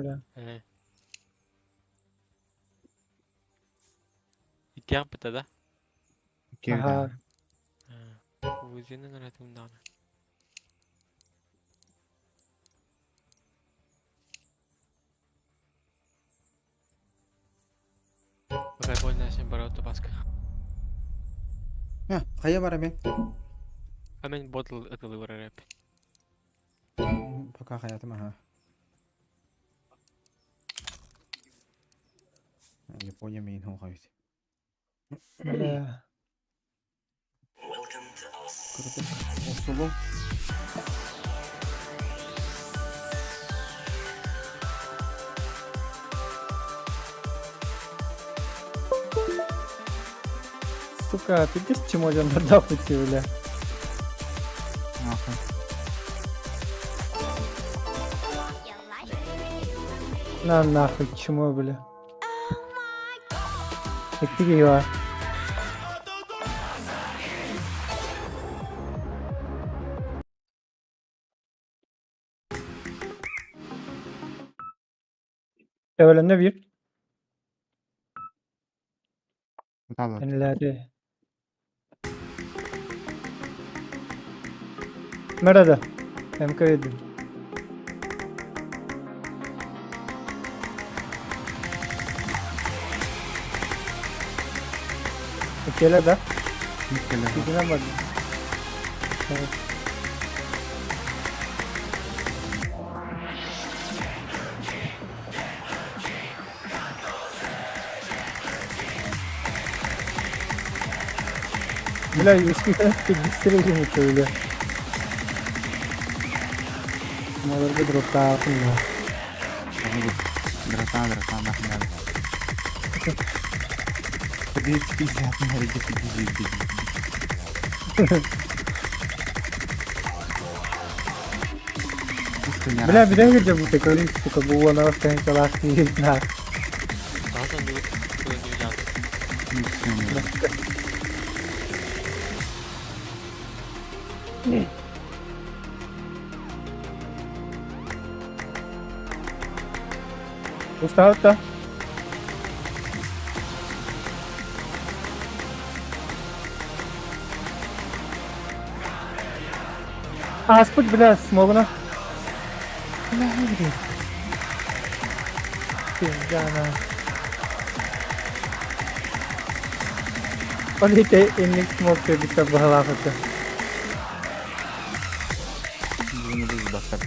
Öyle. He. İhtiyam pıtada. Aha. Uzunun aratımdan. Bakar oynasın bara otobaska. Ha, kaya bara ben. Hemen bottle atılı var hep. Paka hayatım ha. Japonya main ho kayıt. Öyle. Kırık. Osulu. Сука, ты где с чемоданом допустил, бля? Nahı. На нахуй, чему, бля? Иди его. Öyle ne bir? Tamam. Enleri. Merhaba. Hem kaydı. Ökele de. Gidine bak. Evet. Bля, eski gittirelim mi şöyle? Bunları bir drop daha atın ya. Beratan dah kenal. Tadi siap hari gitu. Bля, bir daha gireceğim bu tekrar. Suka bu ona baktan çalak değil. Daha sonra oynayacağım. Usta. Asput bля, смогна. Бля, не греет. Пиздана. Полите инник смог битта бахалафата. Bunu da bakar.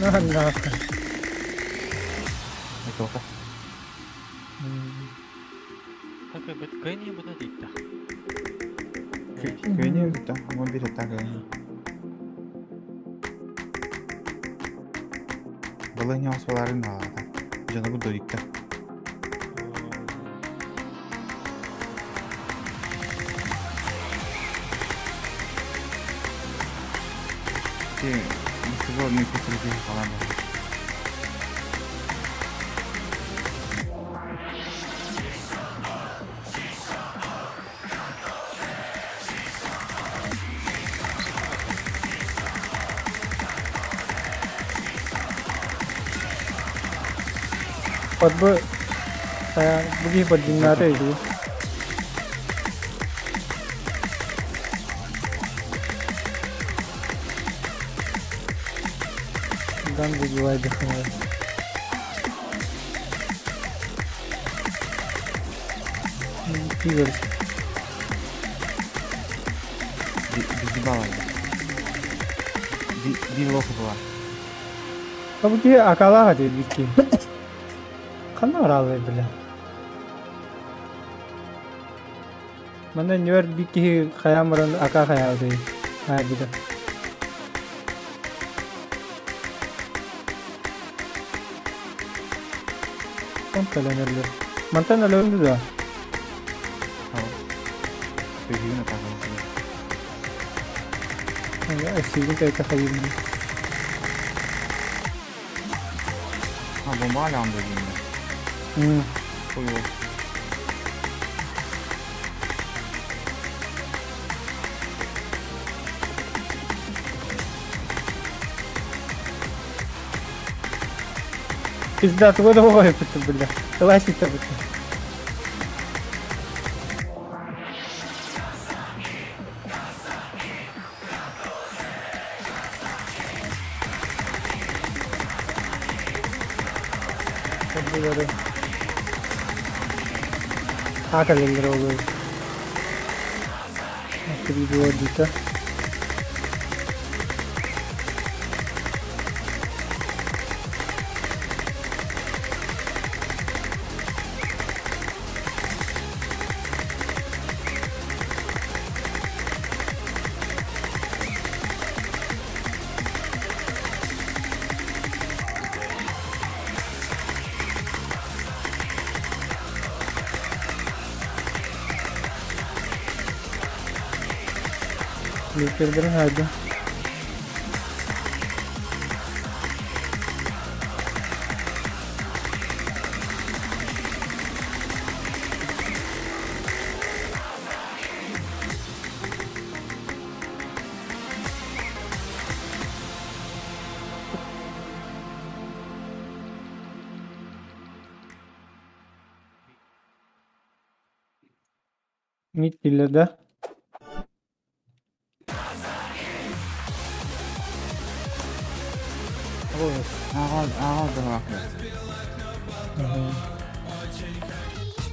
Nah. Itu apa? Kanka kayaknya bana değil de. Kayaknya gitu. Mau bir tak kayaknya. Balığın yavruların var. Canı bu dörükte. Sıvı nefesini falan var. Pot bu saya bagi pot dinara itu. Dan video aja kan. Tiga. Di bawah. Di low ke bawah. Kamu dia akalah aja bikin. Kan aralı bile. Mana nyuar bikin kaya meron akak kaya udah. Ha gitu. Kontalanırlar. Mantan alıyordu da. Review na tayo. Ay, sige kayo kakayun. Ha bomba hala mı bölümünde? Hmm. Koy ol. Пизда, ты воду выпустил, бля. Классик-то, бля. Bunları ಹಾಕಲಿಂದ್ರ ಹೋಗೋದು ಮತ್ತೆ ಇದು ಓದಿತ್ತ Bitirdim hadi. Mid de. Ağal da haklı.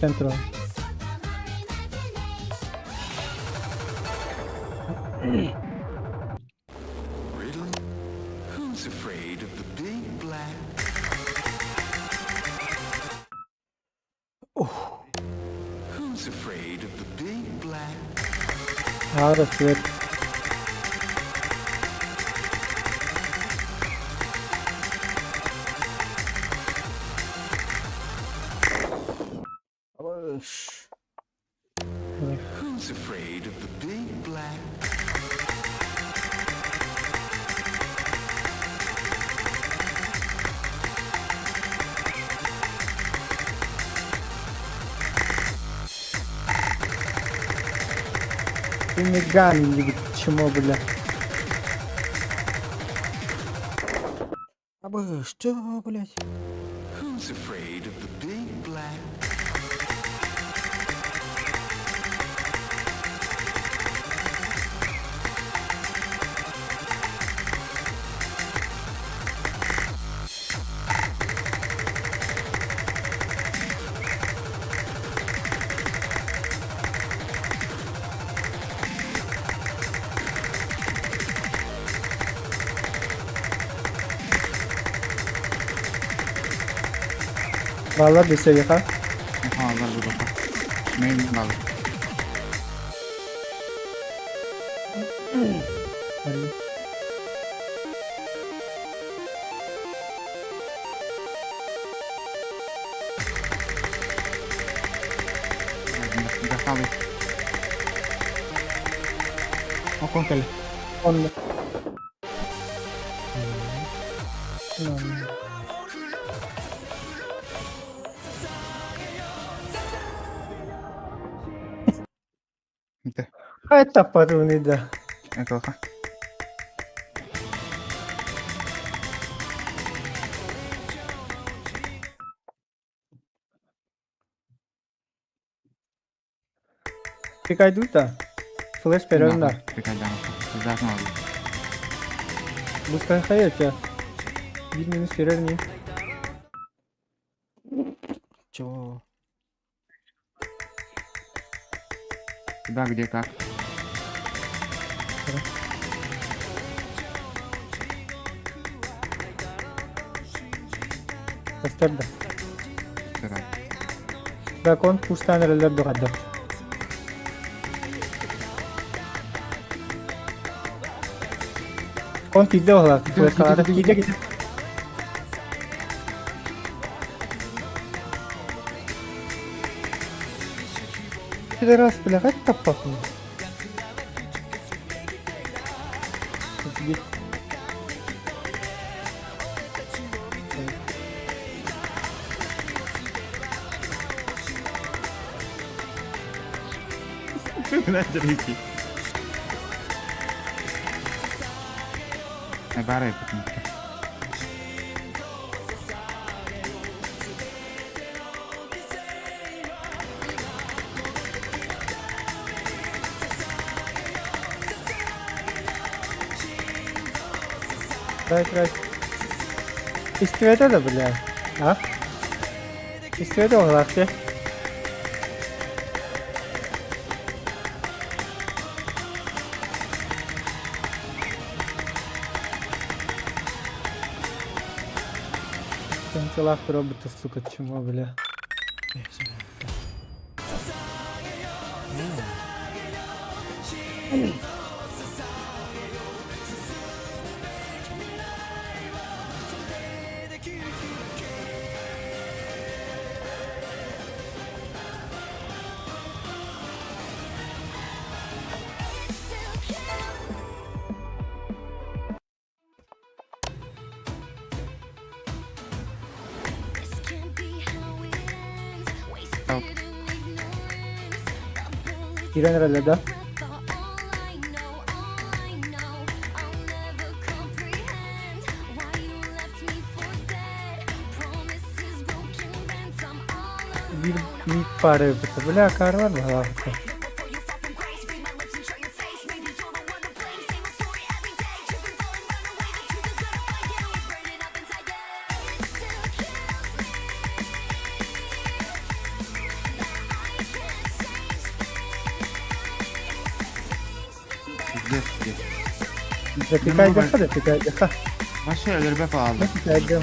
Central. Riddle? Who's afraid of the big black? Who's afraid of the big black? Ağrı svet. Who's afraid of the big black? Ты не гамми, чему, бля. Абы, что, блядь? Who's afraid of the big black? Vallahi bir seviye kal. Ağlar bu da. Neyin ağlar? Hadi. Defali. O kontele. Onda. Hmm. Inte. Hai tappato un'idea. Eccolo qua. Che cai tutta? Flash per andare. Ricadiamo. Zaten aldım. Bu sefer hayır ya. Bir minus verir miyim? Чего? Да, где как? Gösterdi. Sıra. Da kont pushtan eller doqadda. Kont giddi oğlan. Flash kaldı. Giddi. Раз, бля, как таппахну? Bener iki. Bara ikut nih. Right. Istiyordu da bile. Ha? İstiyordu olarak ki. Канцелахтер робота, сука, чему, бля. İren herhalde de. Bir para yapıtı. Böyle akar var mı havakta? Replikayı da. Başka yerlere bağlı. Replikayı.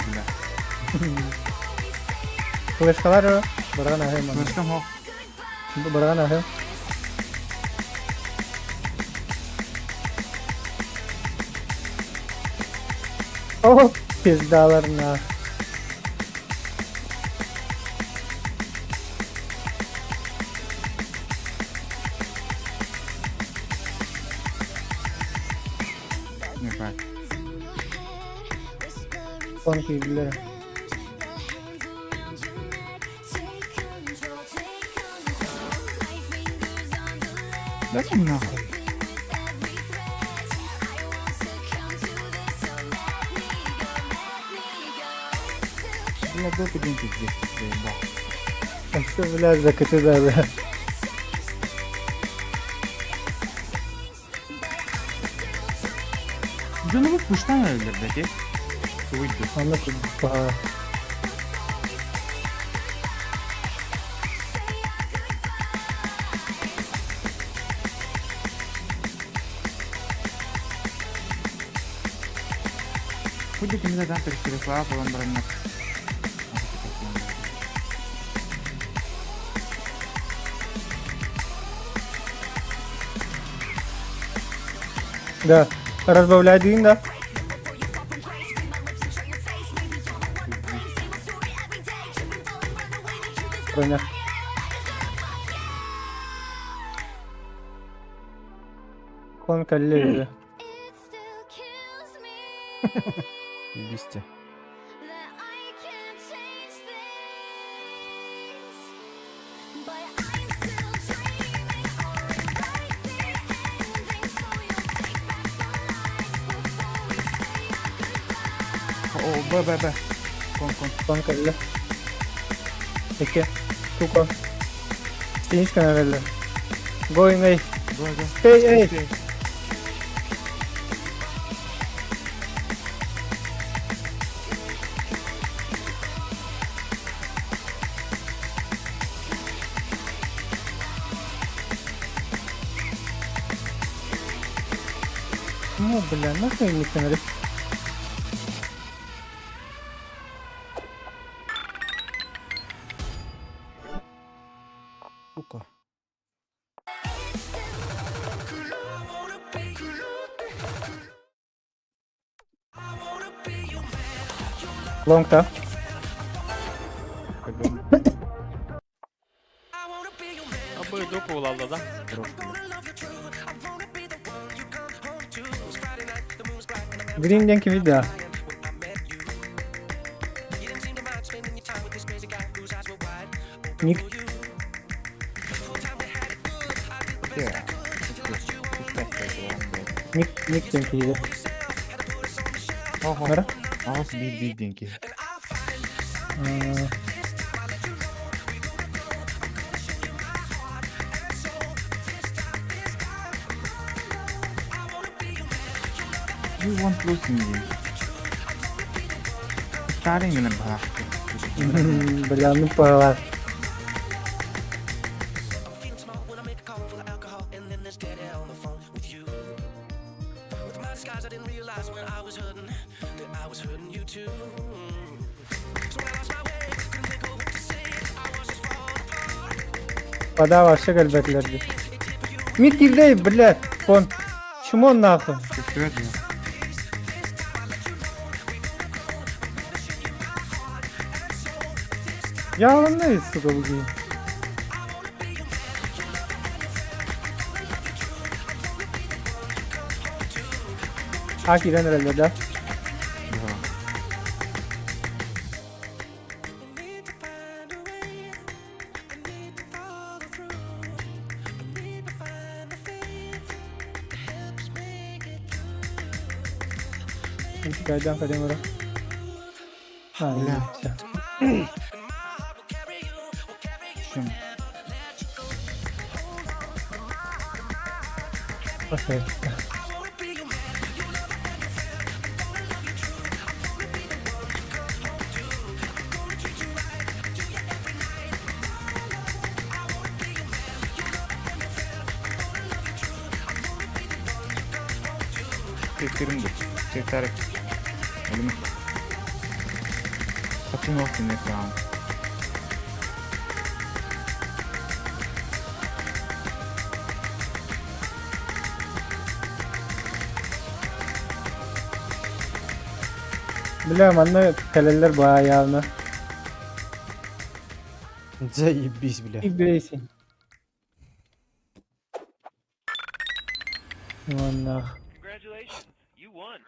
Kılıçkalar o. Bırakın ahim onu. Başka mı? Şimdi bırakın ahim. Oh! Pizdalarına. Ne var? Son kirlileri. Nasıl ne yapalım? Bila gue pengen gitu. Aslında biraz da kötü de. Canımı kuştan öldür peki. Buydu. Anlatın. Paha. Buydu kimi neden terkiri falan falan berenang. Да. Разбавляй да. Броня. Кон коллеги. Листья. О, Б. Кон. Кон коллеги. Peki. Tu kon. Finish ka na rin. Going A. Go. Stay A. Ну, бля, нахуй не канали. Сука. Long-то. Аби дупу лала, да? Green Yankee видео. Ник. Yeah. Nick denkiydi. Oho. Nere? Ağız bildiğin ki. You want losing me. Starting in a back. Berlandım paralar. Подава шагал бетлерди. Мид girdi, блядь, он. Шимон нахуй. Teşekkür ederim. Yalanlayız suka bugün. Haki ben herhalde de. Kaydan kadem oraya. Ha iyi. Şimdi. Okay. Teklerim de. Tekrar. Elimi. Satın yok dinle şu an. Biliyorum anne kaleler bayağı yağını. Заебись, бля. İbreysin. Vallahi. Congratulations, you won.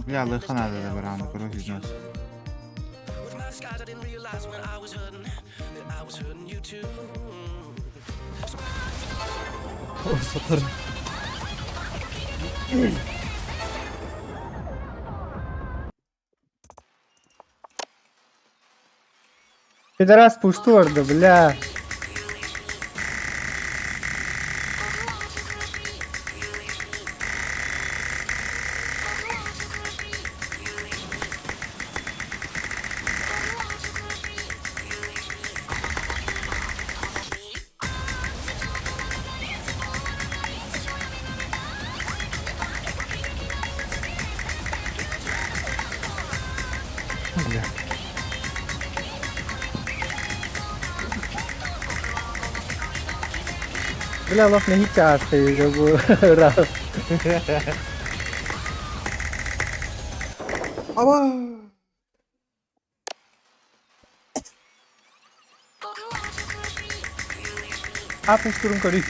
Bля, лыха надо добрать, короче, из нас. Ой, сатар. Пидорас пушту orada, бля. Бля. Bля, laf ne hiç ağastaydı bu. Raf. Aba. Apa turun kali?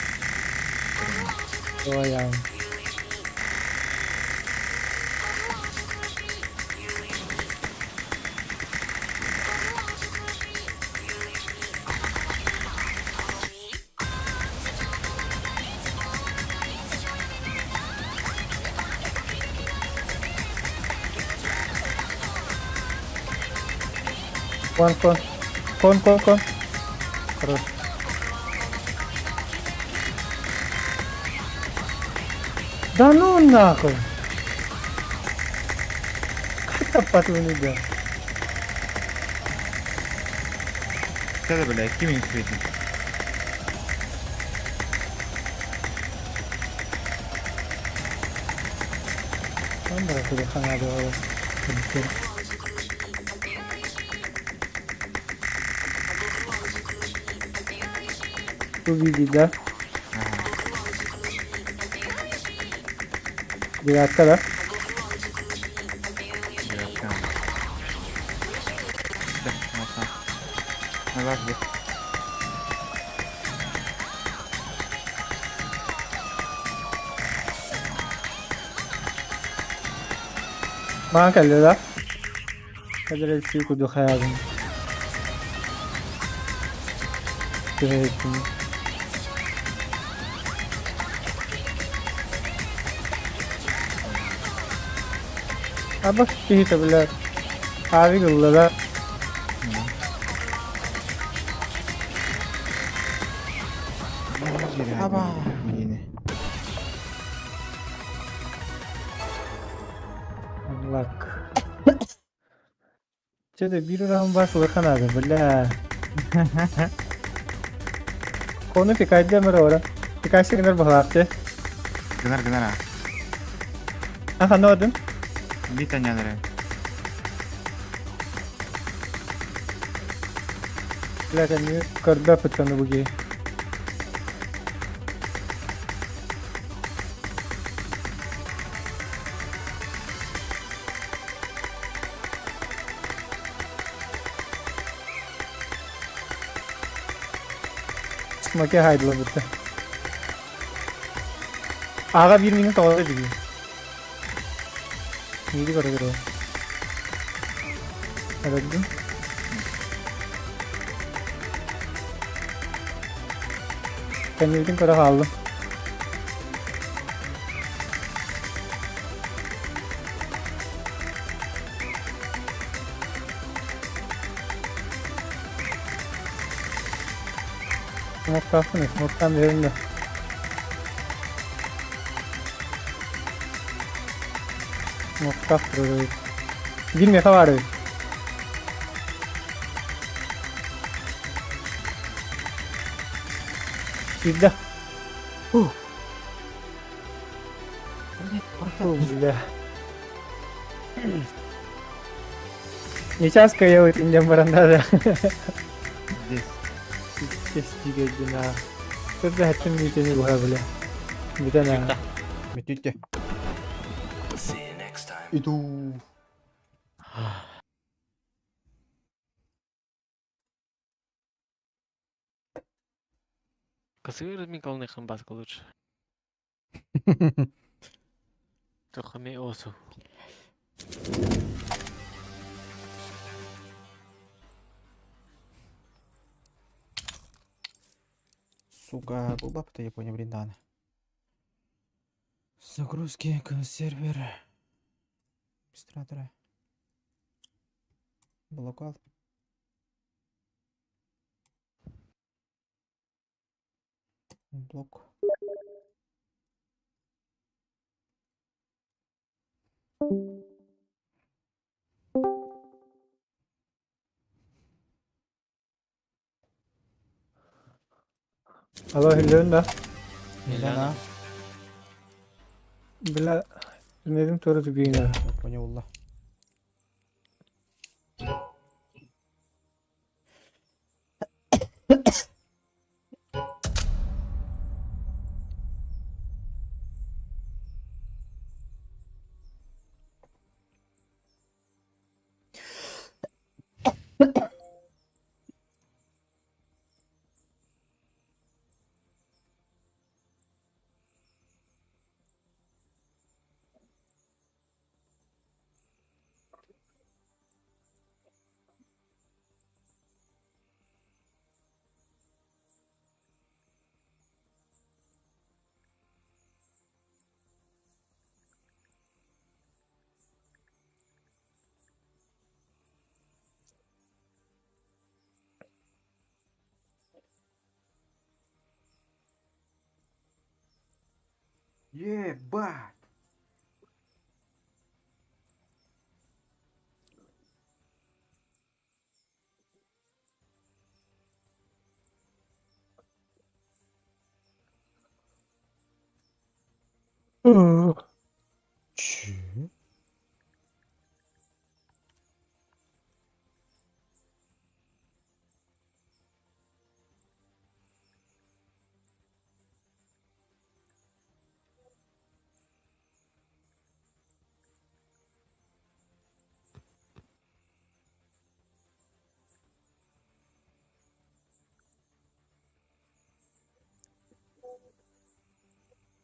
Oh ya. Kon. Terus. Да ну нахуй! Как tepat ini dah? Sen de böyle 2000 sürdün. Mana aku dah ada orang. Bu videoda bir arkadaş Biraz tamam. De, masa. Ne var bu? Bana geldi la. Kadir elsi kudu hayalım. Evet. Bak bir tabiler. Abi gıllılar. Aba. Yeni. Bak. Jadi bir orang basılı kanadı bela. Konu birkaç demir ora. Birkaç şeyler bağlattı. Gınar ha. Aha ne oldu? Bir tane alırım. Lakin kerja petani bugi. Smoke haydi lan bitti. Aga 1 minut oldu gibi. Neydi kara. Aradım. Ben yürüdüm kara kaldım. Smoke kalsın ya, smoke'tan verin de. Smoke kalsın orayı. Bir mefa vardı. İzle. Бля. Сейчас я вот индем барандада. Здесь. Здесь дигайдина. Тут да хатым битени буха бля. Битена. Bitti. See you next time. Иду. Косые разминкованный хамбаска лучше. Только мне осу. Сука, bu баб-то я понял, Бриндан. Загрузки к сервер. Администратора. Блокал. Блок. Alo hello da. Нельзя. Бля. Nedim toru dugina. Я понял, Улла. Ебать! Че?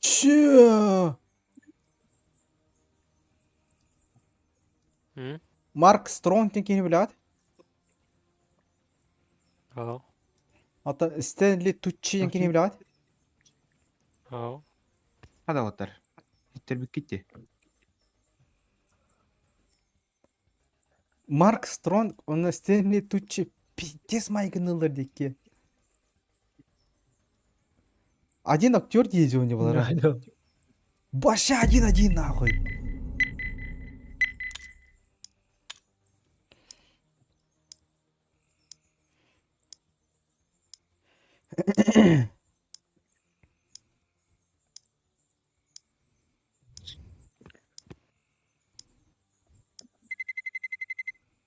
Че? Hı? Mark Strong tekini bilat. Ау. Hatta Stanley Tucci tekini bilat. Ау. Hadi otur. Bitir bir gitti. Mark Strong onu Stanley Tucci пиздец майгынылар дикке. Один актер дiyeceği oyuncu bunlara. Alo. Başı один нахуй.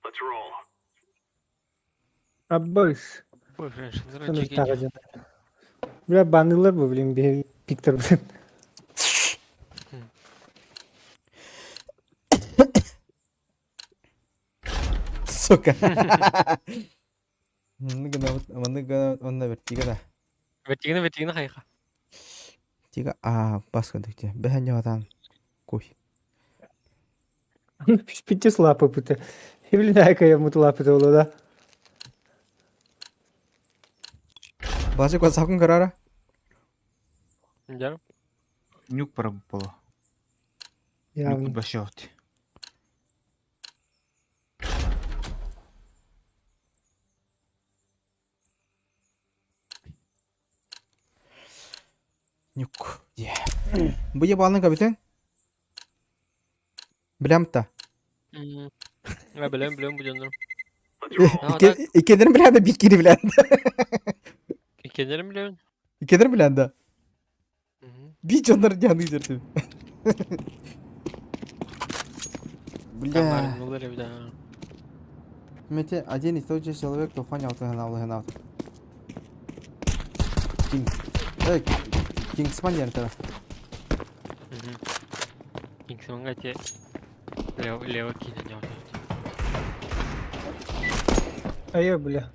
Let's roll. Abbas. Boşver şunları Sana çekin. takacağım. Biraz bandırlar bu bileyim bir piktir. Сука. Мында онда бер тига да. Ветигini хайха. Тига баска дикте. Бәһән ядан. Куй. Пичес лапы пыты. Хевлинайка мут лапы толу да. Басы ко сакын карара. Canım. Нюк пробовала. Ya Нюк башот. Нюк. Bu yabanın kapiten. Bilem ta. Ya biliyorum bu canlarım. İkidir bilen de bir kere bilen de. İkendilerim biliyorum. İkidir bilen de. Bir canları canı geçirdim. Бля. Камарин ударил, да. Мете, один и тот же человек, кто фанял, то гнал. Кинг. Кингсман я тогда. Кингсман гати. Лево кинь не уже. Ай, бля.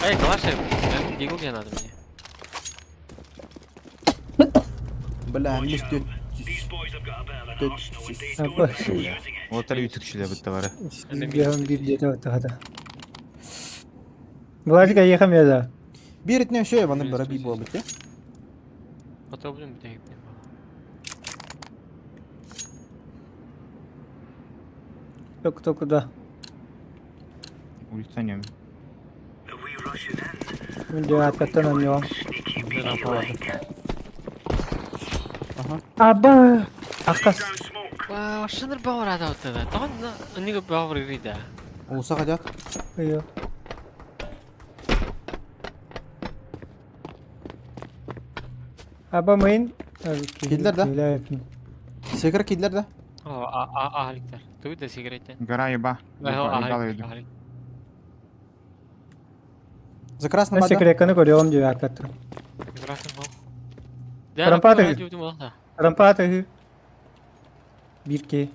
Эй, калаши, дигл мне надо мне. Бля, не стоит. Abbas. Otur ütükçüler bu tavara. Ben bir dedi o tahada. Bulaşık ayıkam ya da. Bir etne şey bana böyle bir bu bitti. Потом будем бить. Yok toku da. Улицанем. Önce hakikaten anlıyor. Aha. Abba. Akas. Вау, шыныр бауыр ада өтті. Тон неге бауыр ириді. Olsa kaçak. Yok. Abba mayın. Kediler de. Sekar kediler de. О, ахликтер. Той да сигаретен. Гора еба. Ахлик. За красным Ben adam. sekrekanı koruyorum diyor hakikaten. Красный мол. Рампаты. Да, Rampa atıyor. Bir ki.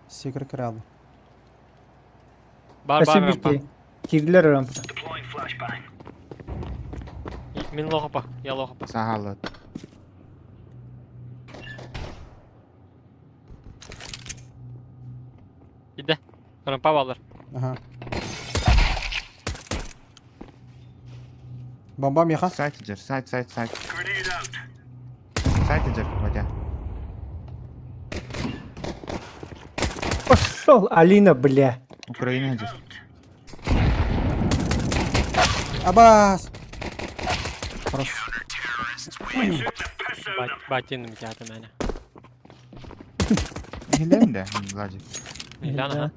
Sekar kralı. бар Nasıl bir рампа. ki? Girdiler rampa. Мен лохапа, я лохапа. Сағалы. Иди. Рампа балдар. Aha. Bombam yakan. Сайт ежер, сайт. Сайт ежер, Вадя. Пошел, Алина, бля. Украина ежер. Abbas. Хорош. Батин мтята мене. Гелен де, Влади. Ляна.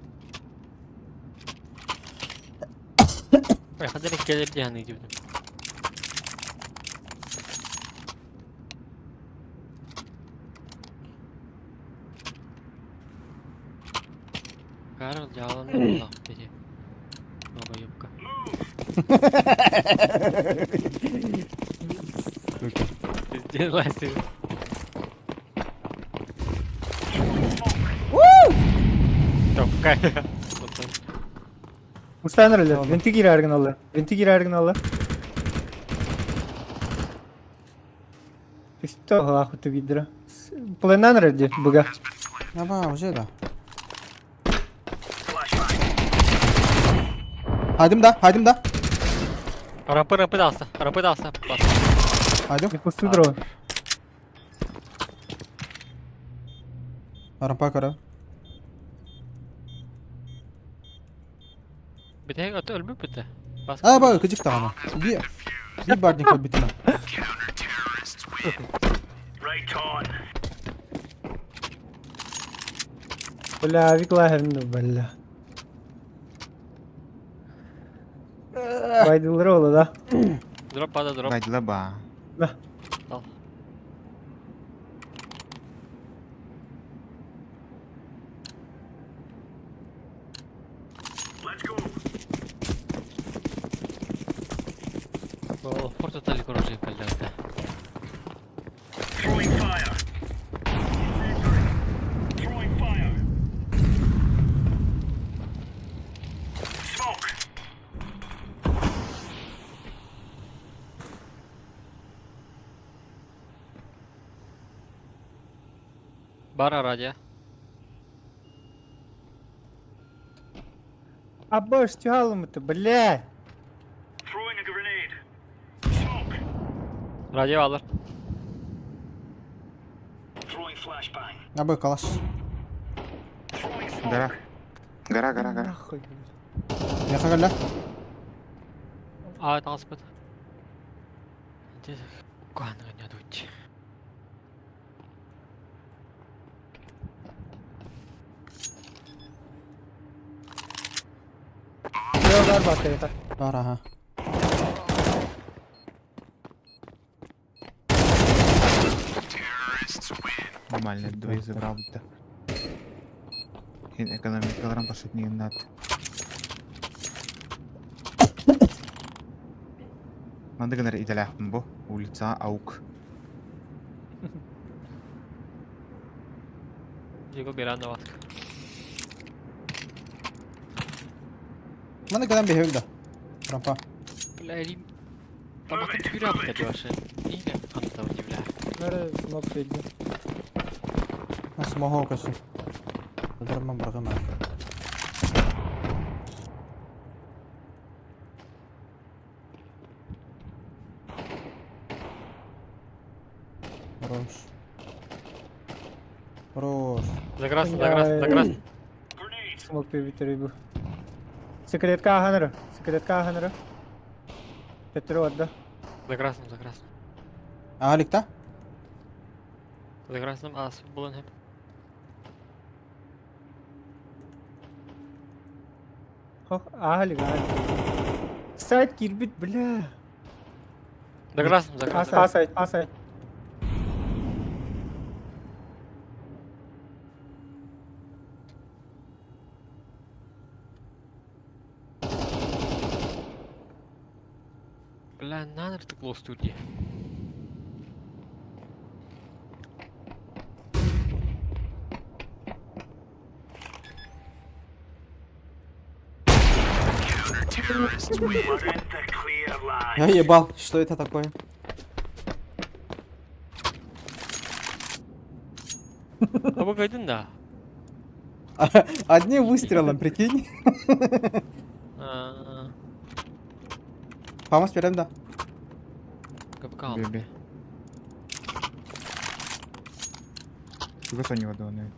Ой, хадерик gelir diye ne diyordum. Карл yalan Allah dedi. Baba yupka. Сделайся. Топка. Mustafa nerede? Venti gir ergin Allah. Venti gir ergin Allah. Что, охоту видра? Плена nerede? Buga. Aba, уже да. Haydim da. Rampı da alsa. Bas. Haydim. Bir pusudur o. Rampa kara. Bir tek atı ölmüyor mu de? Bas. Ha bak gıcık da ama. Bir barding koy bitine. Bella vikla bella. Baydıları ola da. Drop pada drop. Gaydıla ba. Lah. Al. Oh, porta tali corrosion kaldırdı. Bara raja. Abba istiyor mı te? Bella. Raja alır. Ha bak kalaş. Gara. Nahıy. Yaka gel lan. А, это аспект. Куан не дуть. Yok var bak yeter. Var ha. Нормально, двоих забрал будто. Экономик пошить не надо. Надо гнать и далее бо улица аук. Diego beirando vasca. Bana gelen bir hevda. Rampa. Блядь, там как тюря блядь ваша. Или антау дивля. Nerede smoke belli. Nasıl maha okasın. Öldürmem bırakın ben. Хорош. Хорош. Закрасно. Smoke bir bitiriyor bu. Secret kahanırı. Tetri orada. Закрасно. Alikta. Закрасно, ас булан hep. Hoh ahali. Side girbit bella. Закрасно. Asay. Бля, надо тыкло студии. Я ебал. Что это такое? Обогодин, да. Одним выстрелом, прикинь. Фамас перем да. Капкал. Бебе. Чего Соня водоны?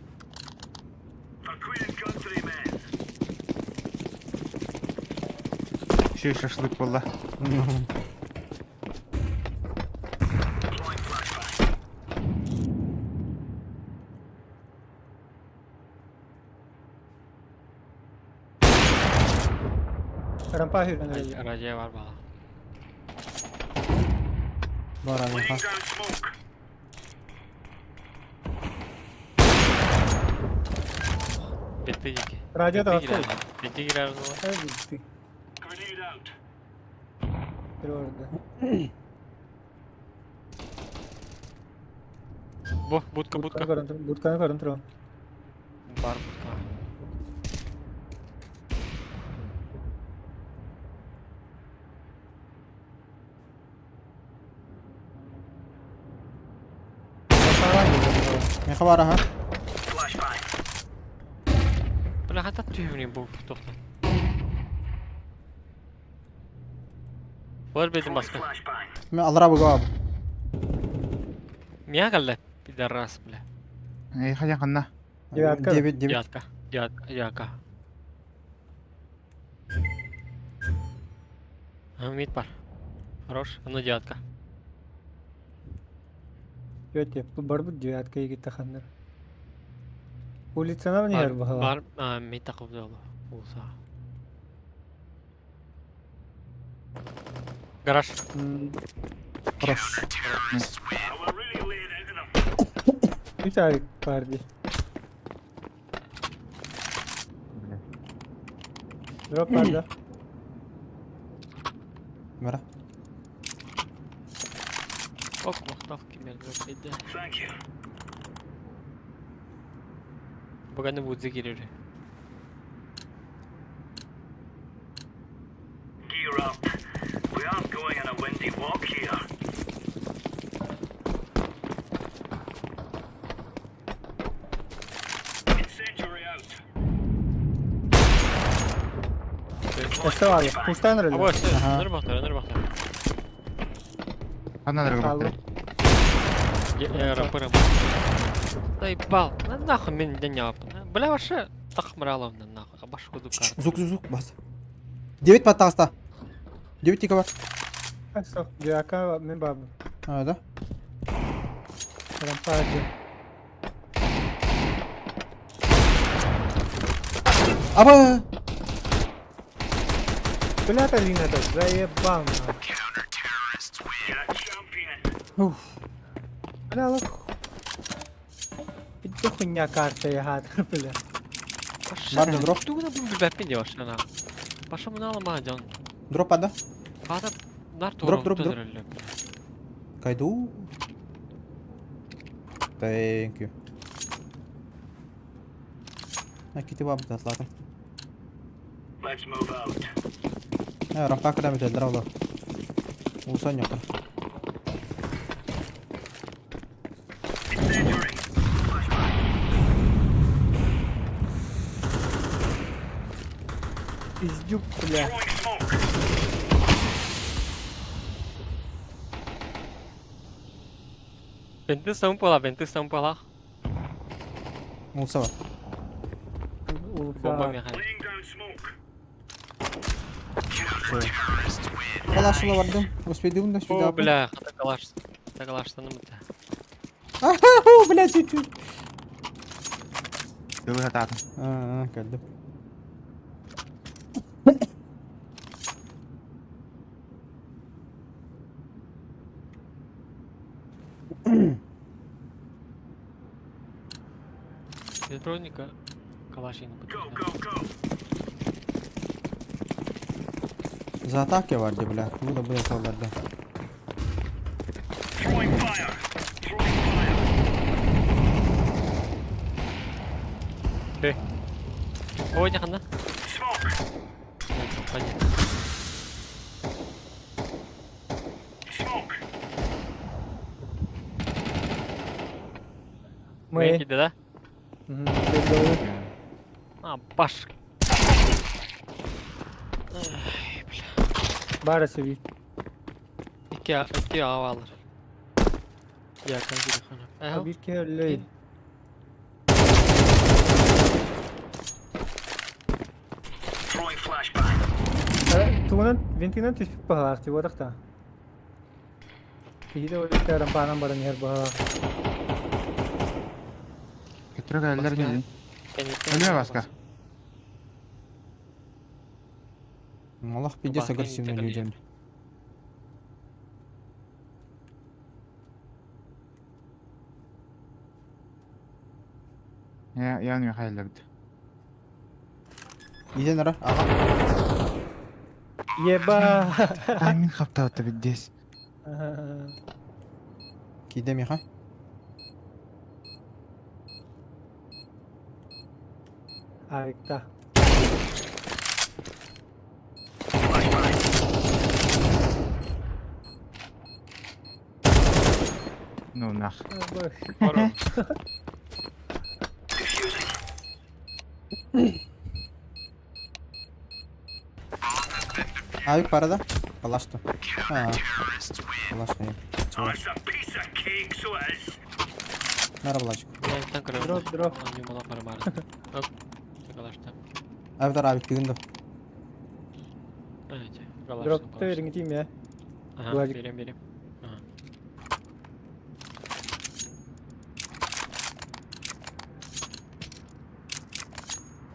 Şey şaşlık valla. Rampa hürden. Raja var bana. Var abi ha. Bitti ki. Raja da Bitti haklı. girer. Bitti girer o zaman. Evet bitti. Bir orada. Будка. Budkanı kontrol. Бар будка. Yaka var ha. Бля, хата тювни був тохта. Var bedim baskı. Men alara bu abi. Niye geldi? Bir de ras bile. Hajan kanna. Девятка. Debit. Yatka. Yatka. Мид бар. Хорош. Ну девятка. Göt bu barbut девяткаga gitdi Улицана mı yer bu hava? Бар. Мид takıp dolu. Olsa. Garaj. Хорош. Bir tane vardı. Drop vardı. Mera. Bak bak kim geldi. Thank you. Bugün de Woods'e giriyor. Gear up. We aren't going on a windy walk here. Incendiary out. Kaçta var ya? Kuştan nerede? Abo işte. Aha. Nereye bakıyor? Kanna dara Kaldı. bakta. Я рапырым. Дай бал. Нахуй мен не yaptım. Бля вообще takmıralım nahуй. Baş kudu kar. Zuk bas. Debit pat tasta. Debit tika var. Kaçta? Девятка мен babı. Ha da. Рампаде. Aba. Бля, это Лина-то заебал. You're a champion. Бля, лох. Это хуйня карта я гад, бля. Var mı drop? Ты куда будешь бэппин делаешь, она? Пошел мы налом адян. Drop ada. Хада нар Drop. туру. Kaydu. Thank you. Nakiti var burada zaten. Let's move out. Ha rampa kadar biterler Allah. Usan yok. Incendiary. Пиздюк, бля. Throwing smoke. Бенты сам пола. Olsa var. Бомба Улыбка. механик. Laying down smoke. Kalaşla vardım. Uspediğim da О, бля, хата калашстаным да. Ahoo, bля, чуть-чуть. Dövü hatadım. Ha, geldim. Электроника калашин. Go, go, go. Zatak vardı bля. Bu da buraya sallardı. Throwing fire. Throwing fire. Окей. Ой, якында. Smoke. Понятно. Smoke. Мен Мы. киді да? А, баш. Бара seviyor. İki hava alır. Yakın bir konu. Bir kere öyle. Throwing flashbang. Tuğunun ventinden düşüp bağlar. Tiyo da. Kihide öyle bir rampadan barın yer bağlar. Götürük eller geldi. Ölüyor başka. Allah pidece agresivno diyeceğim. Yanıyor hayırlardı. İyice nere? Aha. Yeba. Amin kapta otta biddes. Kidem ya. Harika. No nah. Boş. Pardon. Abi parada. Kalaştı. Ha. Kalaştı. It's a piece of cake, so it is. Merhabalar. Buradan kırıyorum. Drop. Anlayayım ona para bari. Hop. Yakalaştım. Evdar abi tıgındı. Evet. Yakalaştım. Drop'ta verin gideyim ya. Aha, Bulaşık. vereyim. Aha.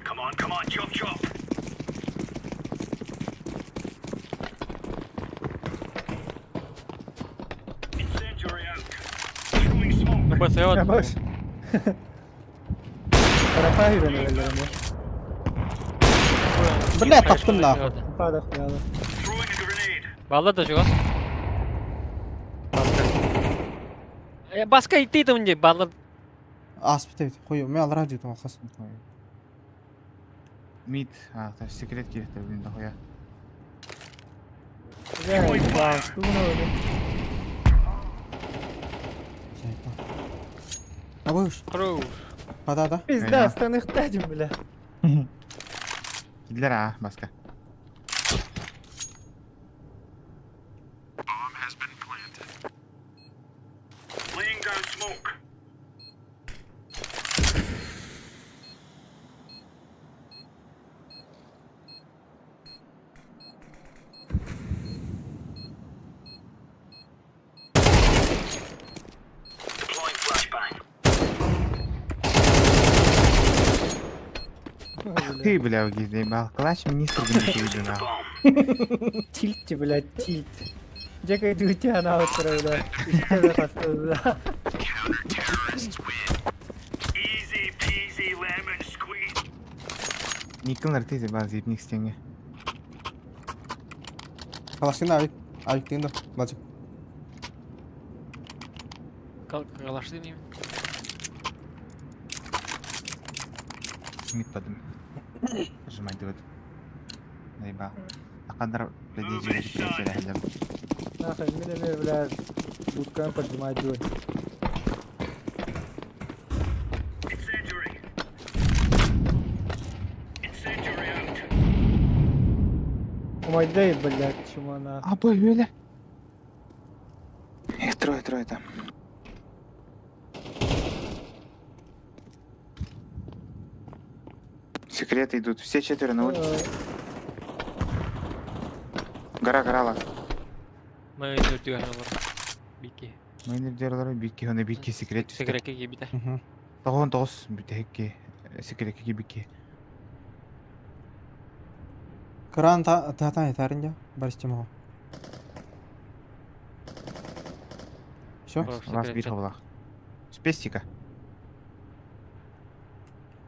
Come on, chop. Incendiary out. Throwing smoke. No puede ser Ya otro. bak. Tarafa yürüyorum ellerimle. Bir de taktım da. Kapada ya. Throwing a grenade. Vallahi da çok az. Başka ittiydi önce. Vallahi Aspite bit. Koyuyorum. Ben alır acıdım alkas. Mid. Ha, taş sekret girdi bilin daha ya. Güzel. Bak. Bu ne öyle? Abuş. kuru. Hadi. Biz de Öyle. aslan ihtiyacım bile. Gidiler ha başka. Laying down smoke. Deploying flashbang. Ты, бля, гизли, бал. Клач министр гинди на. Bomb. Tiltçi bile tilt. Jack'ı düğütü ana oturuyorlar. İşte de katıldı. Easy peasy lemon squeeze. Николар ты бал зипник стенге. Kalaştın abi. Abi tıgındı. Bacık. Kalaştı diyeyim. Мид подым. Нажимай дывыт. Наебал. Акадар предежили переселяем. Нахуй, мені бля будкам поджимать дверь. Incendiary. Incendiary out. Умайдай, блядь, чему она. А, бой, öyle. Их трое там. Секреты идут. Все четверо на улице. Гора. Ben dörtüyor hala var. Bir iki. Майнер дерлары бикки, оны бикки секрет түсті. Sigarete gibi de. Тоғын тоғыз бүтекке секретке бикки. Kıran tahtan yeterince. Barışçım o. Все? Bak, Вас секрет bir çat. хавлах. Спестика.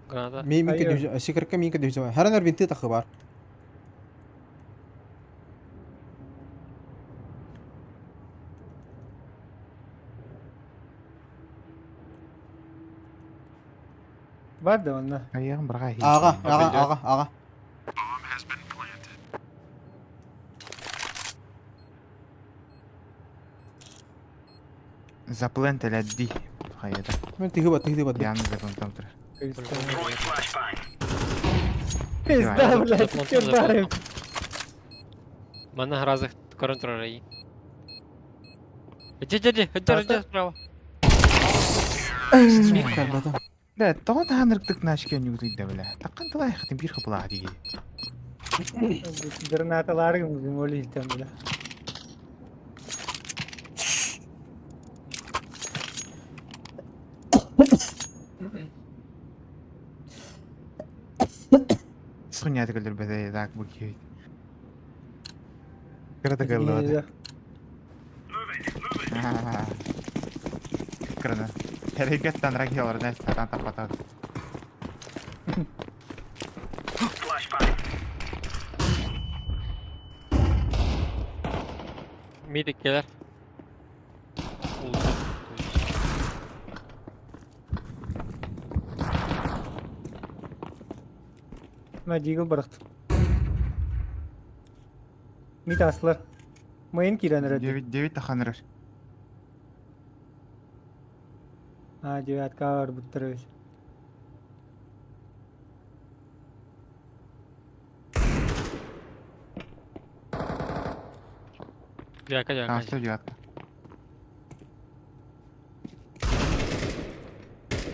Granada. Minke Hayır. düzü. Şıkırka minke düzü. Her an binti takı var. Var da onda. Аяғын бірға Ağa. Заплент әләдді. Қайда. Ben tıgı bat. Яны заплентам тұр. Throwing flashbang. Пизда, блядь, Запомнил, че барим. Bana razı kontrol arayı. Hadi справа. Karbadan. Да, тоғын тағанырықтық нашкен югдыйда білә. Таққан тылай қытын бір қыпылаға деге. Гранаталарым öyle ilten bile. Сұғын ятығылыр бәді дақ бұл кей. Кырды кылды. Кырды. Әрекеттен ракиялар нәс таған тапатады. Flashbang. Midik gelir. Ben Deagle bıraktım. Mid aslar. Mayın kiren reddi. 9 таханырыр. Ha, девятка var bu tarafa. Жака. Каста жуат.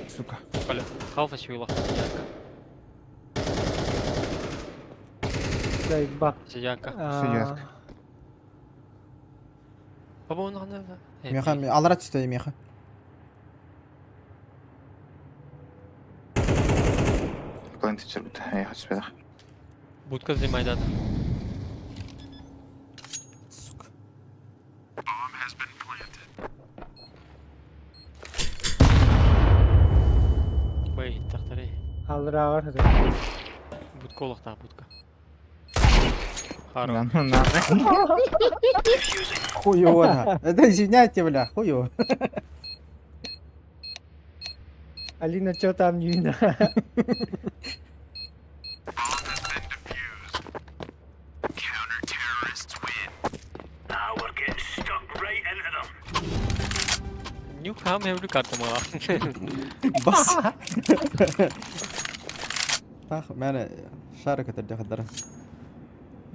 Сука. Коля, халфа чуйла. Жака. Заебал. Жака. Серьезно. Баба оны қандай да? Меха алара түсті меха. Планет чырбыт. Ай, хачпедах. Будка занимает. Сука. Бэй, тахтарей. Алыра var. Будка олақта, будка. Харо. Lan nahre. Хуёво, да. Это извиняйте, бля, хуёво. Алина, что там не видно? Ah, we're getting stuck right into them. Нюхам евлю карту мала. Бас. Так, мен шарикат الدخدرة.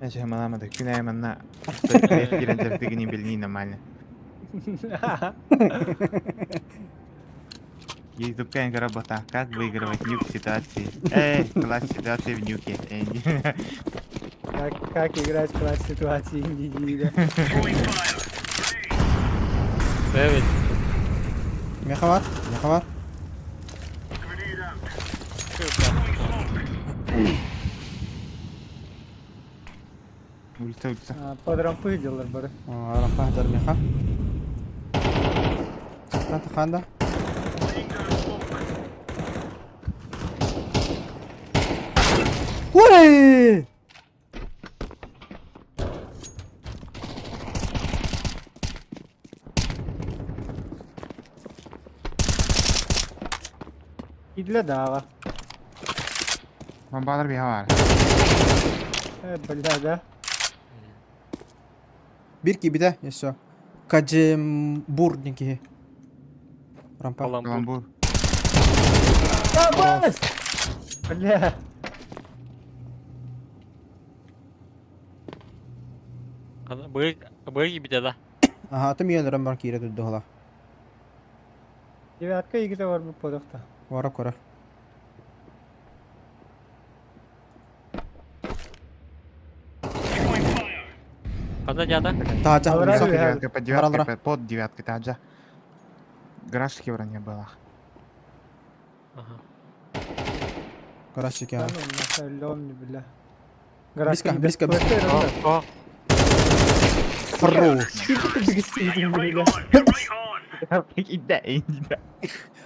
Neyse hemen alamadık. Güney hemen na. Girince tigini bildiğin нормально. Есть дубканка работа. Как выигрывать нюк в ситуации? Класс ситуации в нюке. Как играть в класс ситуации индивида? Throwing fire. Evet. Меха var. Меха var. Grenade out. Улица, улица. Под рампы делали бары. Рампа дар меха. Kanka khanda. Ой! И для дава. Bombalar bir hava var. Бля, да? Birki bir de yaşa. Kacım burniki. Rampa. Kalamбур. Kalambur. Бабас! Бля. Бэги бите да. Aha atım yiyelim ben kire tuttu hala. Девятка игра var bu podokta. Vara kora. Қандай жада? Taca. Вара Musa. ya. Девятка под девяткой, Вара. под девяткой таджа. Гаражки вроде было. Ага. Karışık ya. Ломни, бля. Близко. О, Фру. Сколько ты бегистеешь, бля? Right on. İddia indir.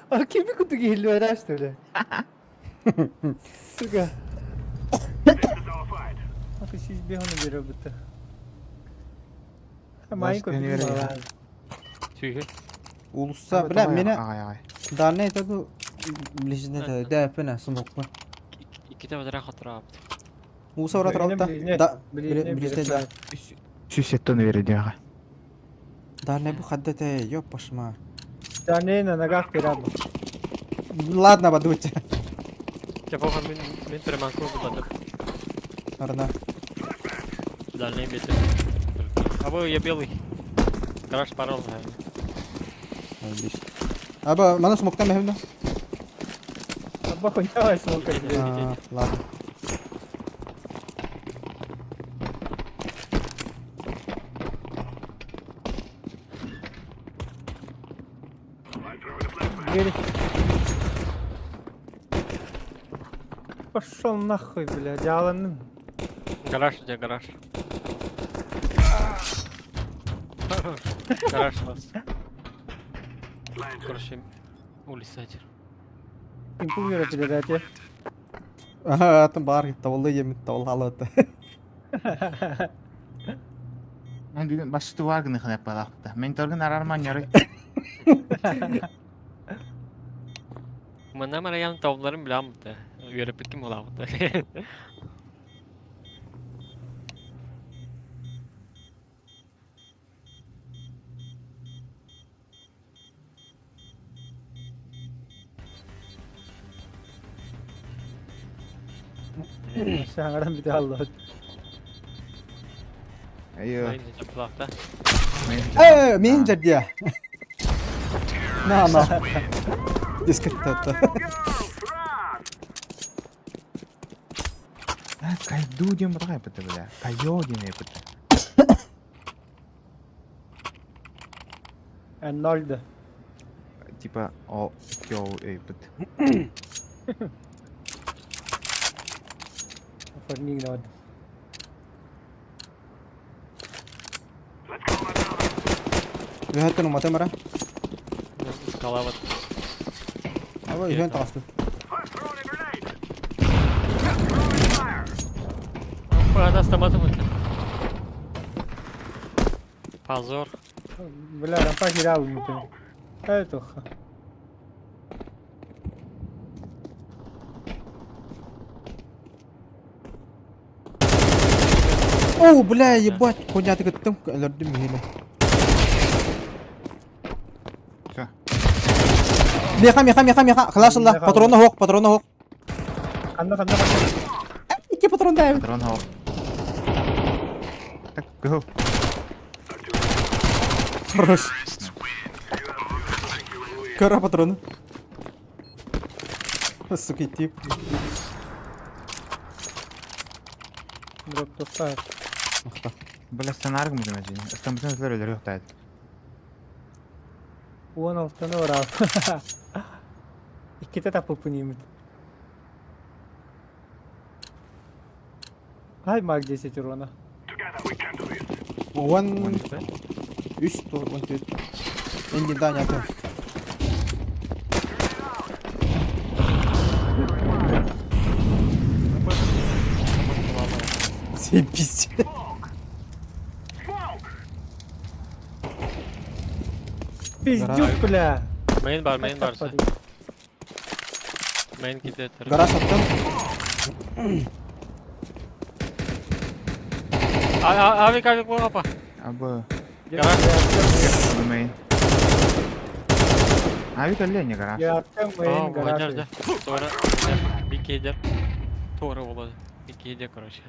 А кем ты гильдию раз, что ли? Сука. Disqualified. А ты сейчас бегал на берегу-то. Маленькую не бегала. верю. түйге. Ulussa bile mene Ай, ай. dar ne ete bu bilişinde de depene sumuk mu? Икките бадырақ отырап. Ulussa orada Bilene, tarafta bilene, da bilene, bilişinde bilene. de Süsеттonu veriyor. dar ne bu haddete yok başıma. Да не, на ногах пираб. Ладно baduvçe. Кепохан мен тіреман көбі бадыр. Arada. Дальний беті. А вы я белый. Гараж парол. Aba mana sumuktan mı hem Абба хуйня смока. Ладно. Дверь. Пошел нахуй, бля, дяланым. Гараж, где гараж? Гараж у вас. Короче, улица один. Импул веро передайте. Aha atım bari tavallı yemin tavallı halatı. Ben bugün başta var günü hep balakta. Mentorgun ararman yarı. Мына Марияның тауыларын білемін да. Үйреп кеткен боламын да. Şangaran bir daha Allah. Ayo, Main di sebelah dah. main. Мен jadi ya. Nah. Дискретто. Kayak dia mata kayak betul betul. Kayo dia betul. Arnold. Типа, yo, betul. Farning nod. Lihat kan mata marah. Скалават. Apa ihan taas tuh. Apa ada автоматом это? Позор. Бля, рампа гирал мутен. Это. О, бля, ебать, хуйня ты там өлөрдүм мени. Всё. Меха, клашылла, патроны хок. Канда. 2 патрон да. Патрон хау. Так, go. Хорош. Кара патроны. Сука, тип. Дроп тоста. Бля, сценарий мыйдым ажин. Ыстамбызын өзлөр өлөр юктайт. Он алтыны орал. Икките тапып пунимит. Ай, маг 10 урона. Вон 3 то, вон 4. Энди да нет. Заебись. Пиздюк, бля. Main бар. Main кидет. Гараж attım. Авик бұл apa? Абы, Гараж. main. Abi kelle ne garaj? Яттым мейн Гараж да. гараж. Sonra bir keder. Doğru болады. Bir keder короче.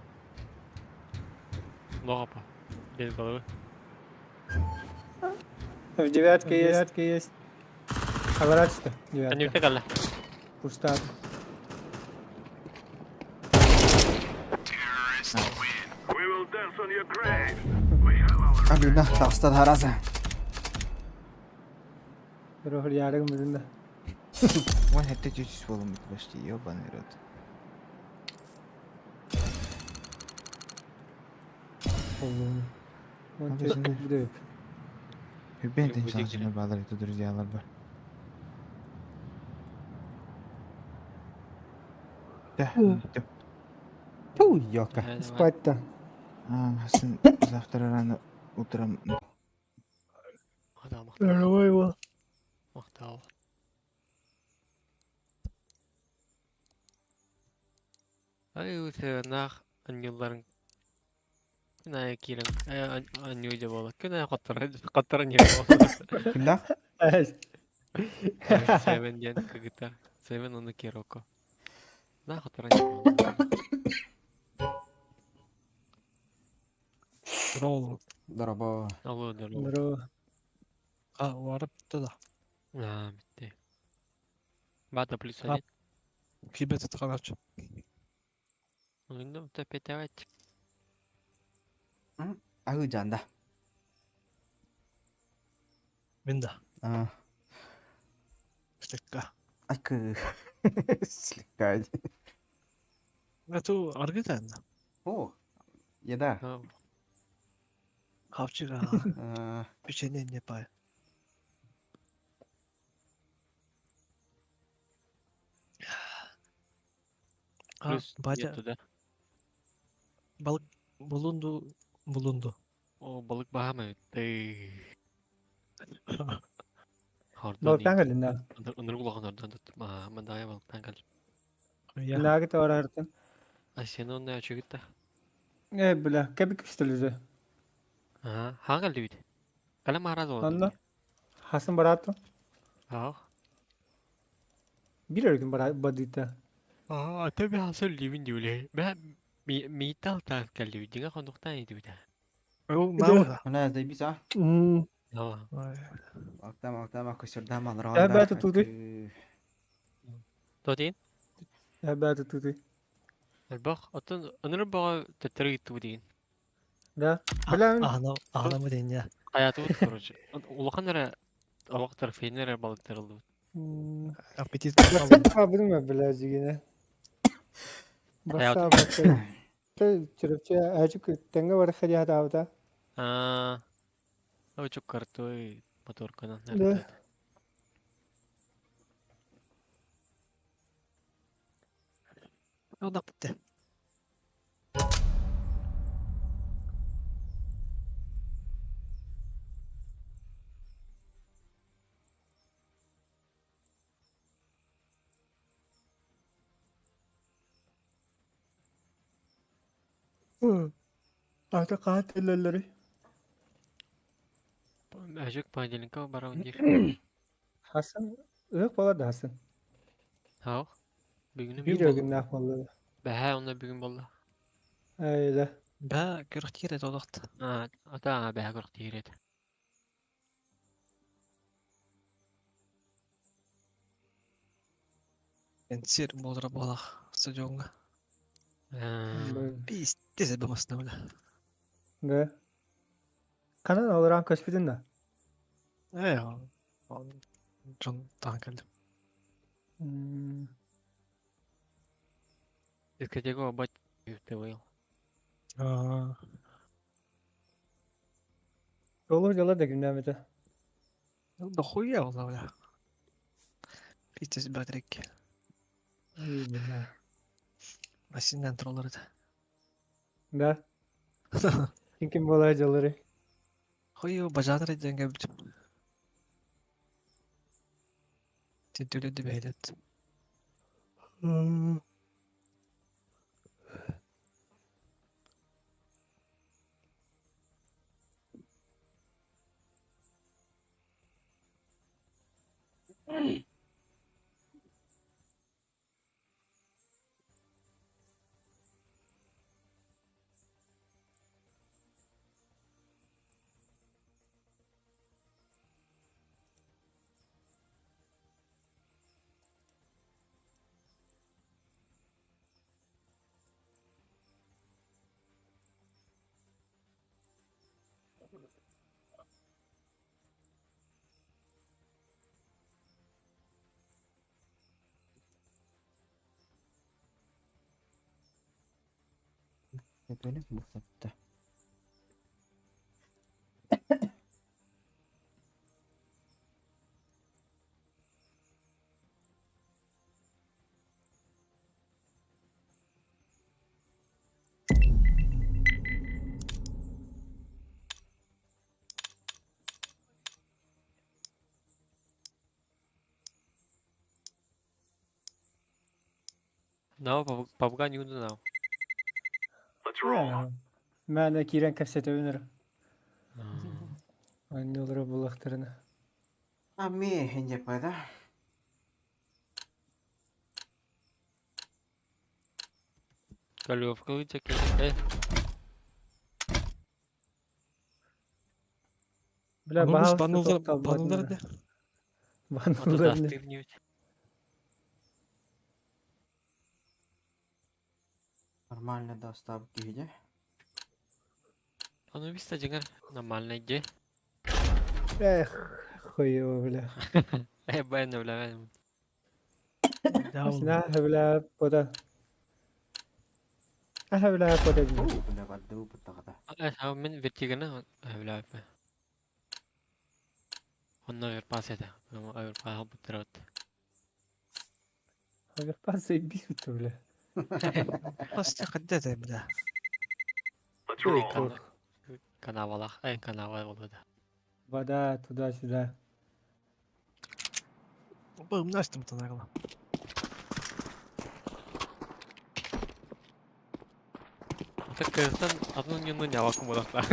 Много apa? Без головы. В девятке есть. Оборачивайся. Они Девятка. утекали. Пуста. We will dance on your grave. Абина, тастад хараза. Рохор ярыгым өзүндө. Вон хетте жүз болом башты, ёбаный рот. Он чешин бүдөк. Hübben tinçlanışına bağlar eti друзьялар бар. Да, да. Ту, ёка. Спать-то. Сын, завтра рано утром. Мақтал. Здорово его. Мақтал. Ай, өте нақ анюларын. Күнәе кирен. Аню де болады. Күнәе қаттары не болады. Кимда? Seven ден кыгыта. Seven оны кероко. На қаттары не болады. Здорово. Алло, здорово. Здорово. Varıptı da. Bitti. Бата плюс Ап. один. Kibet tıkanaç. Ну, то опять давайте. Аю жанда. Minda. А, Stekka. акы. Слегка. Gatı argıdan. О, еда. Kavçıga. А, Bir şey ne yapay. Плюс Baca нету, да? balık bulundu. О, balık baha mı? Hardan Балктан калдың. Ыныр құлаған ордан тұттым. Мандағай балықтан кал. Ya. Нагы таварартын. Сені ондай очу кетті. Бля, кепик үстілізі. Хан қалды бейді? Қалам араз болады. Анна. Хасын баратты. Ау. Bir örgün badıydı. Tabii hasıl livin diyorlar. Ben meytal tarif kaldı. Dinga konuktan yedi bir de. Oh, mau da. Ana zaybisa. No. Waktu kusurdam Ya, alranda. ben tutudu. Todin? Ya ben tutudu. Albaq, atın önür bağa teteri tudin. Da. Bilen Ağlama deyin ya. Hayatı bud kurucu. Ulakan nere avaq tarafı nere balıktarıldı. Appetit Basit kabul mü birazcık yine? Hayatım. Basa bakayım. Çırpçı acık tenge var khadi hata avda. O çok kartoy motor kanan Ne? nerede? O da bitti. Artık katilleri. Ajak paydelin ka bara unjir. Hasan. Yok bala da Hasan. Ha. Bugünüm Bir yok. gün ne yapmalı? Beha onda bugün bolla. Öyle. Ben görüntüye de odaktı. Ata beha kork tiret. Ben sir modra bola. Sıcağına. Bir istese bamasına öyle. Ne? Kanal olarak kaçırdın da. Ya. John tankaldım. Eskecego abat yüzde oyal. Aa. Olur yola da gündemde. Da хуя valla öyle. Bir istese Badrik. İyi günler. Başından trolları da. Ne? Kim bolaycaları? Хуя bacağına da denge bildim. Tedbirli de beylet. Böyle bu hatta. Now pabugan yun now. Let's roll. Ben de kiren kasete öneririm. Anne olur bulaklarını. Ami hanya pada. Kalau aku cek Bile Anılmış bağlı banılları ne? Ada Banullarını. Steve News. Нормально доставки где? Ano bisa jangan normal aja. Koyu bile. Ben öyle ben. Ya oğlum. Ne bile poda. Bile poda. Udah kadu putak kata. Men vertigana öyle apa. Onlar ver pas ede. Ama öyle pas bitirat. Abi pasayı bir tutu bile. Pasti kadar da bile. Let's roll. Koy. Kanavalak, kanaval oldu da. Vada tuda şuda. Bağımını açtım tanrıma. Tak kızdan adının yanına yavak modaklar.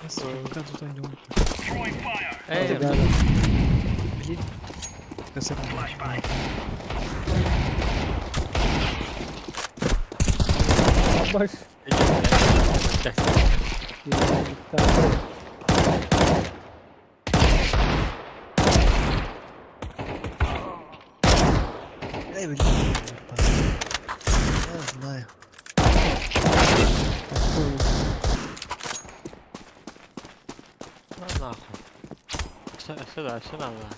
Nasıl? Buradan tutan yol. Throwing fire. Hey, Bilin. Nasıl? Baş. Çek. Не блин. Я знаю. Lan nahum. Сюда, сюда, да.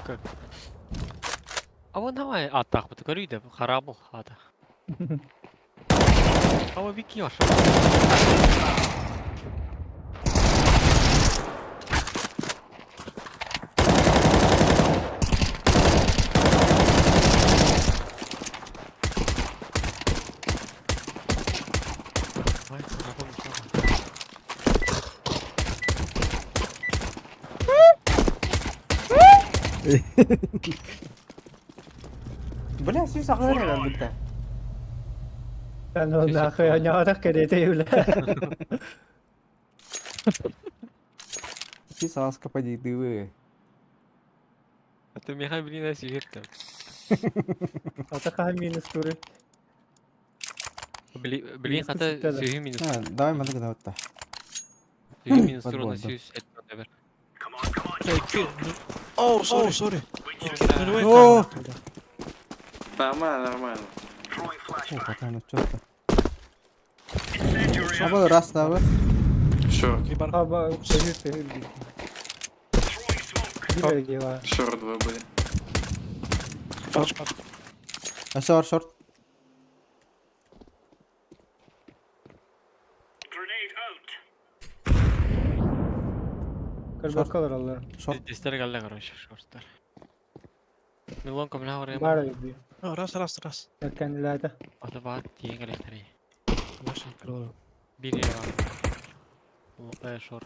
Как? А вон давай атак, вот говорю, да, харабу хата. А вы бикёшь. Ай, харабу мешала. Бля, сүй сақлар herhalde bir tane. Sen onu akıya nyağrak edeyim. Сүй сағасқа подейді вы. А ты меня, блин, освет. Ataka minus turun. Блин, Минус хата сетелер. сүйі минус. Ha, давай мадық да отта. Сүйі минус Подбой, турына да. сүйіс etmem de ver. Come on, come on. Hey, kill. Oh, sorry. О! Нормально, нормально. Throwing О, flashbang. патаны чөтті. Incendiary out. Абы раст абы. Шорт. Крипар. Aba tehir tehir. Throwing smoke. Bir belge var. Шорт два были. Flashbang. Aşağı var short. Grenade out. Kırbakalar Allah. Short. Дистер галля, короче, шорттар. Милонка бля орaya Var mı? ya. Oh, ras. Erkenlerde. Ata bağ diyen elektriği. Başım kırılıyor. Bir ya. Bu şort.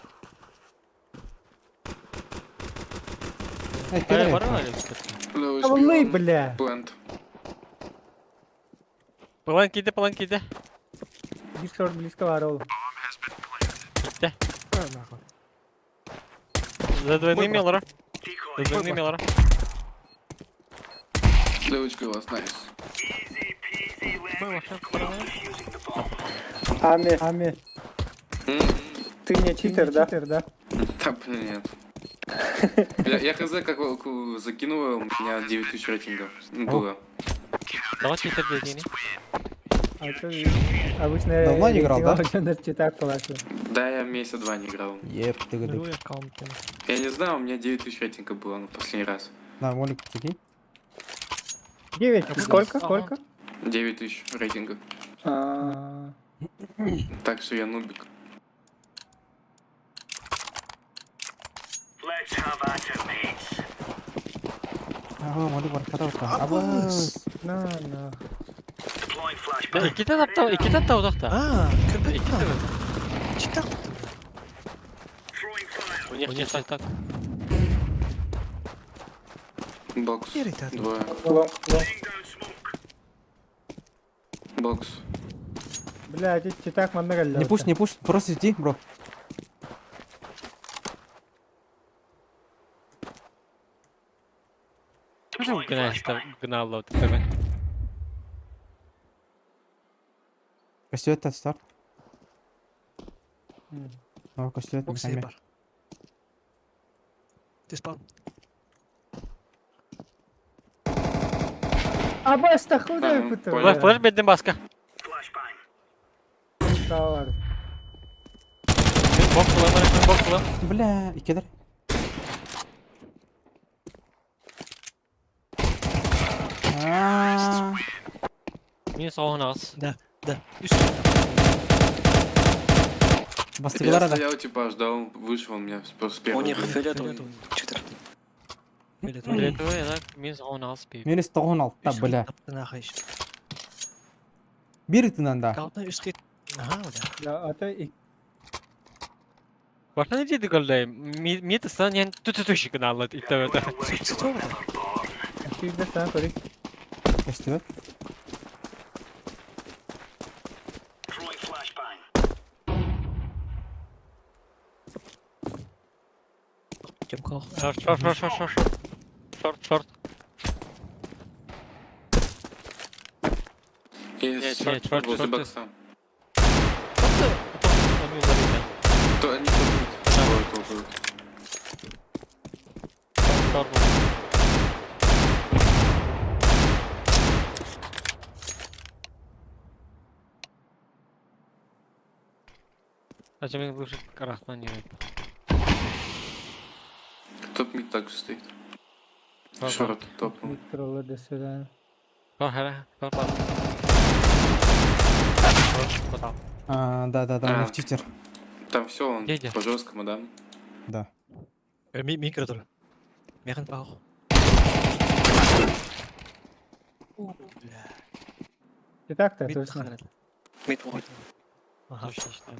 Evet, Ay gel var evet. mı öyle bir sıkıntı? Low Ya vallahi bile. Plant. План киде. Discord bliska var oğlum. Gitti. Ha, nahum. Задвойным мелора. Decoy. Задвойным мелора. Сливочка у вас, найс. Easy peasy lemon Мой машин вторая. using the bomb. Ami. Ты не читер, да? Да. Да, блин, нет. Я хз, как закинула, у меня 9000 рейтингов было. Давай читер dediğini. Обычно Давно не играл, да? читать классно. Да, я месяца 2 не играл. Еп, тыгыдык. Кирилл аккаунтом. Я не знаю, у меня 9000 рейтинга было на последний раз. На, молик тики. 9. Сколько? Ага. Сколько? 9000 рейтинга. А, Так что я нубик. Let's have at it, mates. Ага, молик var. Kata bakta. Abız. Abız. на. Deploying Ya flashbang. iki tane odakta. Ha, köpek İki mi? tane. Cidden. Throwing fire. У них не так. Бокс. Geri tadı. Двое. Long, long. Laying down smoke. Бокс. Блядь, читак манда geldi. Не пуш, не пуш. Просто иди, бро. Почему гнало вот это? Костюет от старт. О, костюет Box мехами. var. Dispan. Aba istahkuda Tamam, kutu. понял. Флэш бедden başka. Flashbang. Sağ var. Bok bulan, bok bulan. Бля, икедер. Aaaa. Minus 10 az. Da. Üst. Бастыгылар Я ада. стоял, типа, ждал, вышел, он меня с первого. бил. Фиолетовый. Читер. Фиолетовый. Фиолетовый, да, minus 10 az bir. Минус 96-та, бля. Нахуй işte. Bir itinden daha. Kalkma üst git. Aha o da. Ya ata Başka ne dedi golde? Mid sen yani tutuş gnalı itti öyle. Süt oldu. ikide sana korik. Костюет. Throwing flashbang. Kim kalk. Short. Short short, возле short. бокса. Просто они ударили. То они топают. Двое топают. Short. Зачем их лучше красный не Топ-мид также стоит. Var, Шорт топнул. Mikrola deseden. Var hele. Var. Потом. Да, у них читер. Там все, он Где? по жесткому, да? Да. Микро тур. Механ паух. Бля. И так-то, Мид точно. ханет. Мид вот. Ага. Точно, что ли.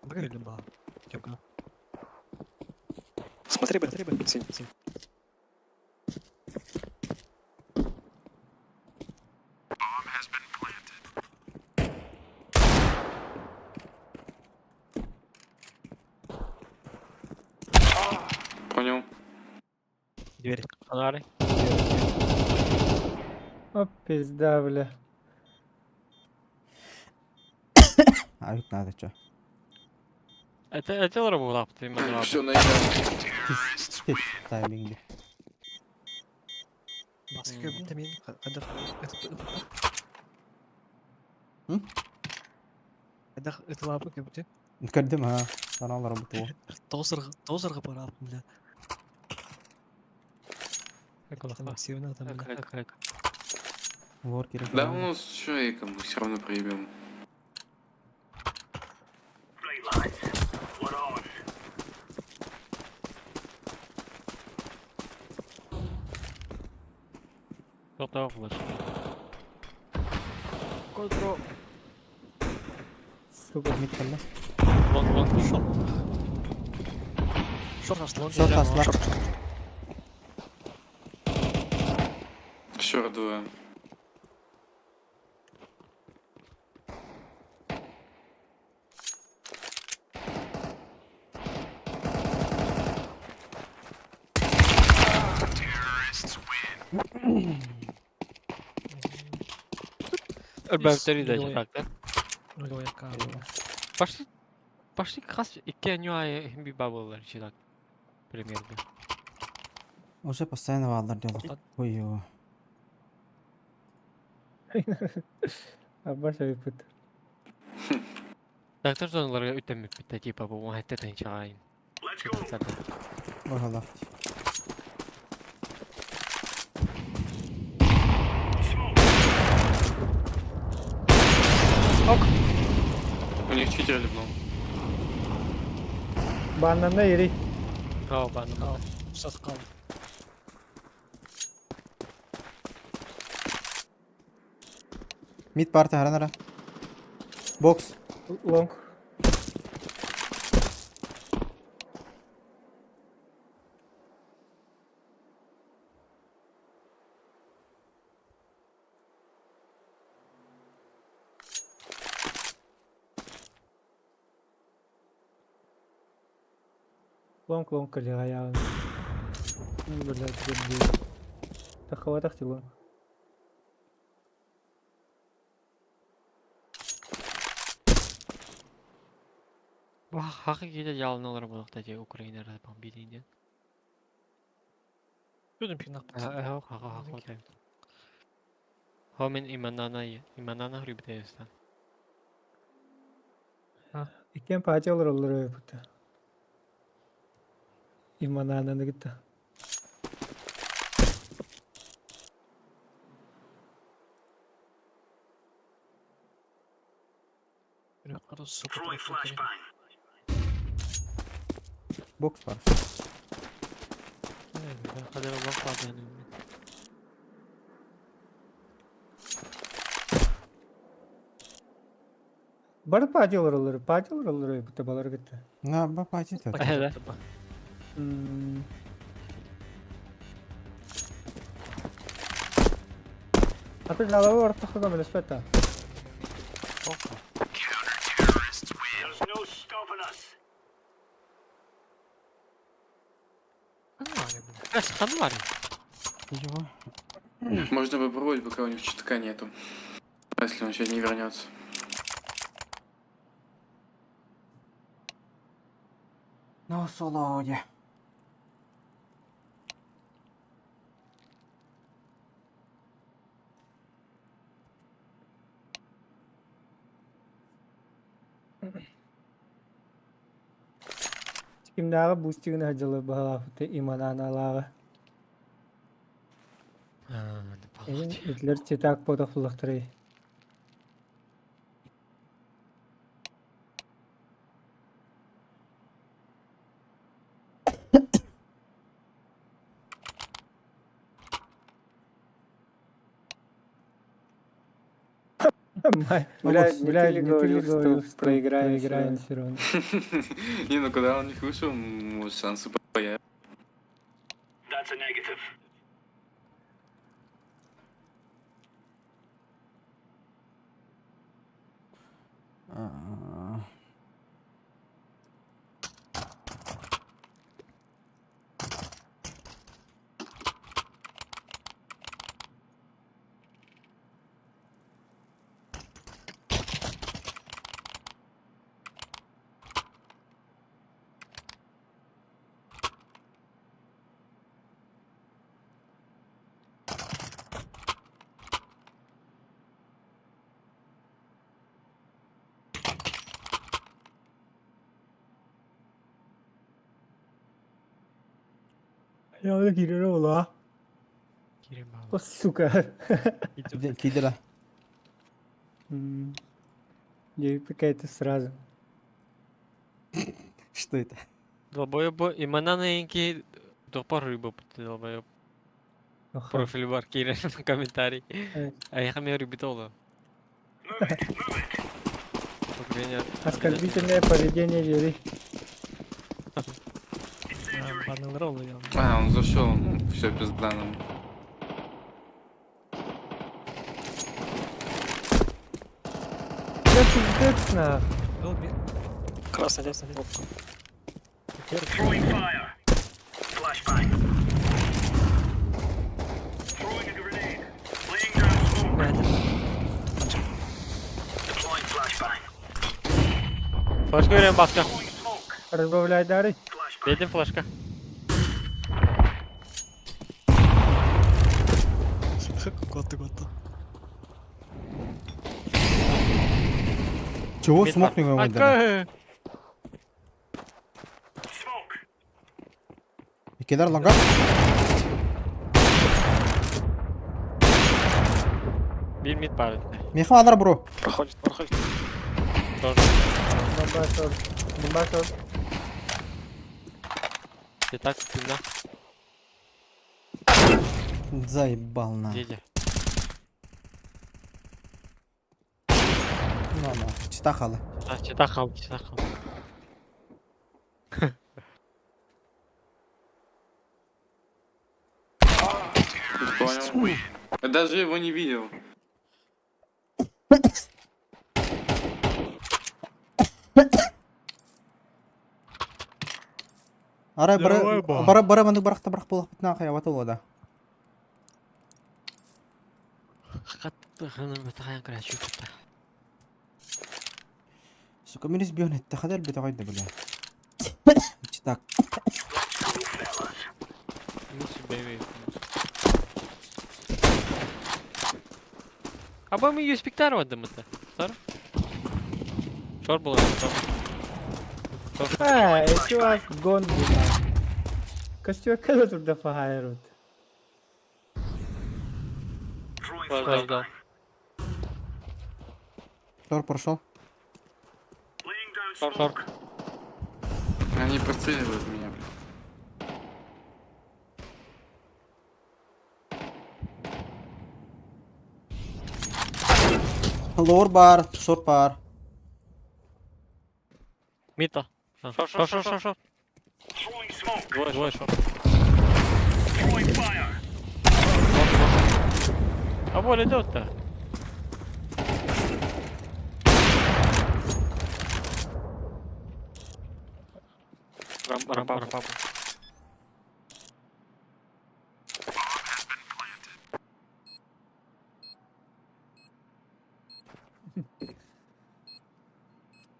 Выиграли ба. Тёмка. Смотри, Б. Синь. Понял. Дверь. Фонарик. Оп, пизда, бля. Аюк надо, чё. Это работа, ты именно. Все, на игре. Тайминги. Баска köprünün temin. Hadi. Hı? Hadi ıtılabı köprü. نتقدم ها. انا الله رب تو. توصل بلا بلا. Там сильно там. Вор кирик. Да, ну с человеком мы все равно проебем. Right, lads. We're on. Готов лучше. Контрол. Сука. Мид калла. Лонг пошел. Шорт аслан. Шорт аслан. Шорт 2. Ölbevleri de çıkarttı. Öyle o yakar. Başlı kas iki anyu bir babullar çıkarttı. Premier'de. Уже постоянно валдар делал. Ой, ё. Абба şey yapıt. Doktor zonlara ötemip bitti tipa bu muhabbete çağırın. Let's go. Ой, галах. У них читер либнул. Bandan da yeri. Bravo ben de. Sat kal. Mid party haranara. Box. Long. Long кали аян. Блядь, дебил. Тахава тахти long. Bu hakikaten yalan olarak bulakta Ukrayna'da yapan biriydi. Gördüm pinak. Hakikaten. Homin imanana rübdeyestan. İkken paça olur öyle puta. İman ananı gitti. Throwing flashbang. Box var. Kadar bak var yani. Bana paça olur öyle puta baları gitti. На, ба пати то. Evet. Atı jalava orta kadar böyle speta. There's no stopping us. Kaç kanı var ya? его. Можно попробовать, пока у него чутка нету. Если он сейчас не вернется. Ну, солоде. Kimdaga boosting na jalo ba te imanana laga. Hitler çetak podaflıqtırı. Блядь, не ты ли говорил, что проиграем все равно. Не, ну когда он не вышел, может шансы появятся. That's a negative. Ya öyle girer ola. Кирим O сука. Кидела. Не пикайте сразу. Что это? Долбоебо, и мананенький тупо рыба, долбоеб. Профиль бар Кирин в комментарий. А я хамер ребятола. Оскорбительное поведение вери. Банный ролл я. А, он зашел. Ну, все, пизда нам. Да пиздец на. Красный лес на Throwing fire. Flashbang. Throwing a grenade. Laying down smoke. Deploying flashbang. Флешка берем, Баска. Throwing smoke. Разбавляй дары. Flashbang. Дайте флешка. Готы. Чего смог не вымыть? Ака! Smoke. Кидар лонга. Bir mid var. Меха адар бро. Проходит. Тоже. Бомбасор. Ты так, ты на. Заебал на. Дядя. Ну, читахала. Читахал. Понял. Я даже его не видел. Арай бара мандык баракта барак болуп битна кая ватыл да. Қатты ғана бітаған крачу кітті. Сука, мен избион етті, қадар бет ағайды бля. Читак. Мусу бейбей. Аба ми юспектар вадды мыты. Сар? Шор было. Esse eu acho gone demais. Костюм когда тут дофагайрут. Throwing Подождал. Тор прошел. Laying down Шор. smoke. Они простреливают меня. Лор бар, шор бар. Мито. Шор. Throwing smoke. Двое шор. Throwing fire. А вот идет-то. Рампа.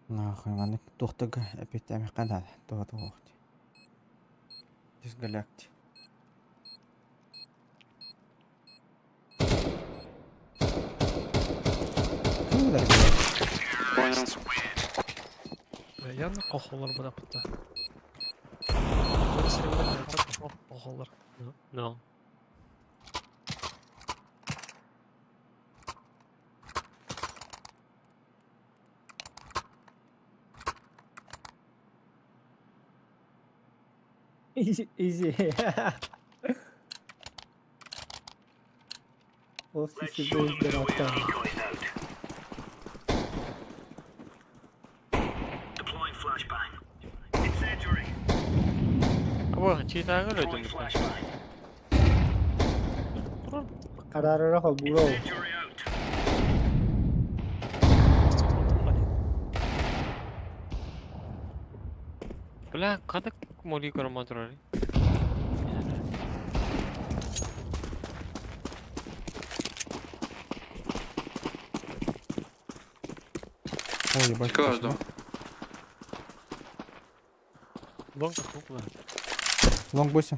Нахуй, маны тухтаг опять амикана. Това. Дисгалакти. Понял. Яны кохолар бұда бұда. Бір серебряный кохолар. No. Easy. O Let's sisi show them bezdir the way hatta. our decoys out. Deploying flashbang. Incendiary. Ama cheetah'ı Throwing öldüm. flashbang. Kararı kal bro. Incendiary out. Бля, kadar moli karamadır. Ой, ебать. Каждого. Лонга кукла. Лонг 8.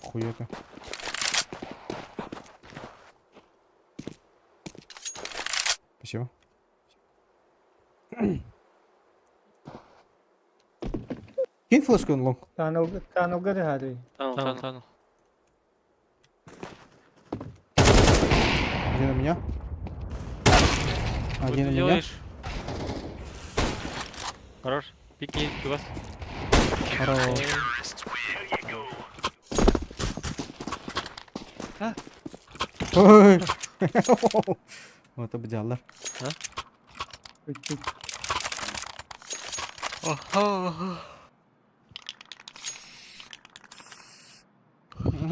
Хуёка. Спасибо. Кинь флешку на лонг. Tunnel gari hadi. Tamam. Один на меня. Что Один на ты меня. делаешь? Хорош. Пики, вас. Хорош. Ой. Вот обдялар.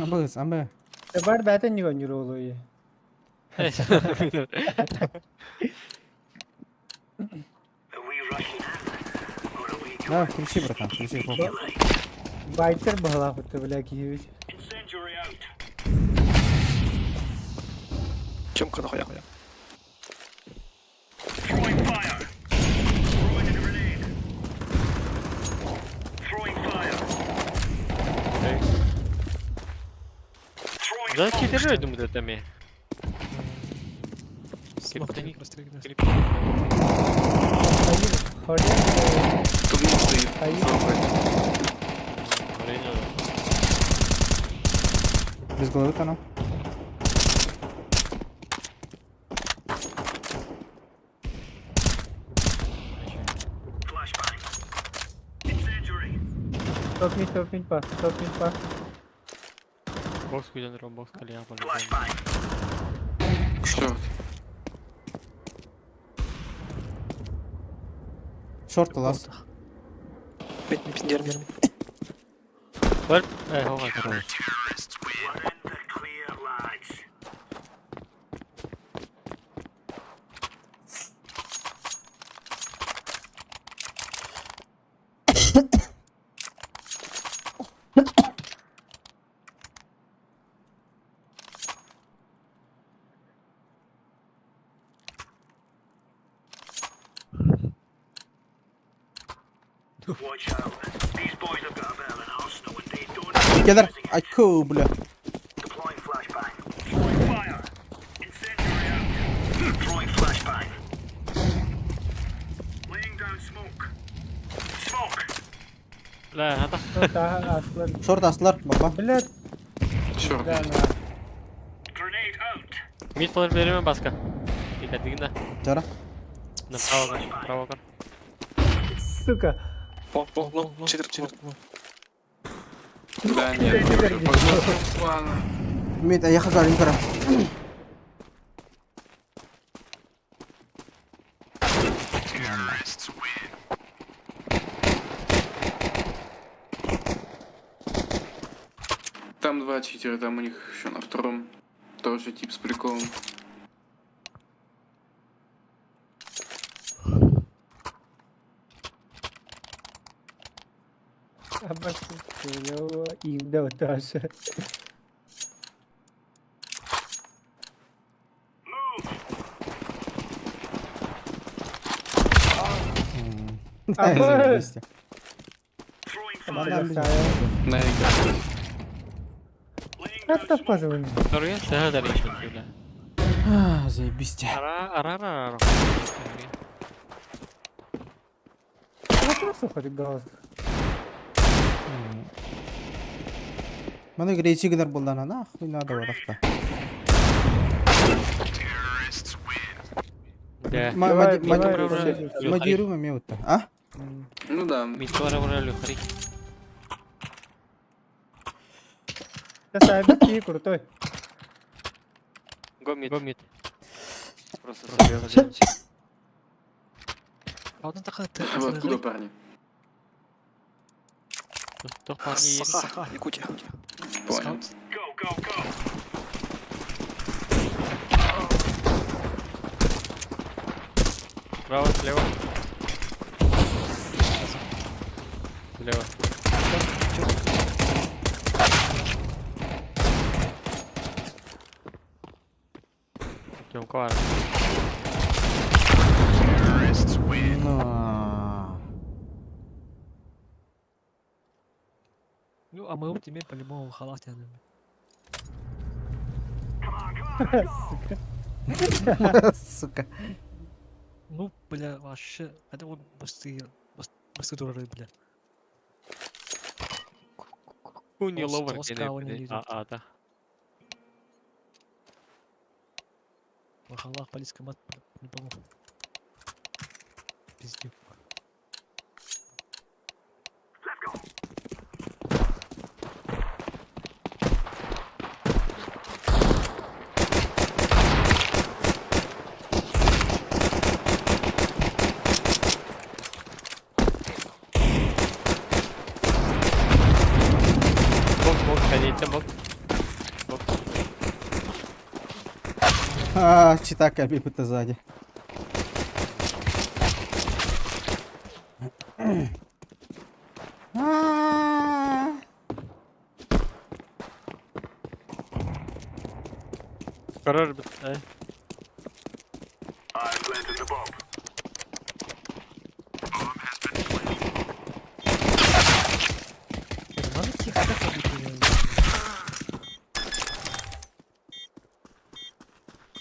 Абыз, амбы. Sebar beten ni gonjur oluyor. Are we rushing in? Or are we Да, включи, братан, включи. Хлопа. Biker bahla hotte bile ki hiç. Incendiary out. Чем когда хуя хуя. Throwing fire. Throwing a grenade. Throwing fire. Throwing Да, smoke. cheater'ı öldüm bu detemi. Смотри, прострелили. Hayır. Hayır. Тут мид стоит. Hayır. Без головы канал. Flashbang. Incendiary. Top mid pa. Бокс куйдан бокс калия по Flashbang. Черт. Шорт лаз. Пендерми. Бар, хова. We're in the clear, lads. Watch out. These boys have got a bit of an arsenal and they don't Кедр. Айку, бля. Deploying flashbang. Throwing fire. Incendiary out. Throwing flashbang. Laying down smoke. Smoke. Ла, hata. Daha aslan. Шорт аслар, баба. Блядь. Черт. Да, Grenade out. Mid falan veremem baska. Dikkat edin de. Жара. Право кар. Сука. Четверть. Да, нет. Ладно. Мид, а я хожу, Алинкара. Там два читера, там у них еще на втором тоже тип с приколом. Ama şöyle o iyimde oturası. Move. Заебись. Throwing Банан fire. без- На экран. Laying down Как позвонил? Sorry, saya dari itu sudah. А, заебись. Ара. Ну просто хоть голос. Mana гречи гнар булдана нахуй надо вот так. Ya. Давай, Мадиру давай. мемеута. А? Ну да. Mito orang люхари. Да, сайбер ки крутой. Гомит. Просто А одна така Вы откуда, парни? Tuh parni. Саха, Якутія. Понял. Скаут. Go. Справа, слева. Слева. Чем квар? На. Ну, а мы тебе по-любому в халате. Сука. Ну, бля, вообще, это вот быстрые дуры, бля. Куни Толст- ловер толстая у неё идёт. да. В халах полицейский мат, бля, не помню. Пиздюк. Бок, ходите, бок. А, читака бипыта сзади. А. Карар, I'm planting the bomb. Надо тихо ходить.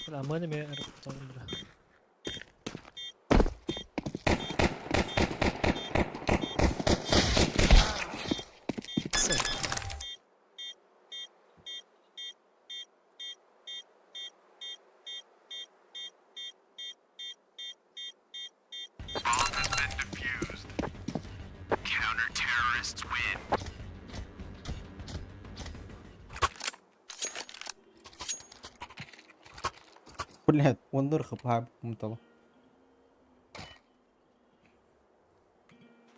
Бля, мене ме потом, бля. Все. Блядь, он нырхып мутал.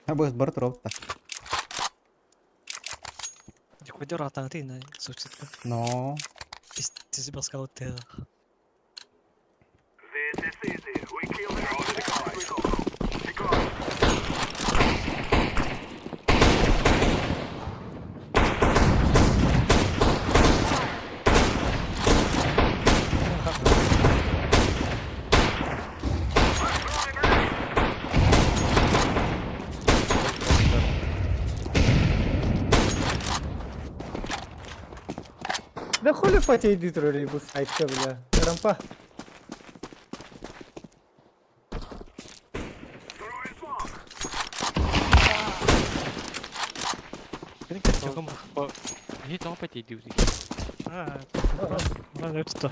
А бос бар тропта. Ходи рата, ти на сучка. Но. Ти себе сказав те. This is easy. We kill them all the guys. The guys. Да хули потеет троллейбус, айка, бля. Рампа. Throwing smoke. Benim kötü ama. Ini tau apa tidur sih? Ha, ben öyle tuttu.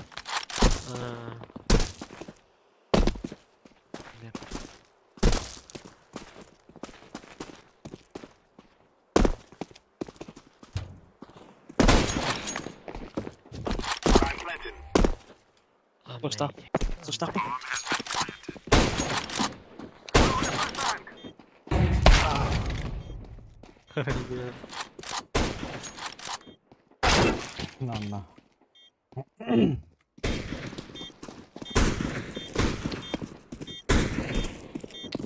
I'm planting. Boşta. Boşta. На.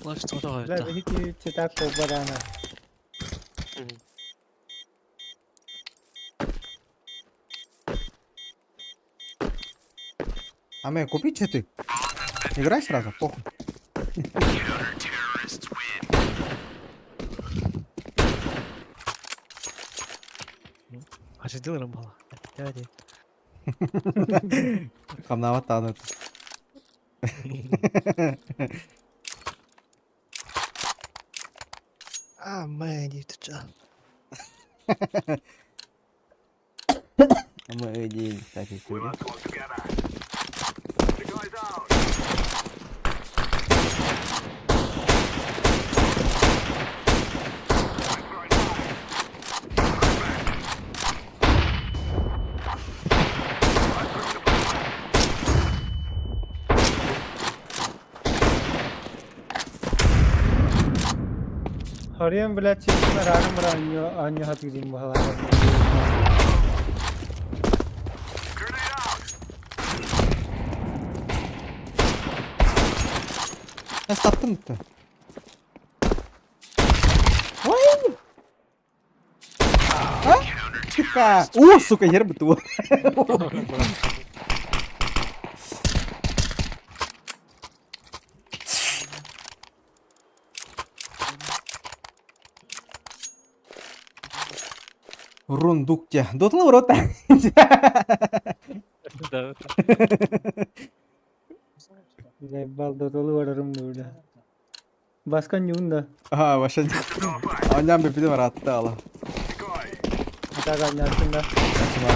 Flash tutu Бля, öyle. великий читак по барана. А купить что ты? Играй сразу, похуй. Açıldılırım bala. Hadi. Kamnavat tanıt. Aman yutacağım. Ama öyle değil tabii ki. We'll have to work together. The guy's out. Hariyan, блядь, честно, рядом ранню хатгизим бахала. Grenade out. Ha sattın mı? Vay! Ha? Сука! О, сука, yer betul. Рундукте. Дотла в рота. Да. Balda dolu vararım burada. Baskan yunda. Aha başa. Annem bir var attı ala. Guy. Hata kanyasında. Kaçma.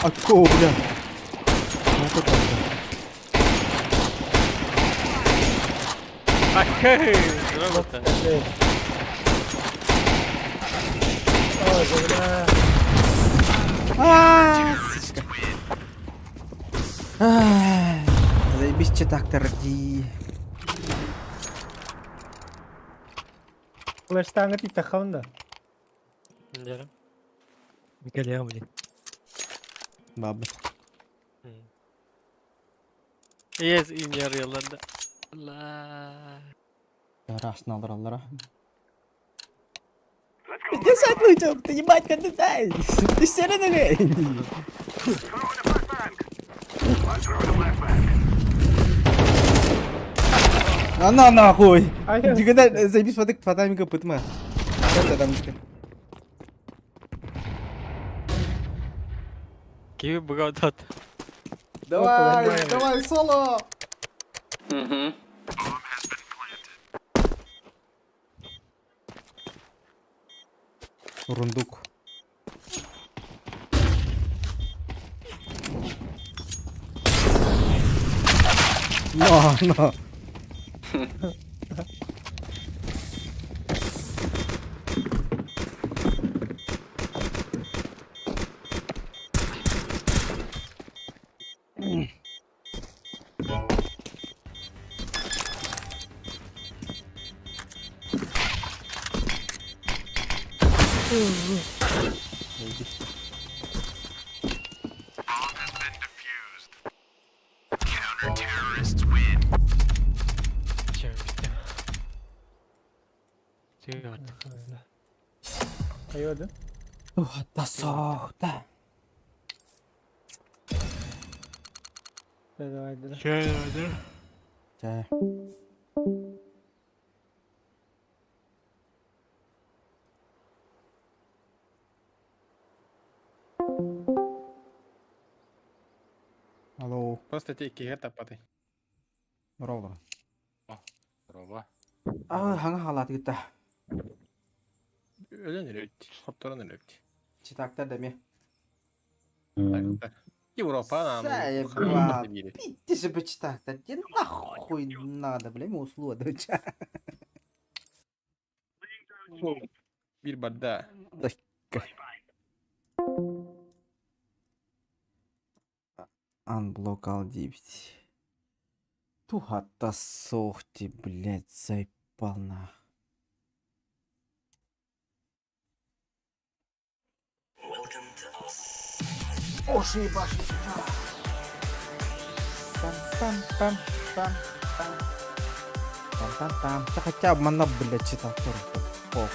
Akko bile. Nasıl kaçtı? Окей, робота. Evet. О, зелена. Aaaa sıçka. Zajebiście tak tardi. Flash tangat itakhawn da. Жарам. Gel ya bu. Bab. Yes, in yarıyorlardı. Allah. Yarasını alır alır. Let's go. Я saklayacağım. Ебать, когда дай. Ты серый ногой. Throw in the flashbang. I'm throwing a flashbang. Она нахуй. Ай, Когда заебись подык, подай мика пытма. Когда там что? Kimi богатат. Давай, давай, соло. Угу. Рундук. No. Ayıyordu. Da soğukta. Haydi. Çay. Алло, Просто тільки тапати. здорово. Здорово. Hangi halat gitti? Ölen ölüktü. Hottoran ölüktü. Çıtakta demi. Европа, она... Заебал. Пиздишь бы çıtakta. Тебе нахуй надо, бля, ему услуга. Bir barda. Unblock al 9. Туха-то сохти, блядь, заебал на. Оши ебаши. Пам-пам-пам-пам-пам. Пам-пам-пам. Да хотя бы мана, блядь, читал только. Похуй.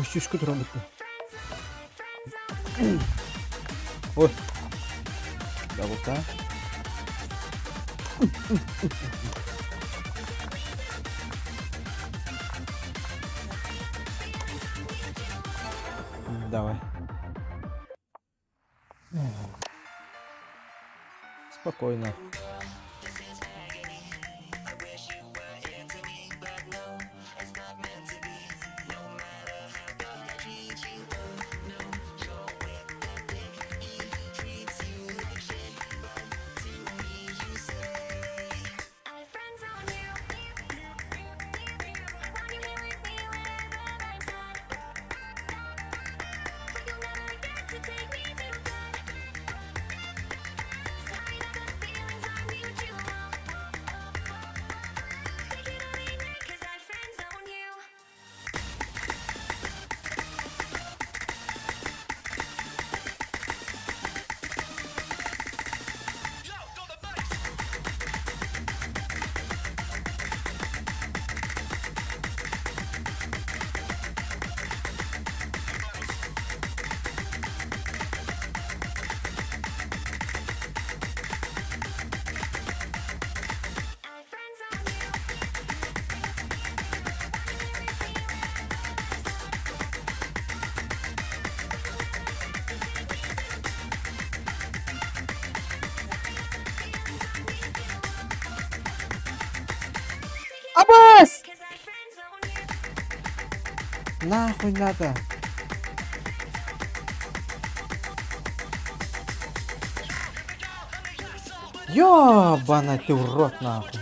Ой, сюшкү турам битти. Ой. Даблта. Давай. Спокойно. Абас! Нахуй надо. Ёбаный ты урод, нахуй.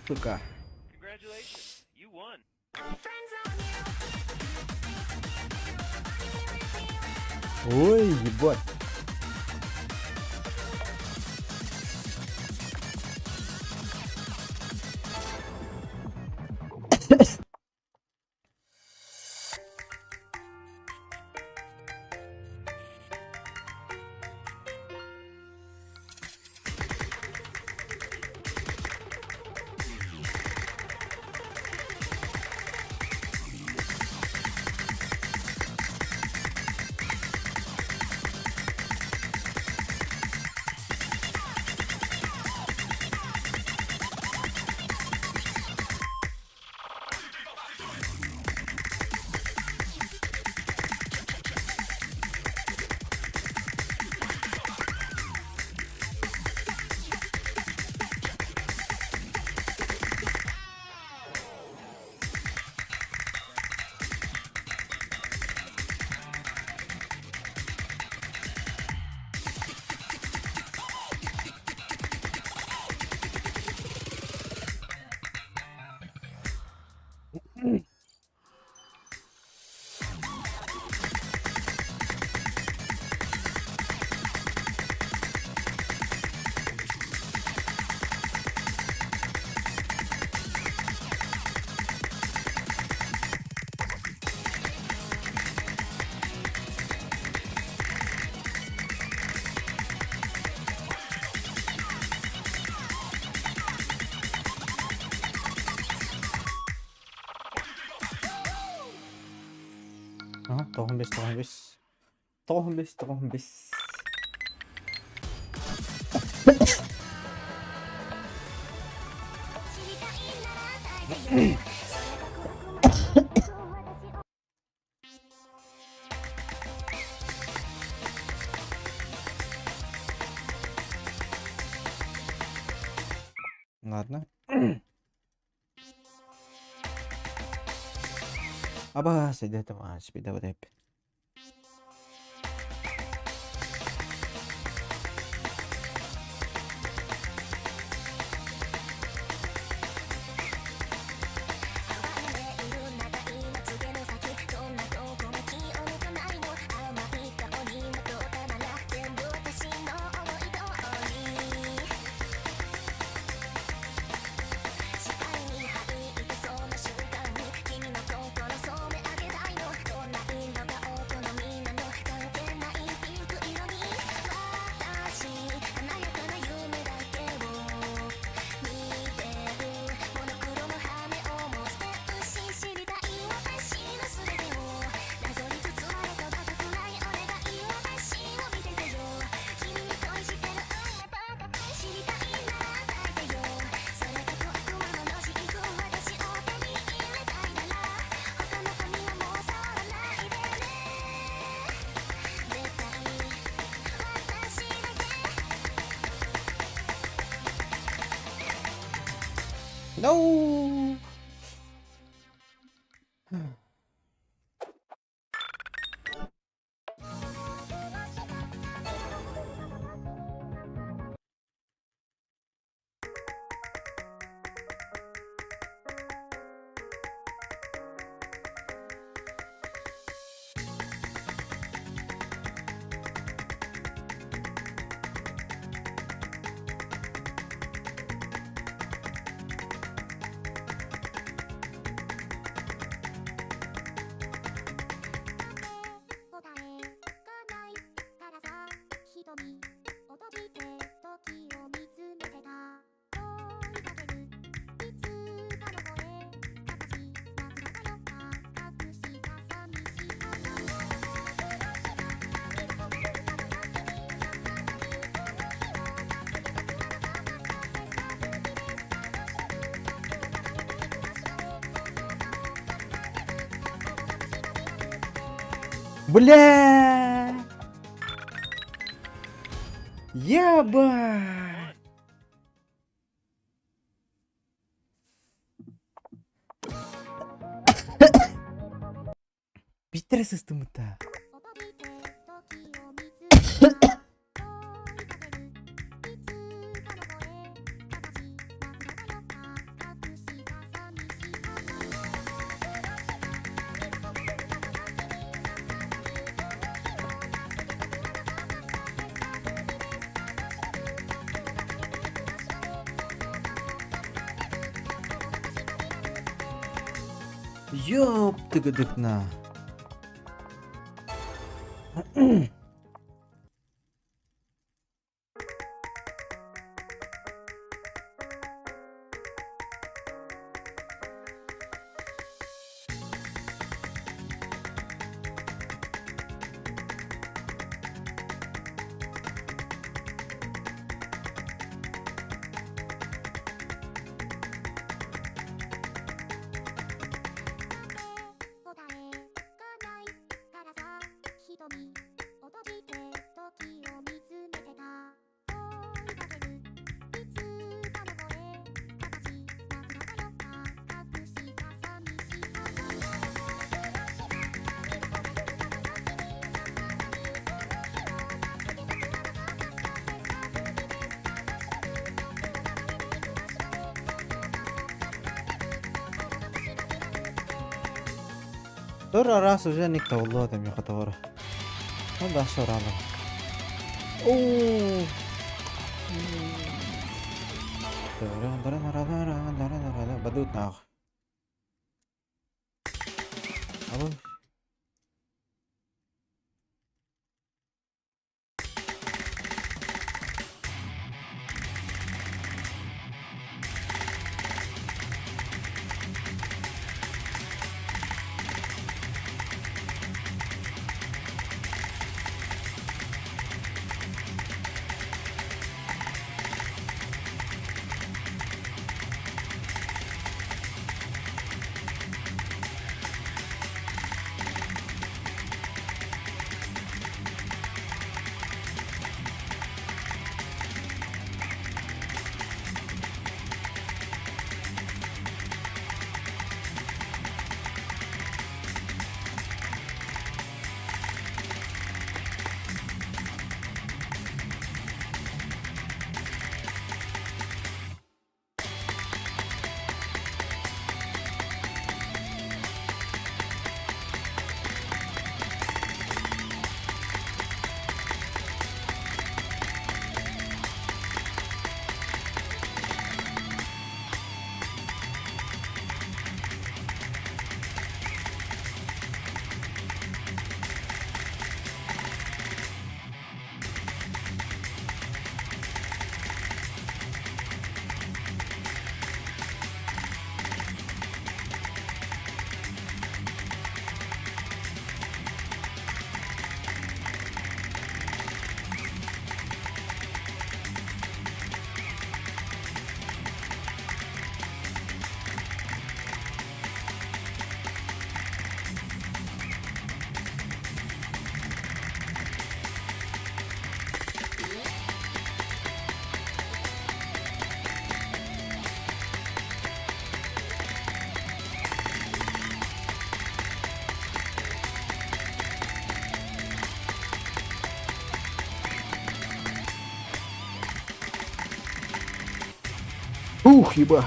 Сука. Congratulations, you won. Ой, ебать. Ага, 95. Ладно. Абас, иди там, спида в рэп. No. Бля! Ебать! Bitter system だ。Ёпты гадыкна. دور راسه جانك والله دم يا خطوره هذا شر على اوه بدوت ناخ Ух, ебать.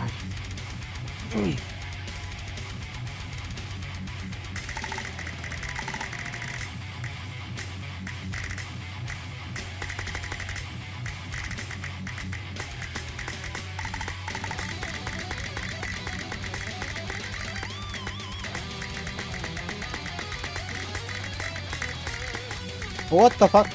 What the fuck?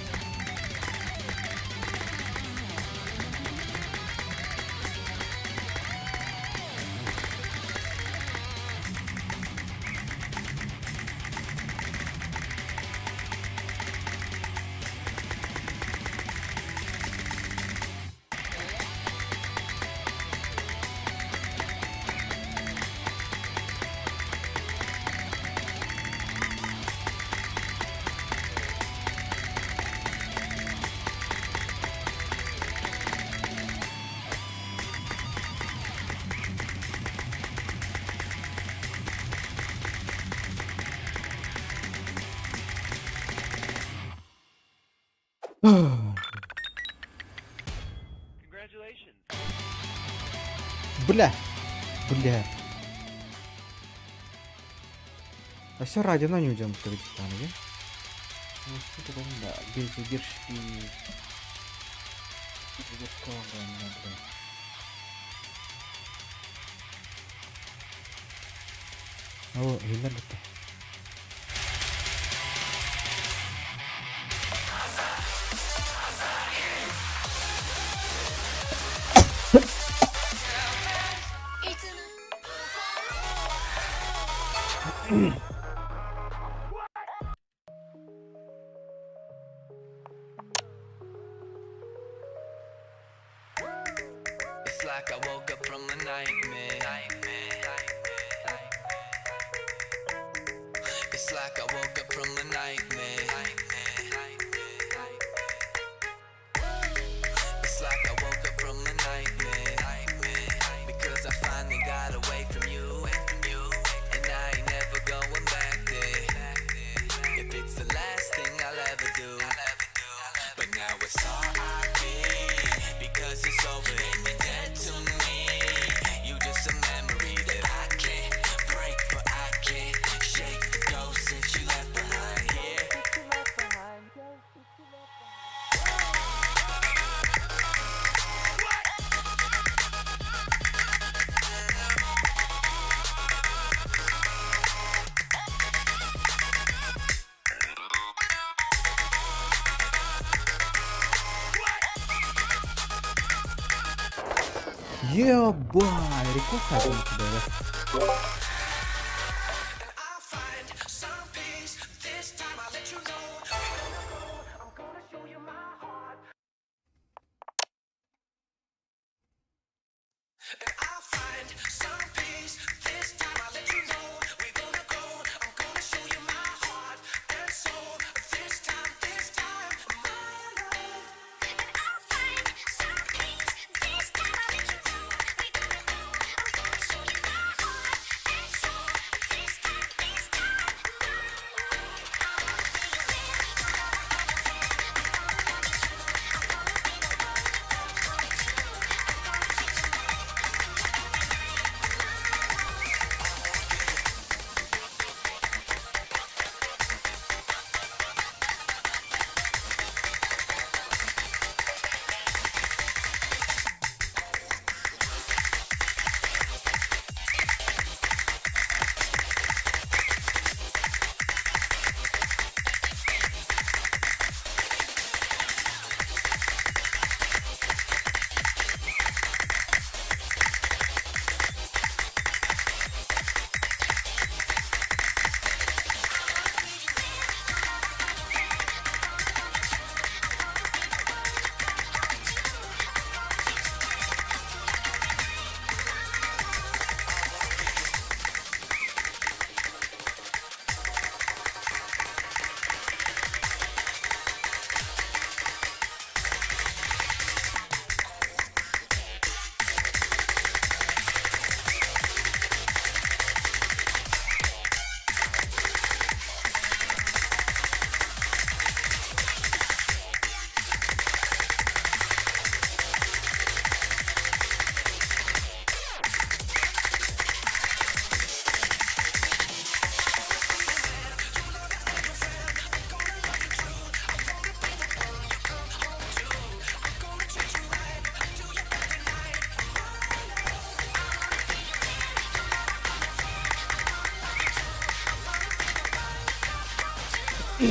Congratulations. Бля. Бля. А все ради но не уйдем перед там, да? Ну что это да, без задержки. Задержка, бля. О, елдер бітті. It's like I woke up from a nightmare. It's like I woke up from a nightmare. It's like I woke up from a nightmare. Because I finally got away from you. And I ain't never going back there. If it's the last thing I'll ever do. But now it's R.I.P. Because it's over and you're dead to me. You just a memory that I can't break, but I can't shake the ghost since you left behind here. Ебай, рекорд один у тебя, да? I'll find some peace. This time I'll let you know. I'm gonna show you my heart. I'll find some peace. This time I'll let you know. We're gonna go. I'm gonna show you my heart and soul. This time, my love. And I'll find some peace. This time I'll let you know. We're gonna go. I'm gonna show you my heart and soul. This time, my love. لا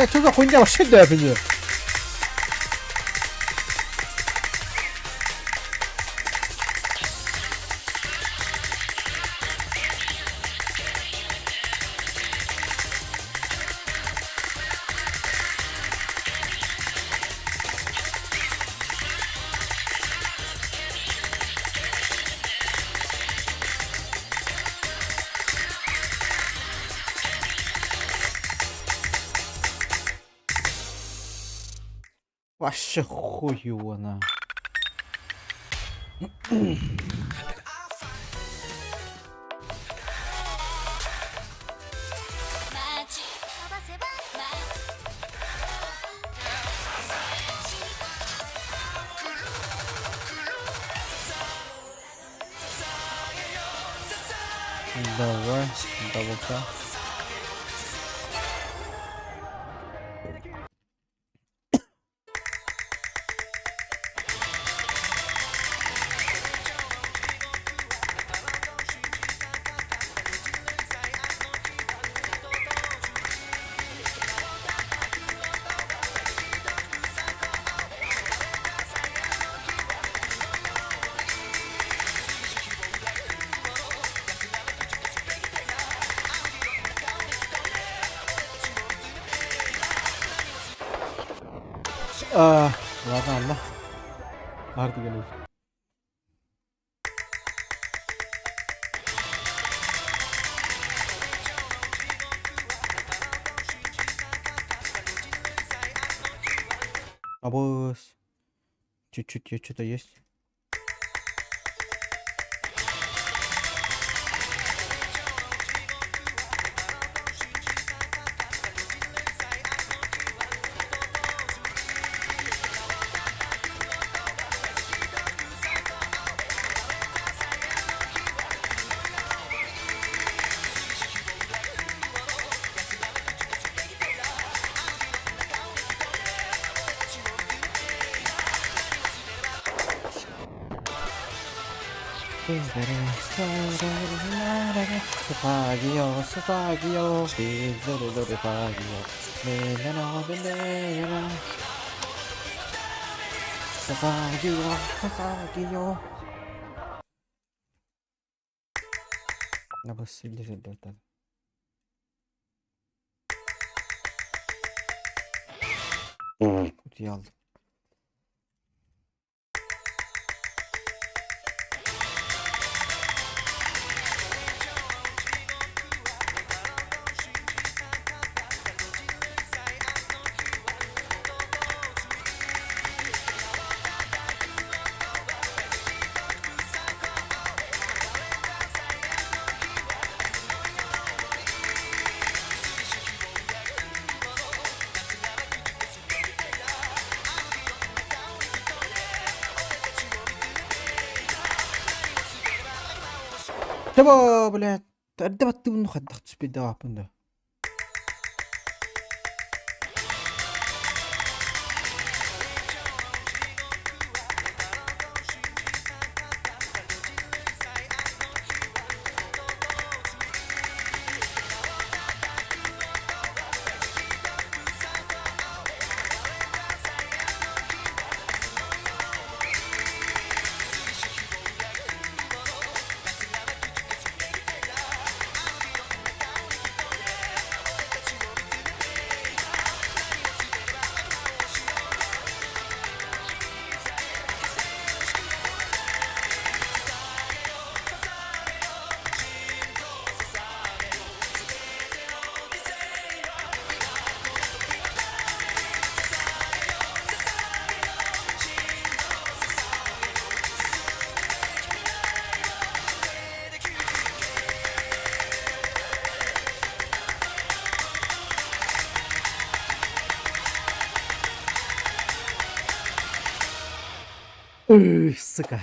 تزق وين جاب شده يا فيديو вообще хуёво. Давай, даблка. Ладно, ладно. Artık geliyor. Абос. Чуть-чуть что-то есть. 수박이요 수박이요 빈소리소리 박이요 내려라 내려라 수박이요 수박이요 나 벌써 일리를 냈다 어디 안 Давай, блядь. Давай ты ну хоть тебе давай, панда. Сука.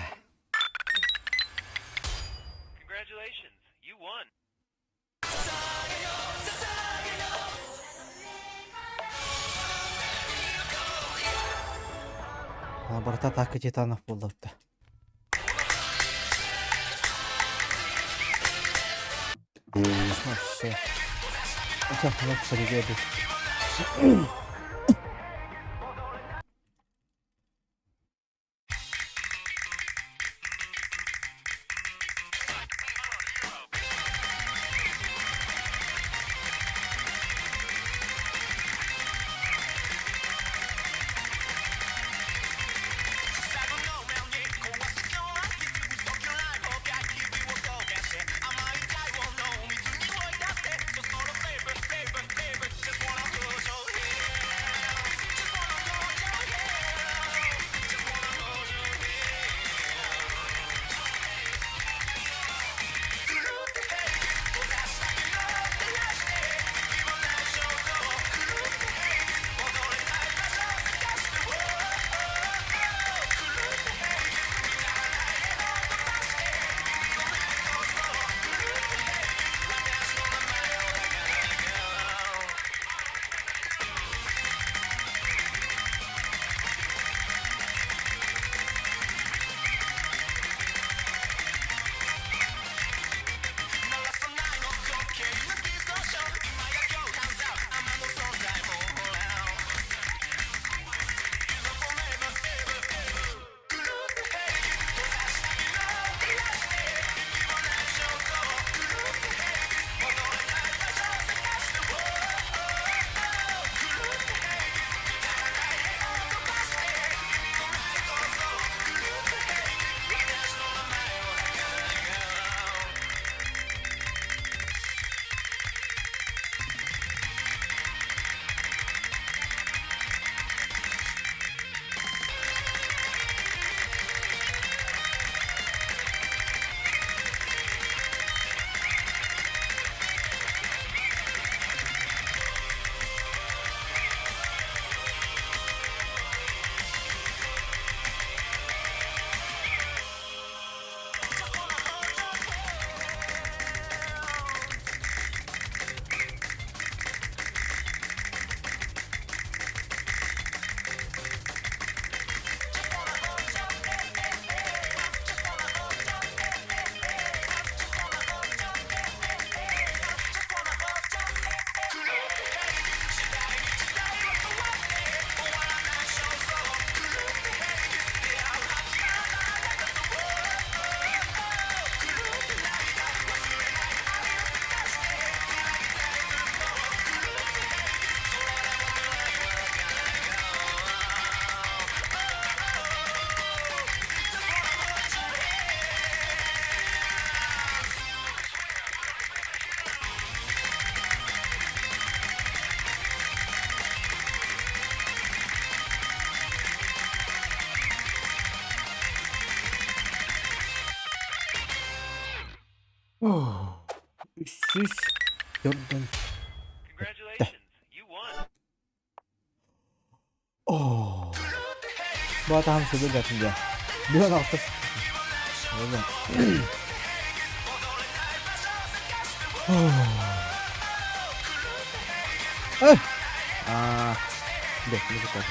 Congratulations, you won. Наоборот, атака титанов болыпты. Вообще. Сейчас мы перейдем. Üstsüz gördüm. Congratulations, you won. Oh. Bu adam sudah datang dia. Dia nggak usah. Udah, ini kita.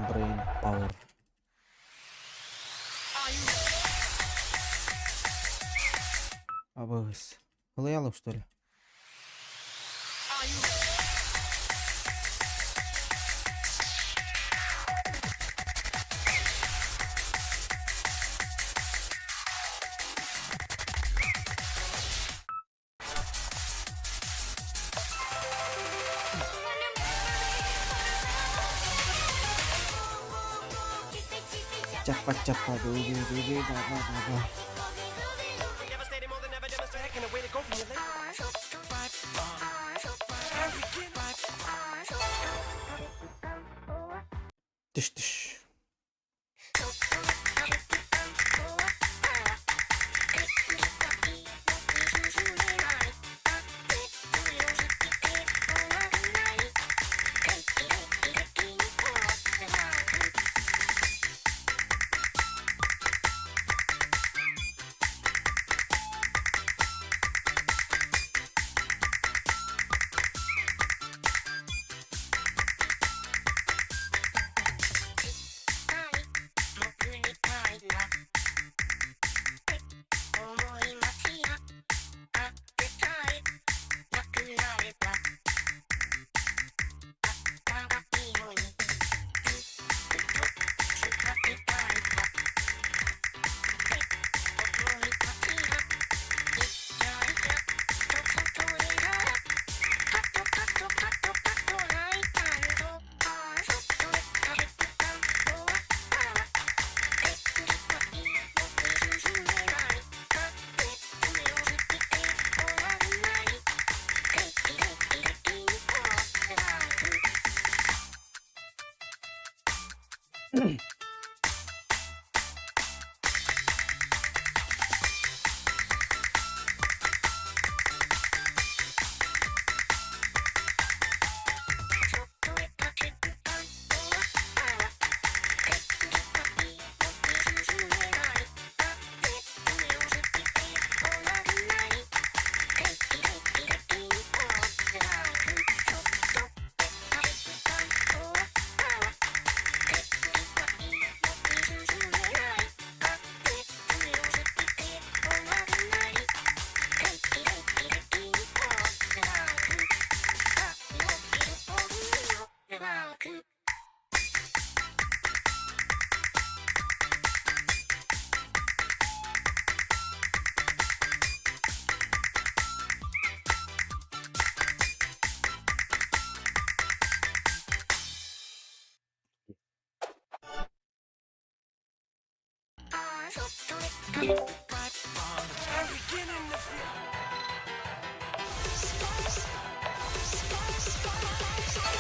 Brain power. Обалдеть. Лоялов, что ли? Chapa chapa dubi dubi baba baba. Düş düş.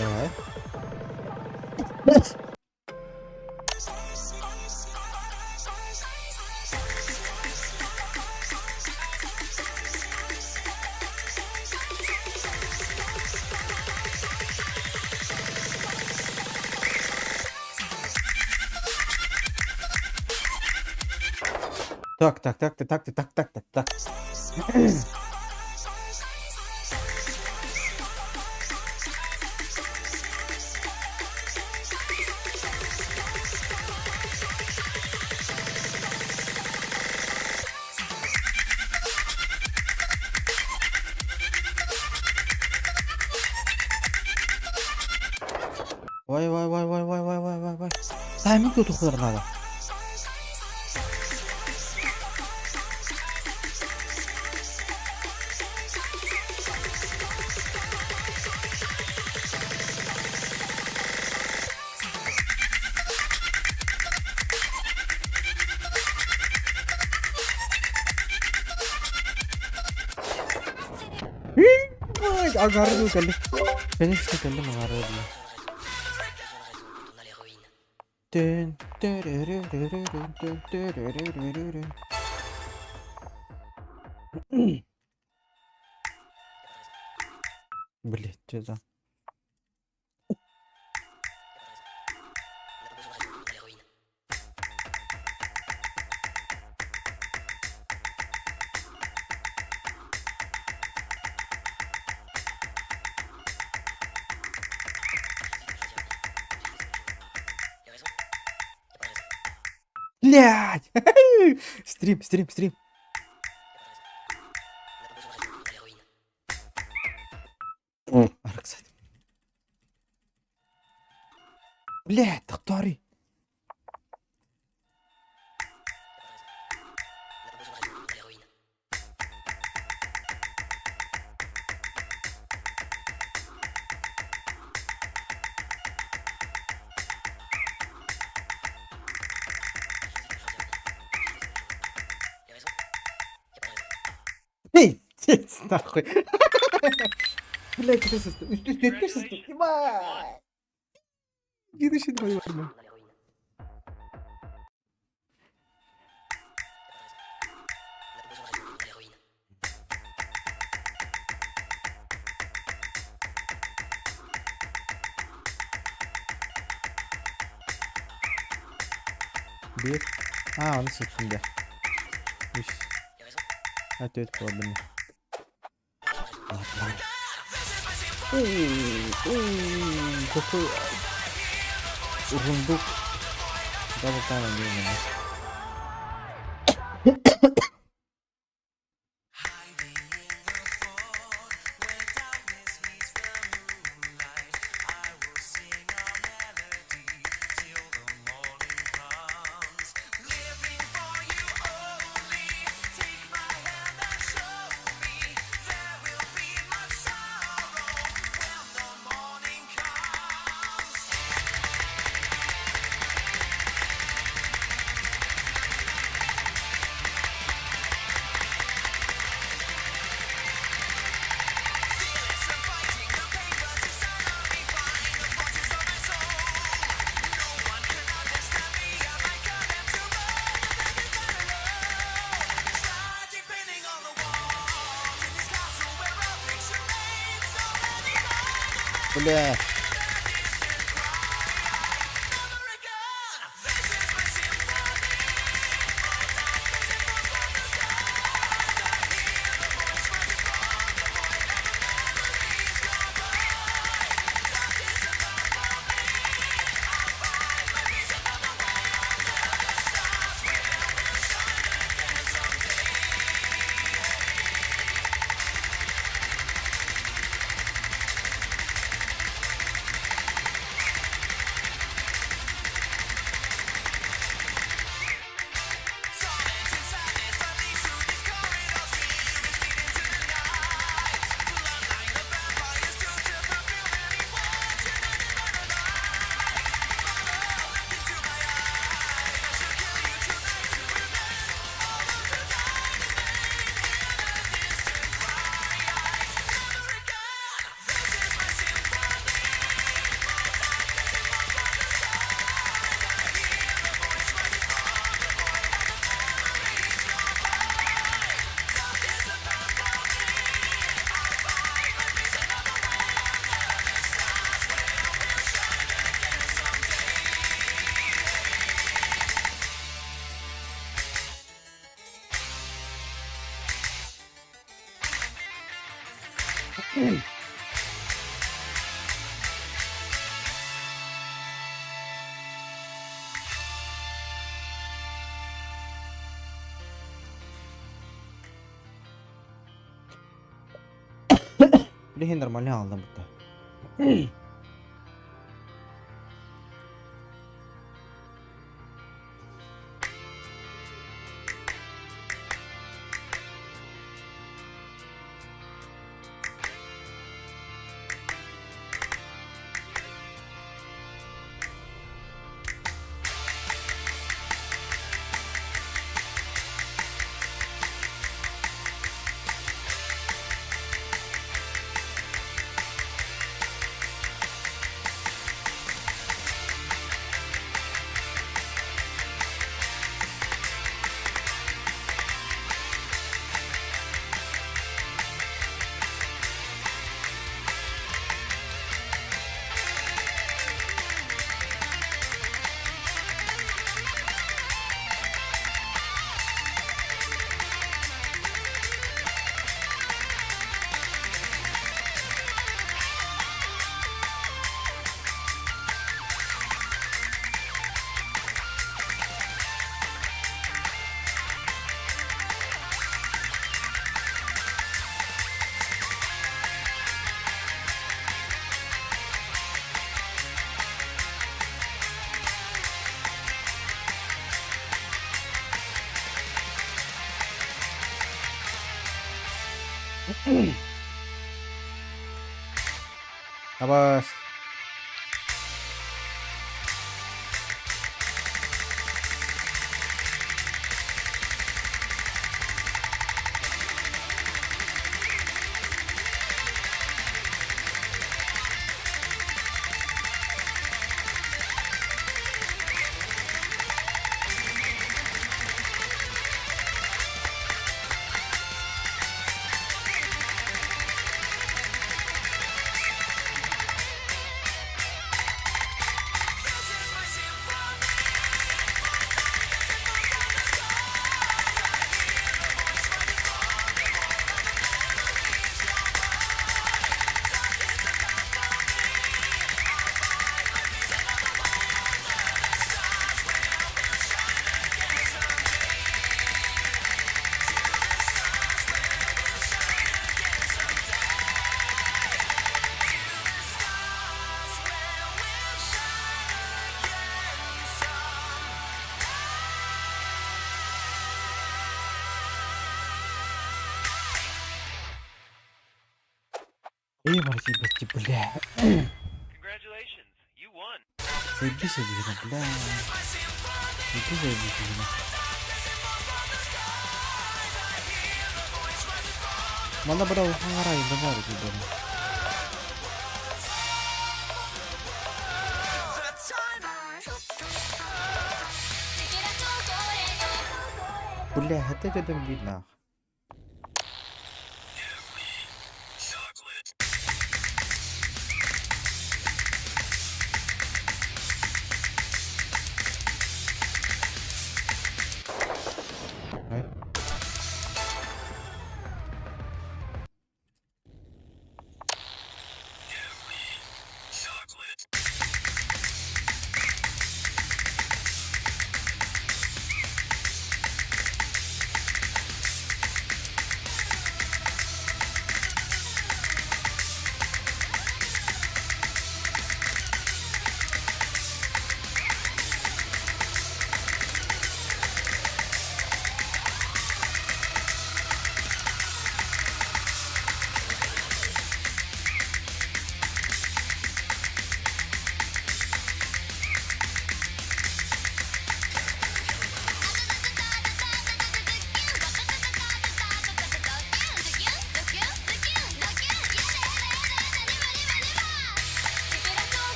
Давай. Так. Вай. Тайминг тут ухватить надо. Agarré dulu kali. Kayaknya sudah kali mengarah dulu. Блять, что за? Блять! Стрим. Арксайд. Блять, доктори. Yes, нахуй. Блять, это сестра. Üst сестра. Ебать. Иди сюда, твою мать. Bir. Onu seçtim de. Üç. Ha, 4 problem. Koku. Runduk. Double time değil mi? Бля. Блин, нормально aldım burada. Abbas. mana sih baca belah. Congratulations, you won. Saya bisa juga belah. Itu saya bisa juga. Mana berapa ngarahin benar gitu. Belah hati jadi bina.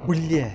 Belah.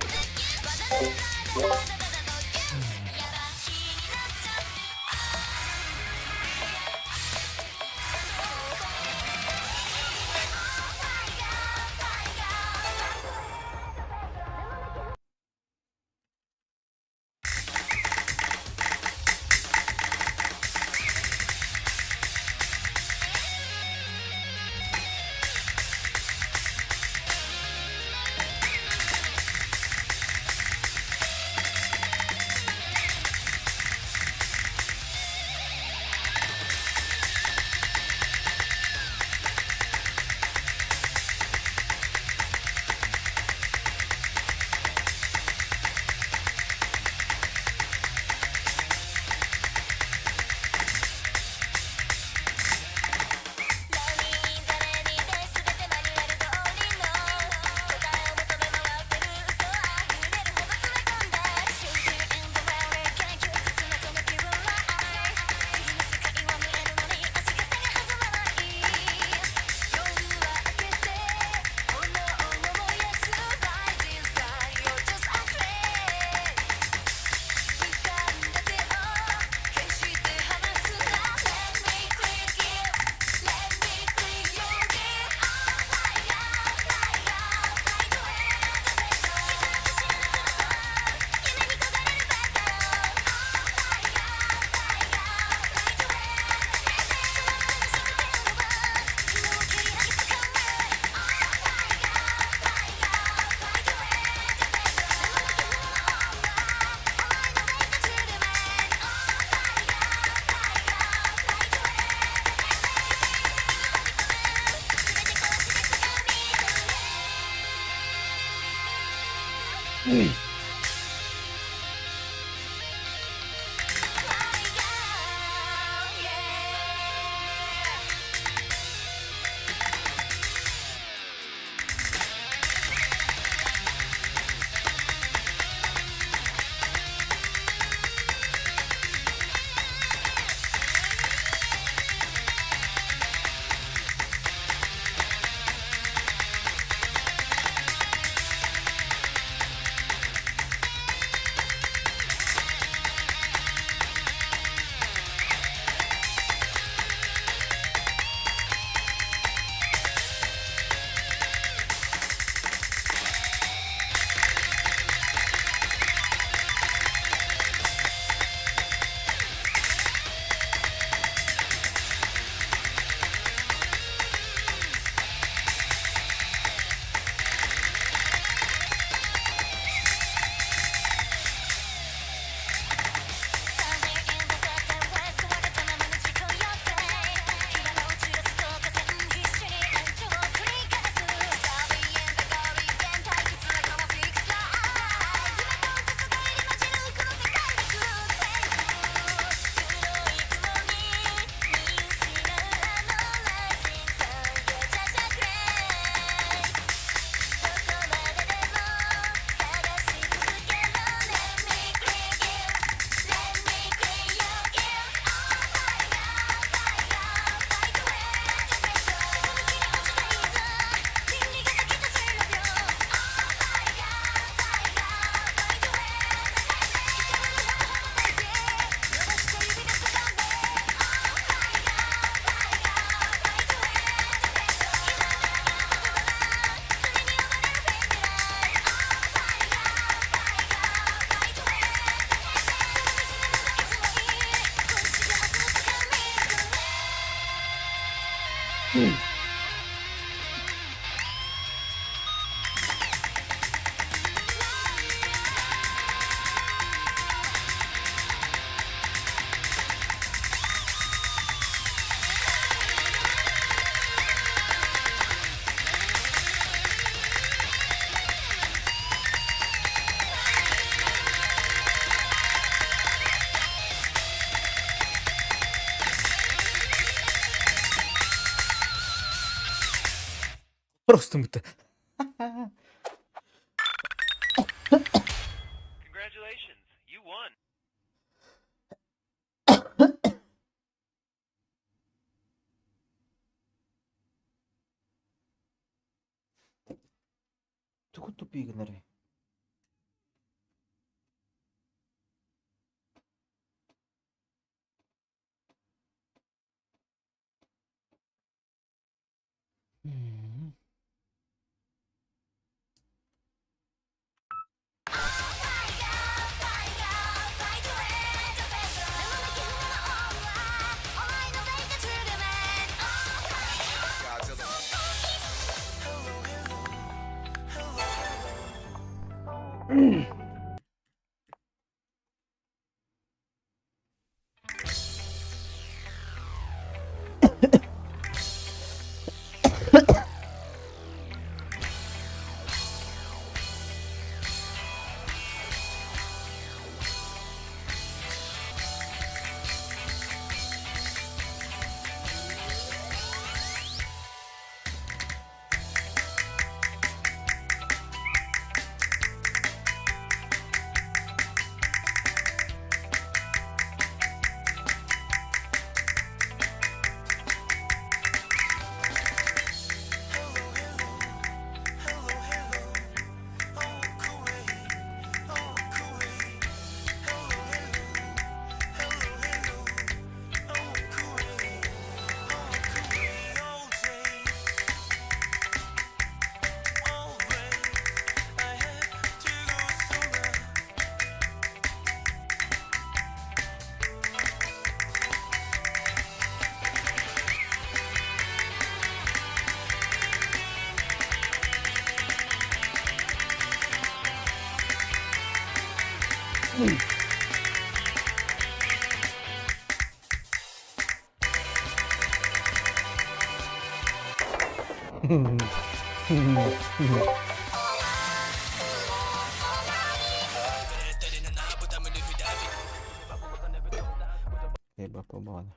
Просто мыто. Congratulations, you won. Çok tupik günleri. Eba побана.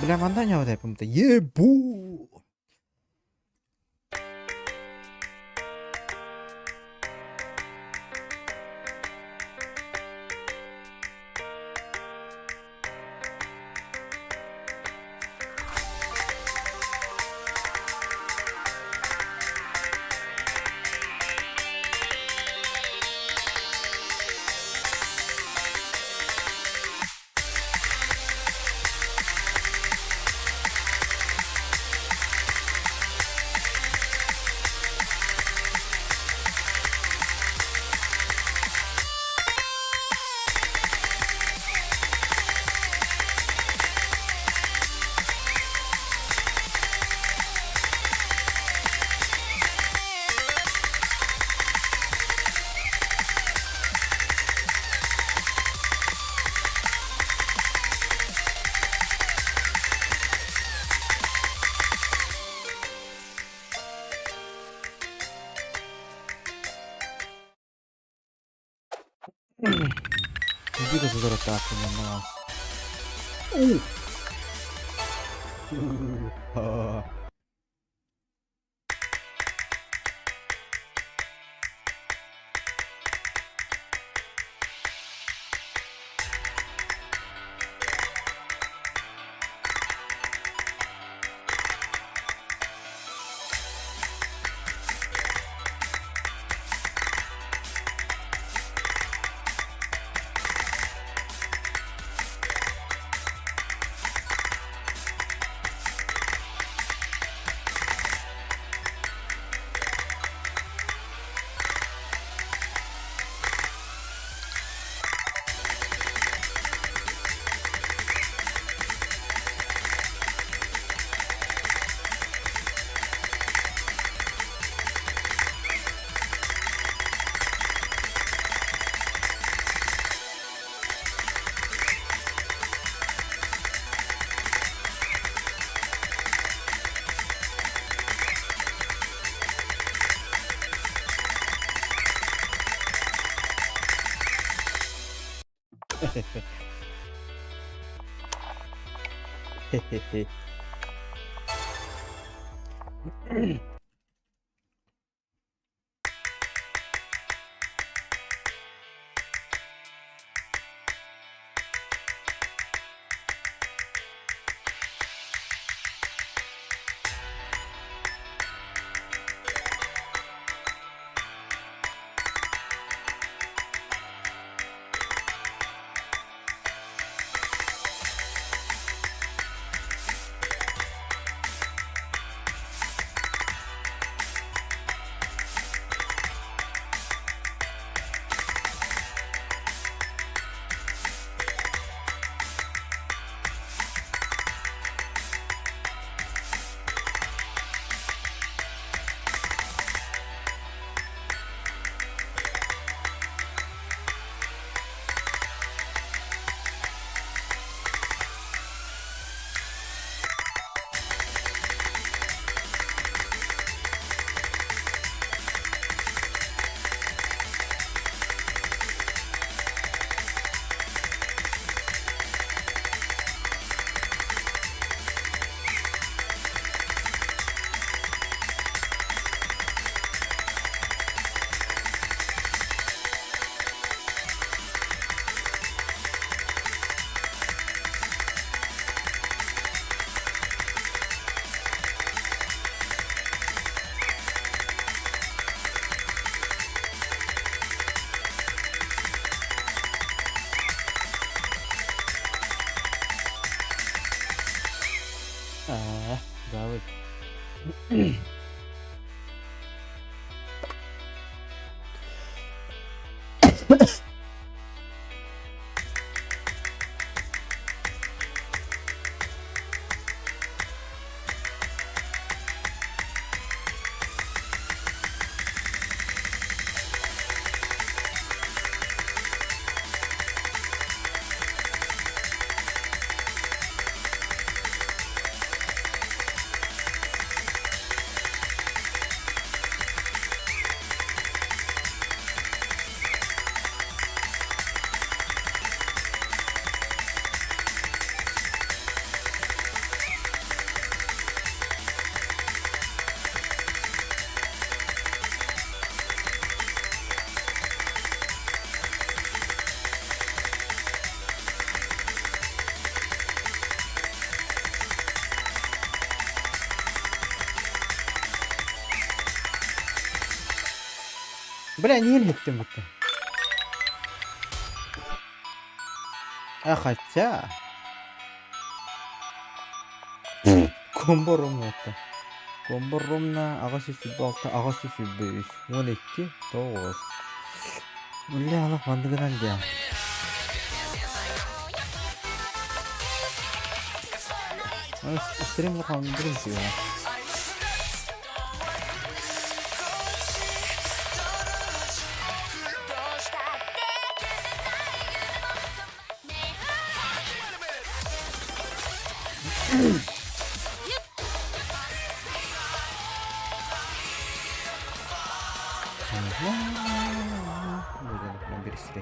Бля, мандання оде помните. Єбу! Dico se dovrà attacco, ma no. Gawat. Бля, не еттім бітті. Хотя... Комбо ромна. Комбо ромна, ағасы сүбі 6, ағасы сүбі 3, 12, 9. Бля, Allah мандығынан де. Стрим лұқамын бірінші ғана. Birisi de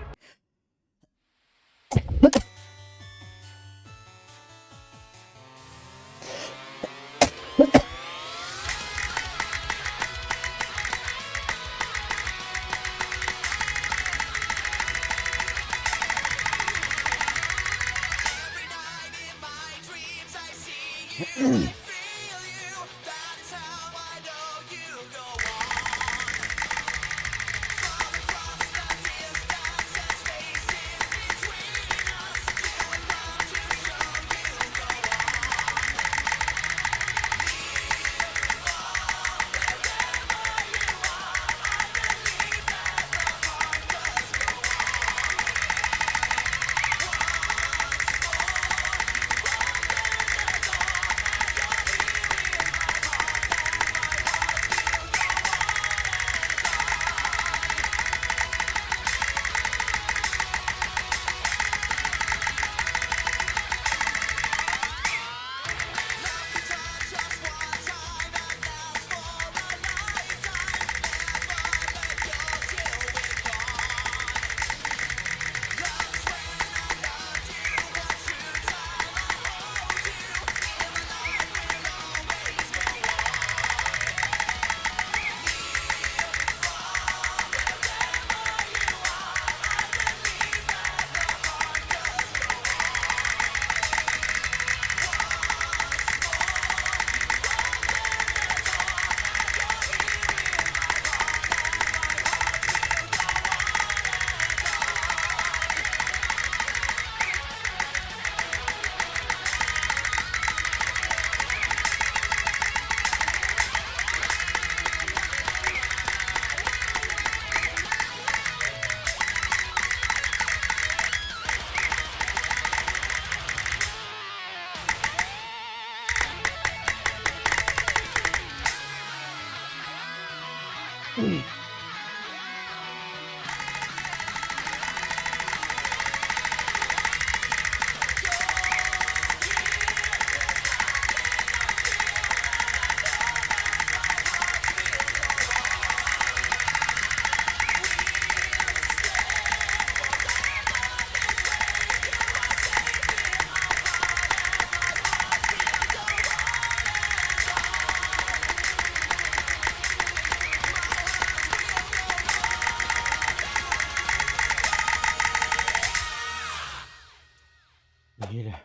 Gila.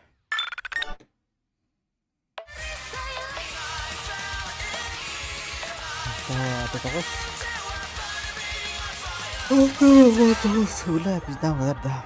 Apa terus? Terus. Udah habis dah, udah dah.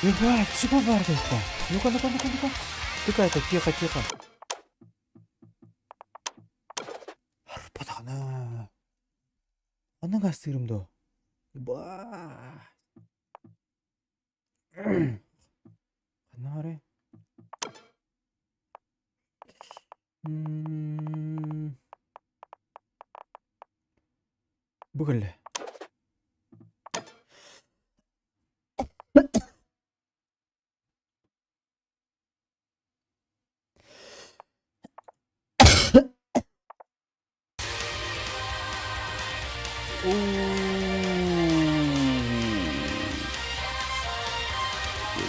Ебать, психопарда-то. Ну-ка. Тихо, тихо. 바닥나. 안나갔어 이름도. Bah. Kanare. 먹을래.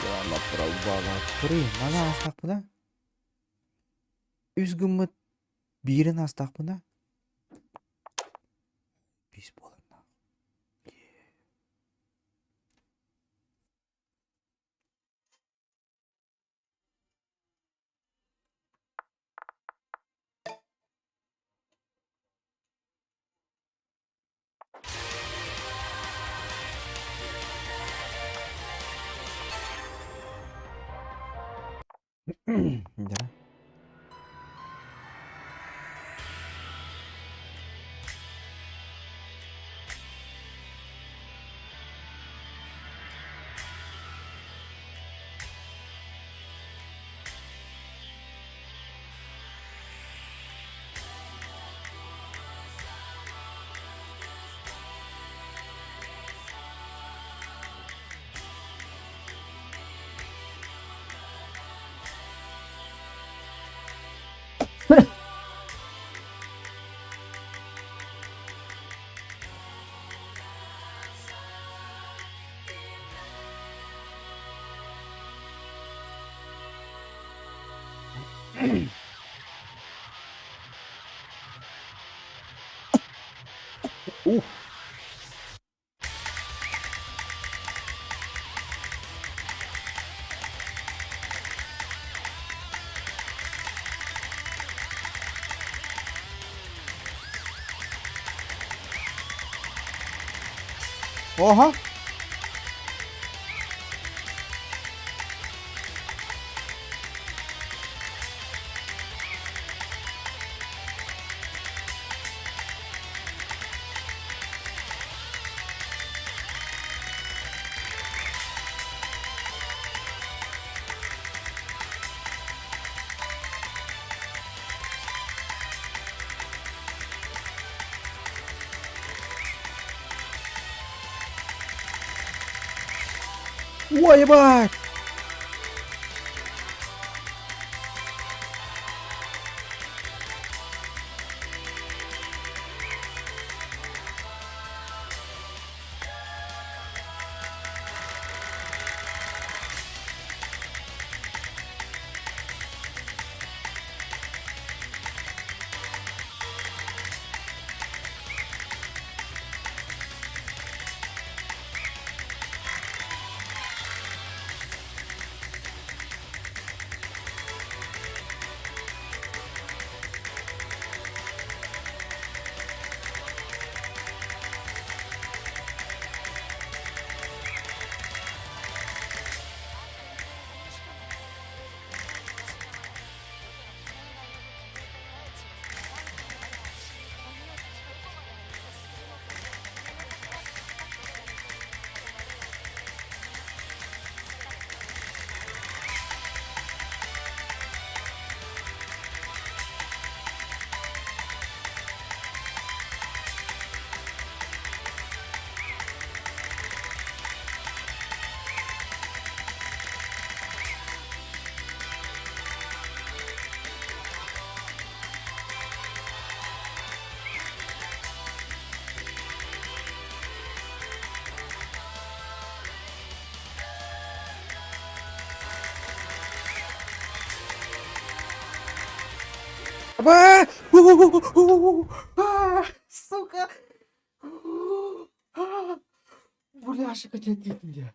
Lama perahu banget. Kuri, mana astak puna? Üz gımmet birin astak puna? Pis bolana. Ya. Oha. Wah, hebat. Apa? Сука. Бля, шикотетит меня.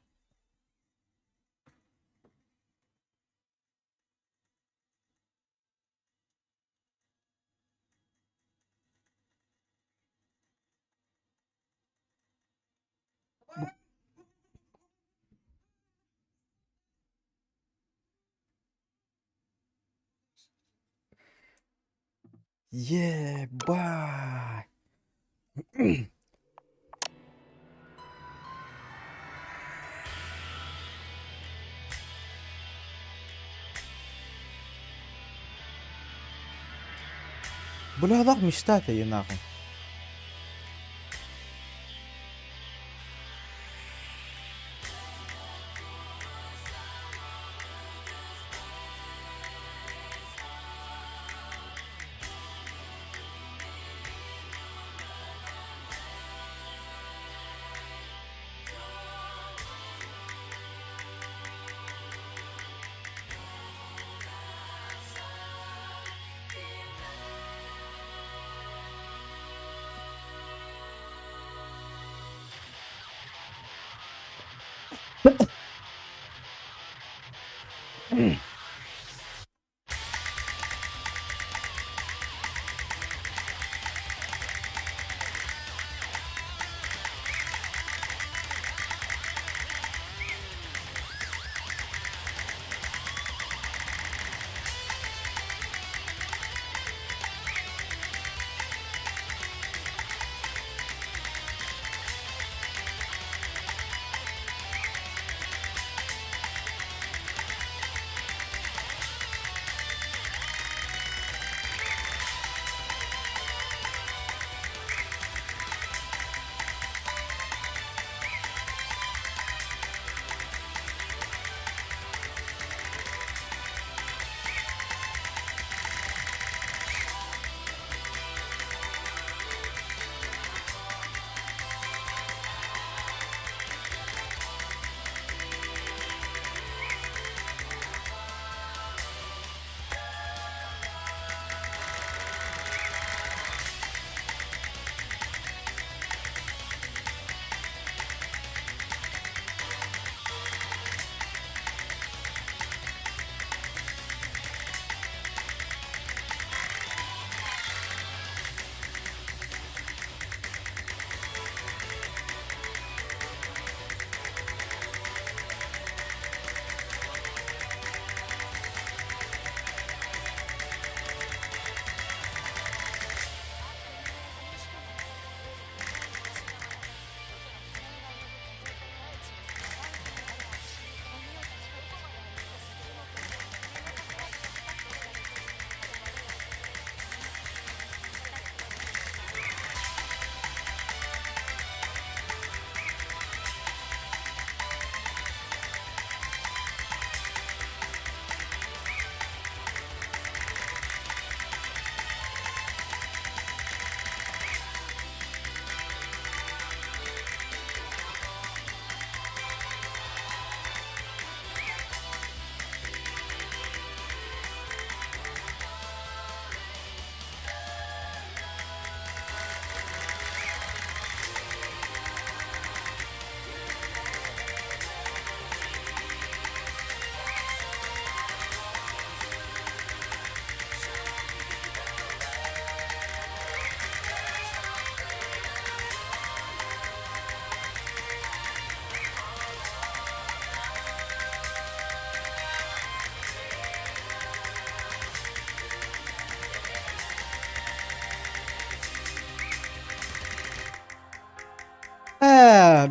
Ебать. Bulaq mishtate yanaqın.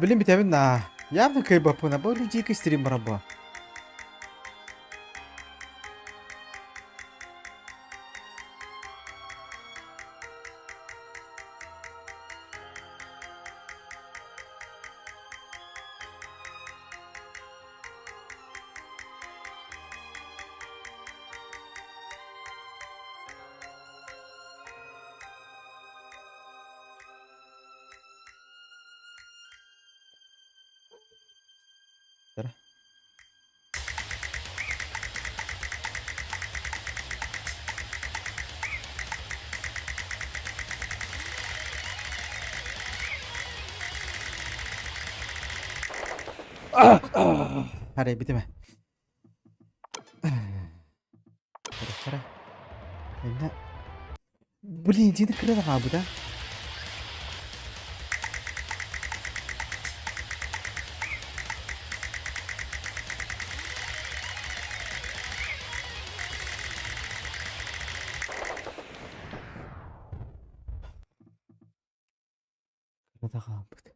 Belum bitamin na. Ya na kay bapo na ba luji ka stream maraba. Tara. Hari bitti mi? Tara. Enna. Buli jidi kırada ha bu da. Kırada ha bu da.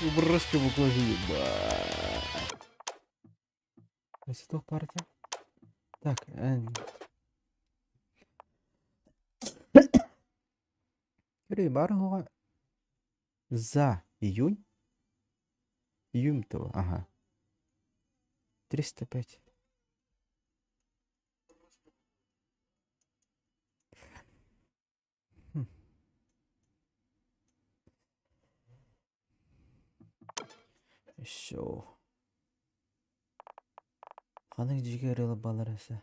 Брызки буквально. Листок партия. Так, Баргова за июнь. Июнь-то, ага. 305. Еще. Ханың жигерілі баларасы.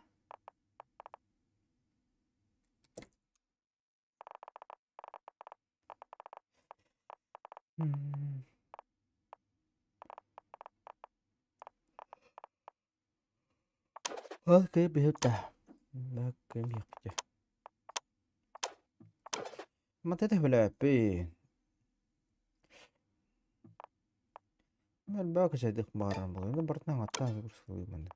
Oke, bihuta. Oke, bihuta. Mati teh belapi. Mel bagus ya dik barang bu. Ini bertanya ngata sekali mana.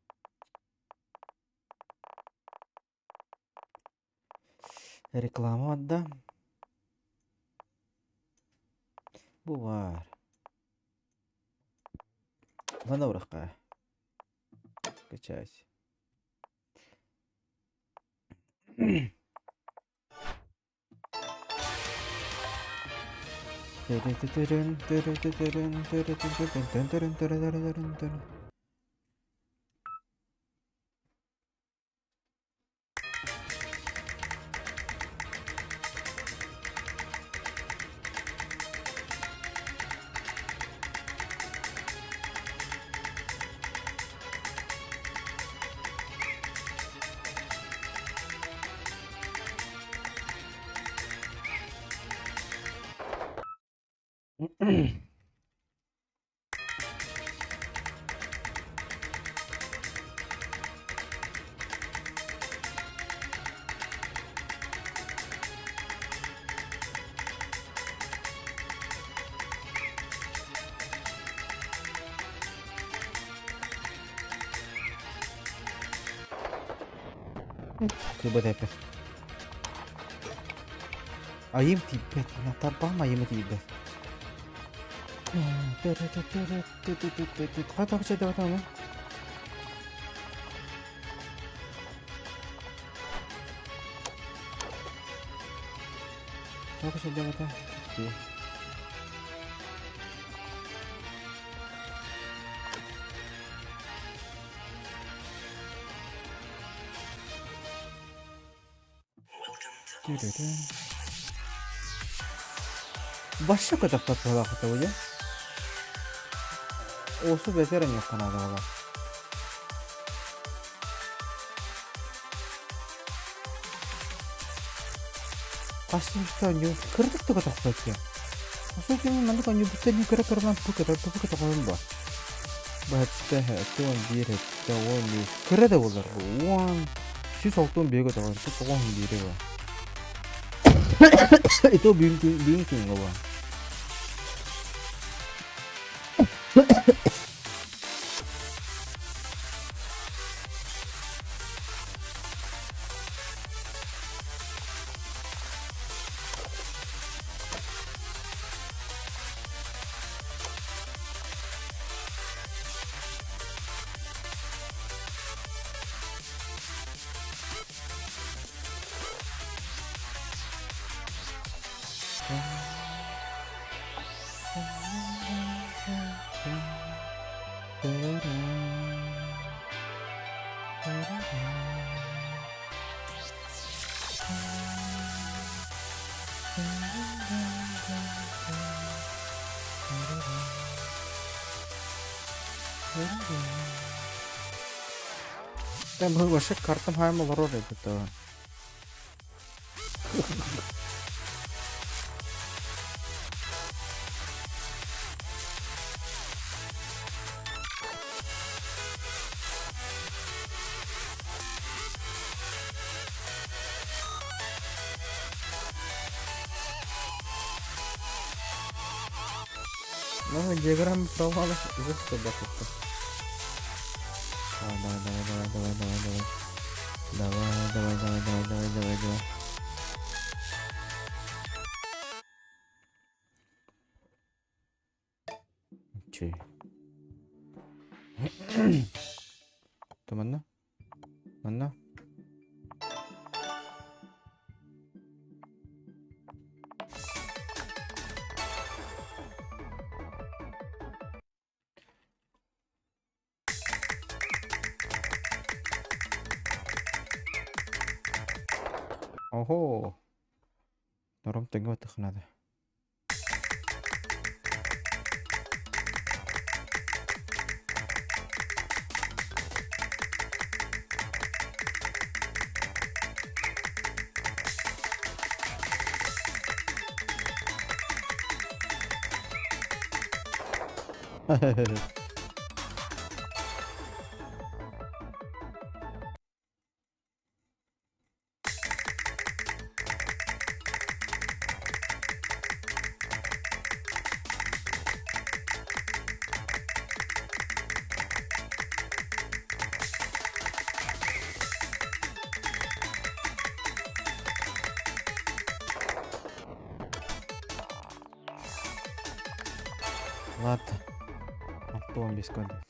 Reklama ada. Buar. Mana uraka? Kecas. Coba tepes. Ayam tibet, nata apa ayam tibet? Kata aku cerita kata apa? Aku cerita kata. Başka kadar tatlı kata bu ya. Osu beteran yapkan adamlar. Asli istanyo kırdık da kadar tatlı. Asli yang nanti kan nyebutnya nih karena buka kolomba. Bahasa itu bir tahun ini kira dah ular. Wan, si sokton biasa tahun itu kau sendiri lah. Itu bingung nggak bang? Ben bu başka kartım hayal olur oraya da. Ну, диаграмма провала уже что бахнется. Давай. 그렇지. 또 맞나? 맞나? 어호. 너럼 땡겨왔다 하나다. Ладно. Автом без контакта.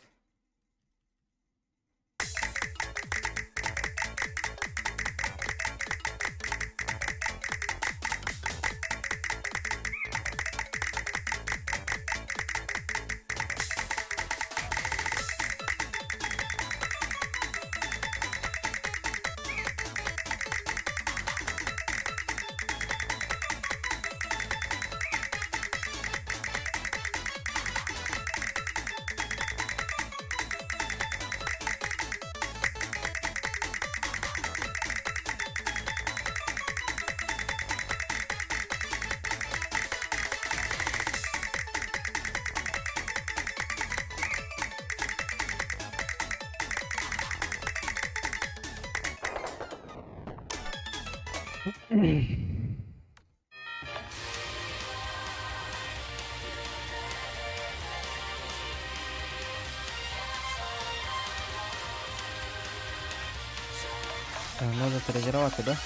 Надо тренироваться, да?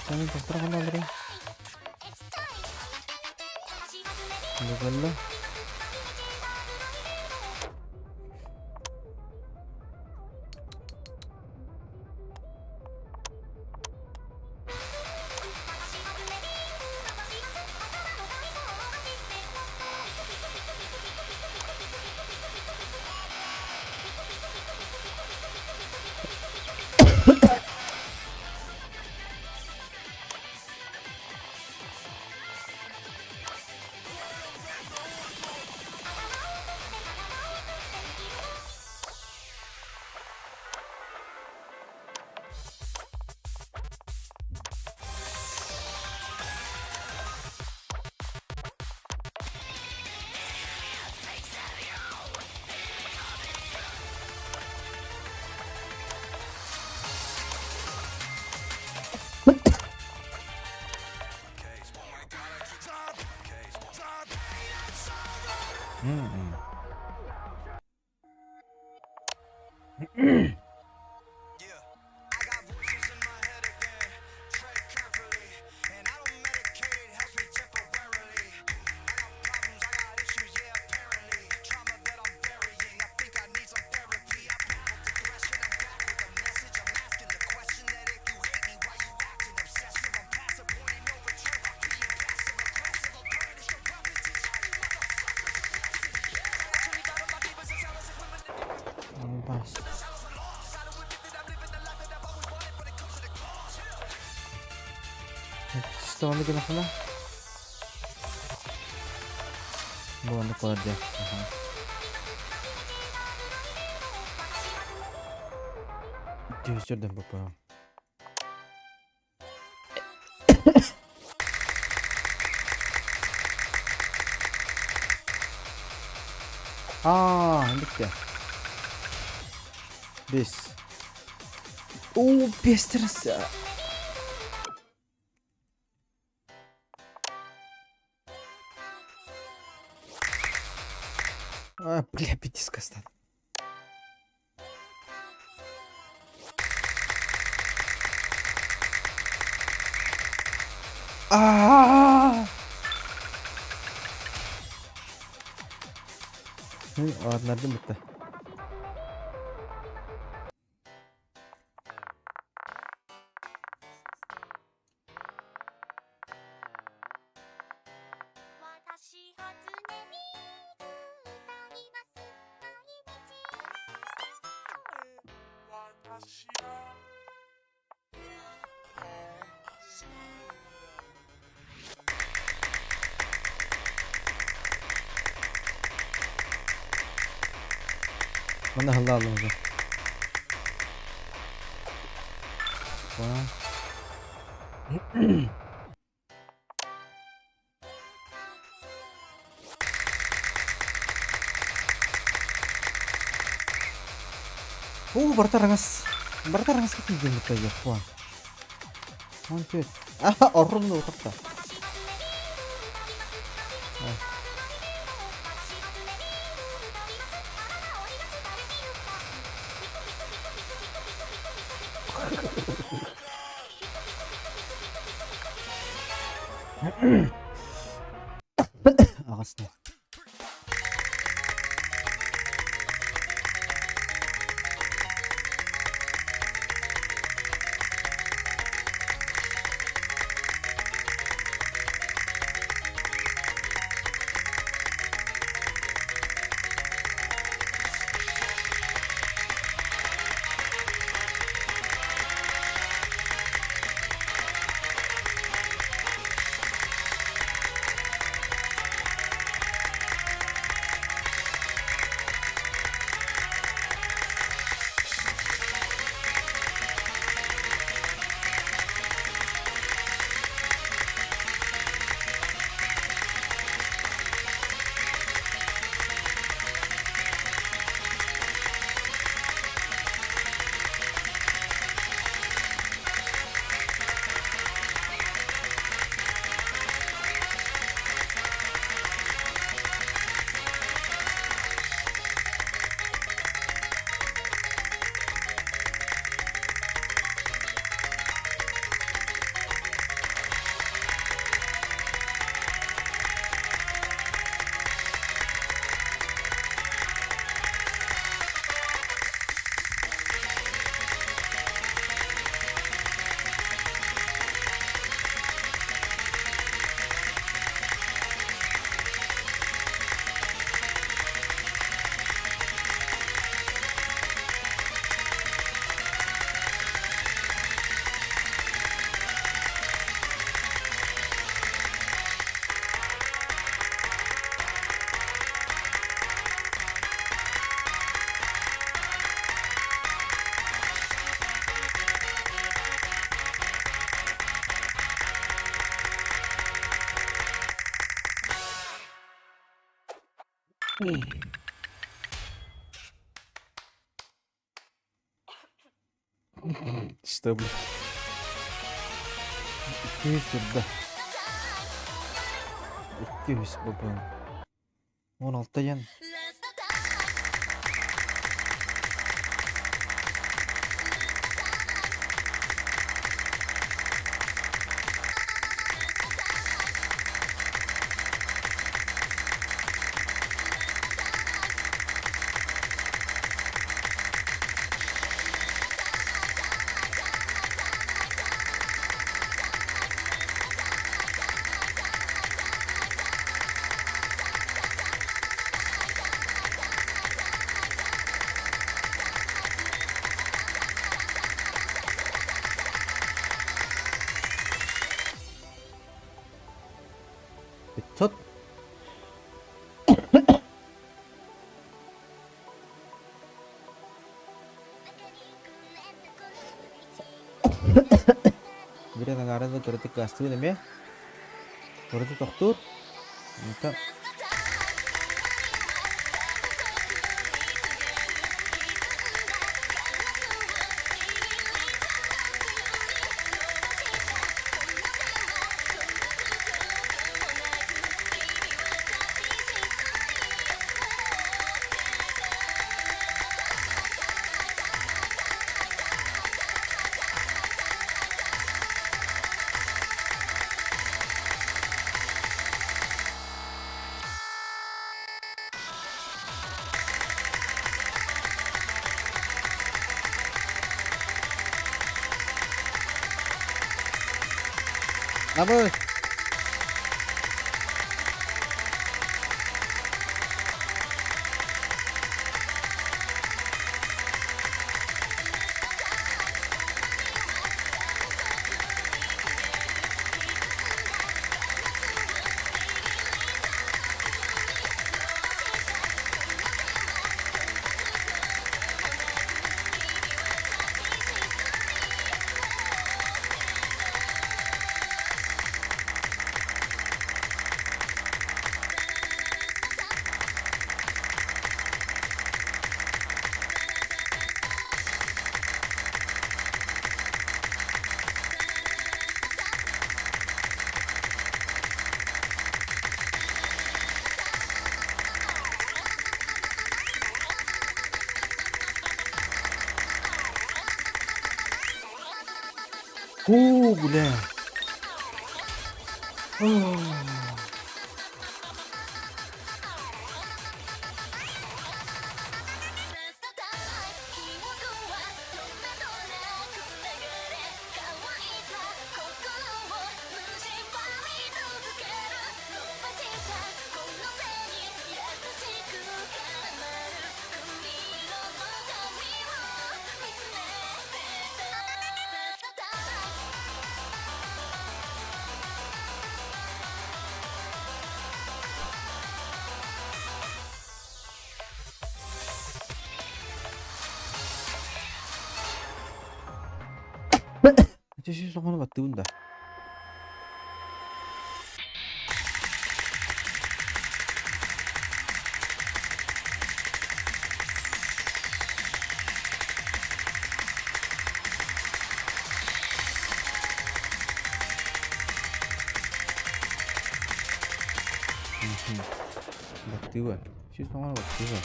Jangan terserah mana beri. Betul. Pas. Sto lagi na pala. Buwan na pala dia. Jujur dan bapak. Ini dia. This. Oh, без стресса. Бля, пятиска стал. Nerede bitti? Mana halal oldu. Wah. Bertarangas ketiga gitu aja, wah. Mantap. Orang tuh tak. Akasnya. Stable. 200 sudah. 200 beban. 16 yen. Betot. Jadi negara itu kritik gas tuh nih ya. Kritik dokter. Minta. Apa? Oh, boleh. Oh. Jadi sih sama batu dah. Batuan. Sih sama batuan.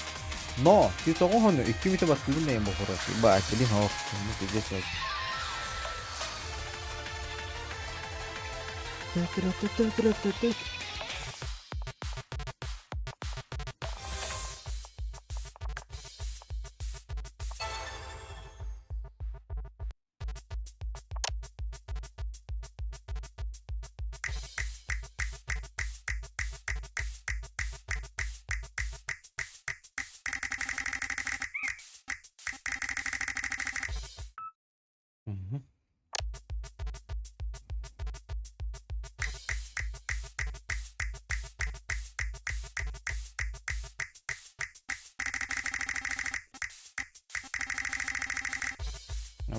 No, sih sama hono. Iki kita batuan nih mau korek. Bah, jadi hok. Ini tiga saja.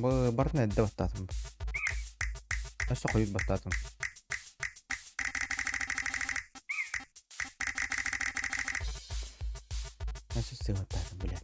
Apa barna ada batatam. Asa koyud batatam. Asa se batatam boleh.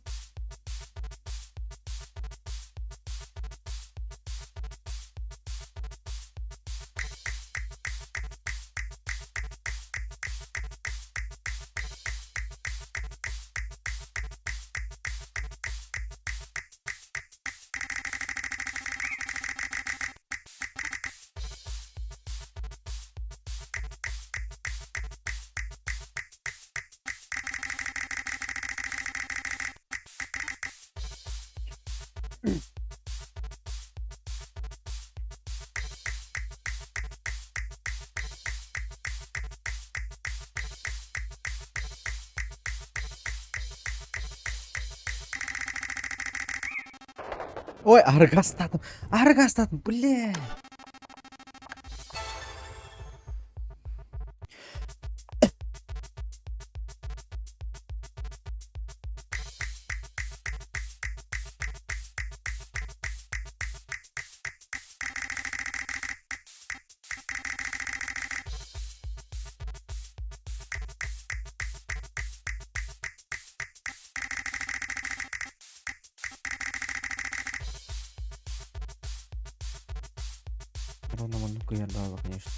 Ой, аргастатым, бля. Ровно мануку я дала, конечно.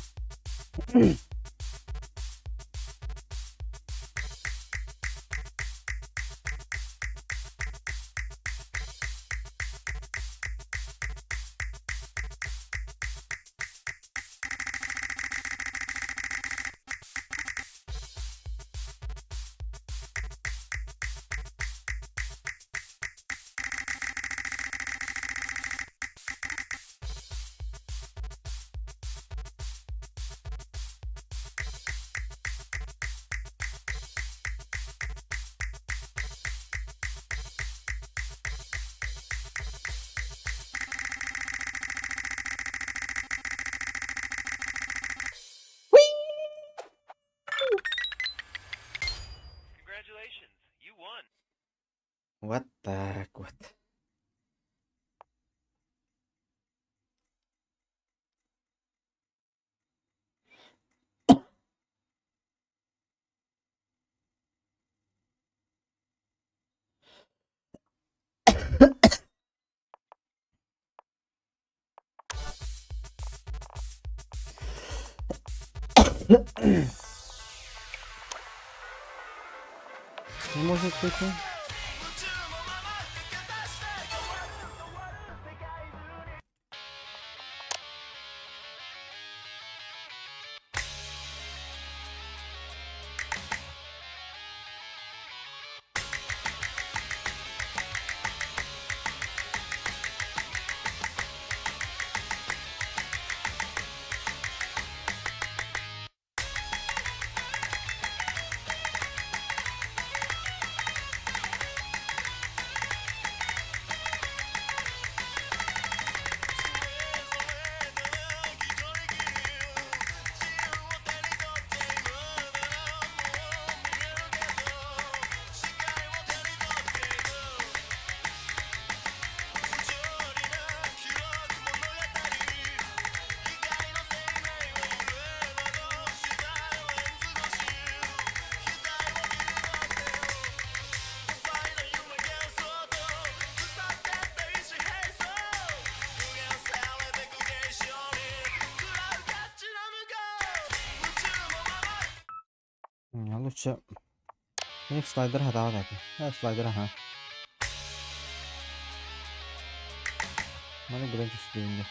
What the heck, what? One more hit quickly. يلا تشا هيك سلايدرها تعال هاي سلايدرها ما نقدر نشوف ده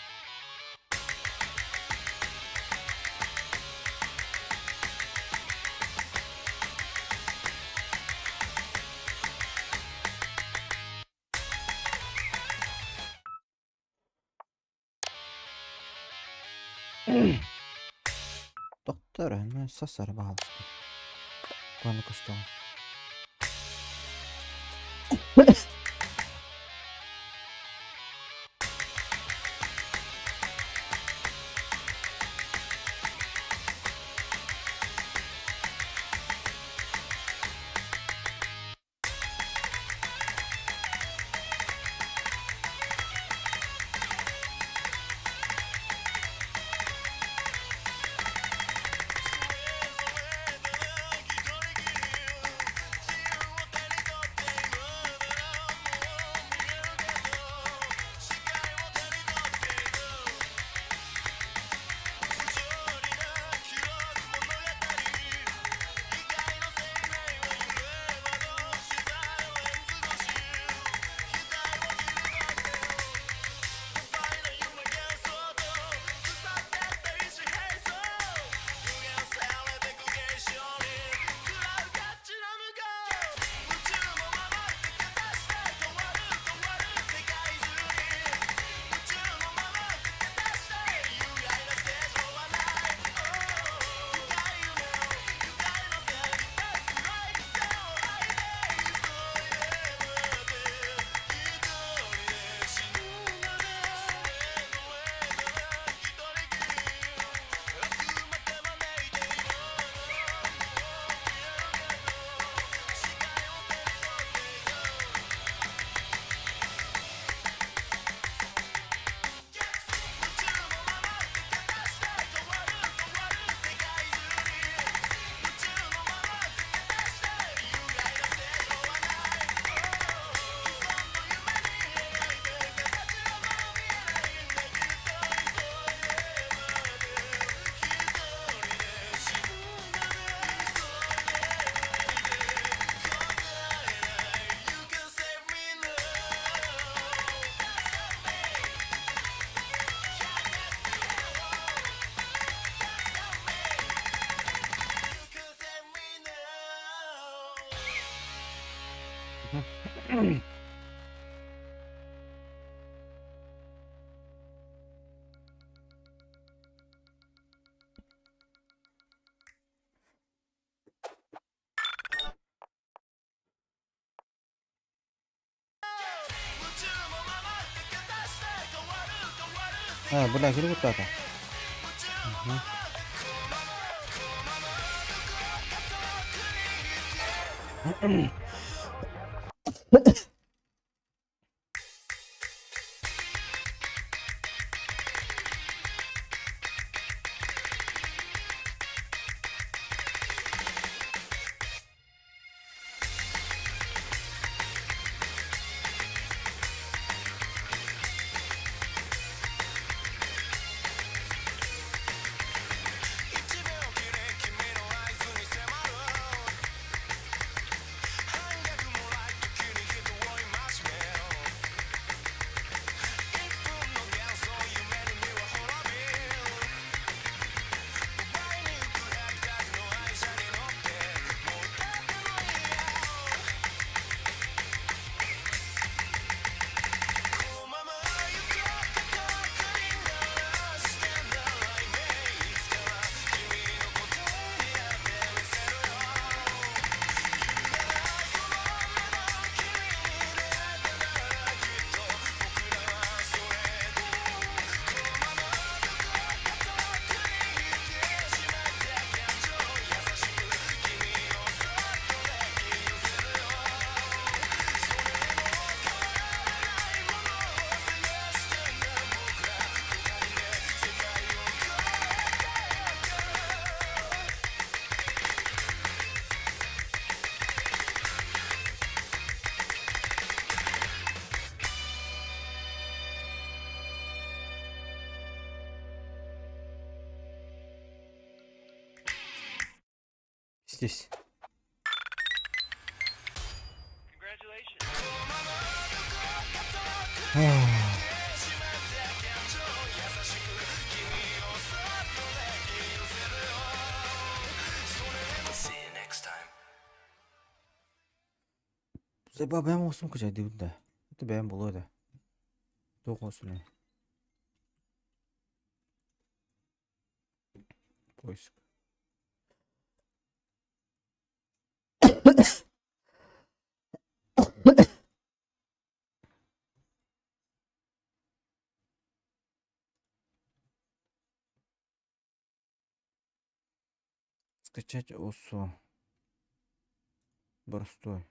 دكتور ما سسر بعض quando costuma. boleh kira betul tak? здесь. See you next time. Saya bayam olsun kıca değil de. Itu bayam buluyor da. Çok olsun ya. Pois. Скачать ОСО. Простой.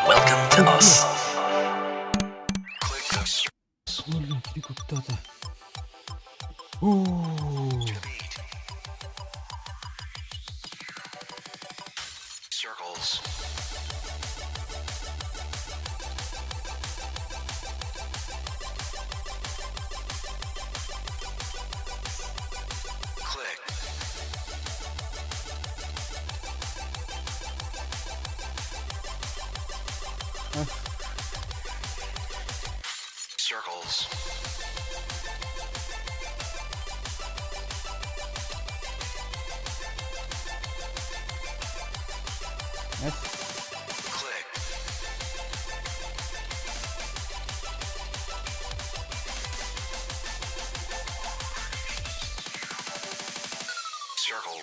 Welcome to us. Блин, куда-то. Ooh. Circles. Click. Circles. Yes. Click. Circle.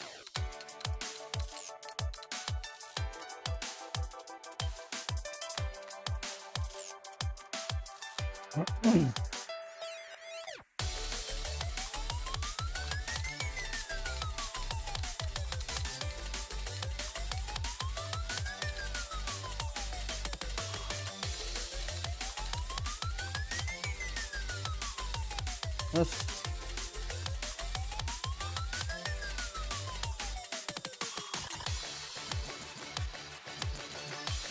Yes.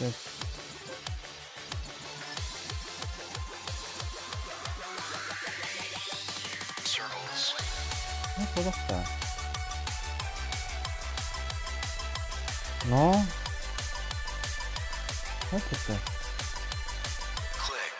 Yes. Circles. Подожди. Но. Вот это. Click.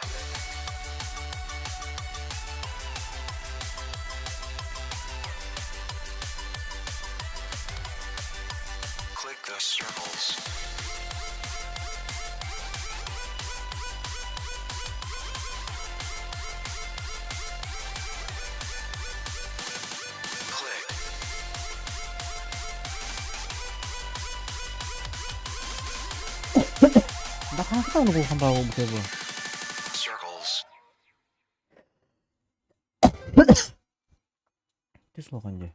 항상 누구 한다고 대부. Circles. This look 이제.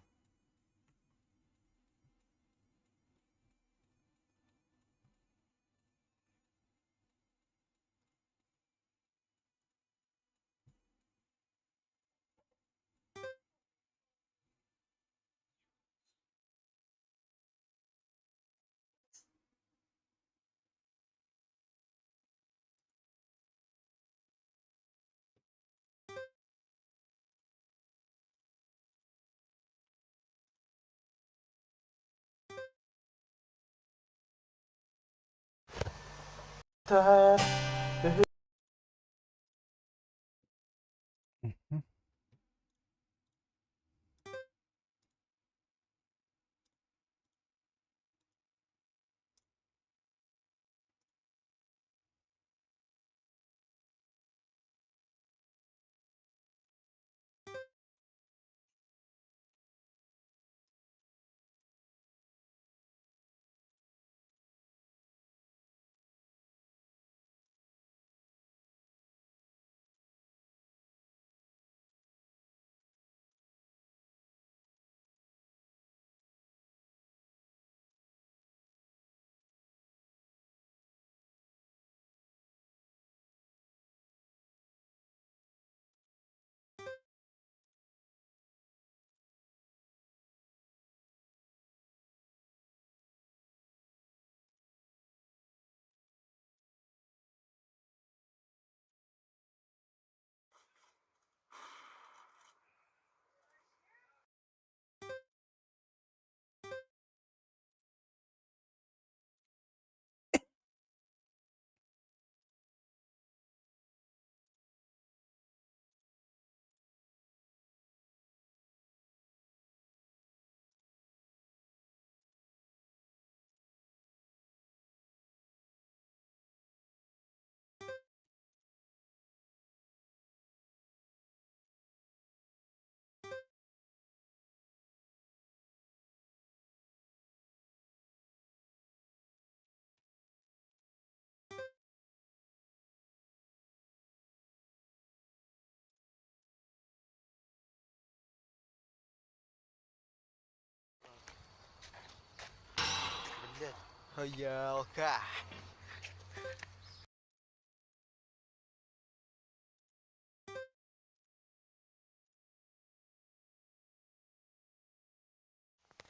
Hayal kah?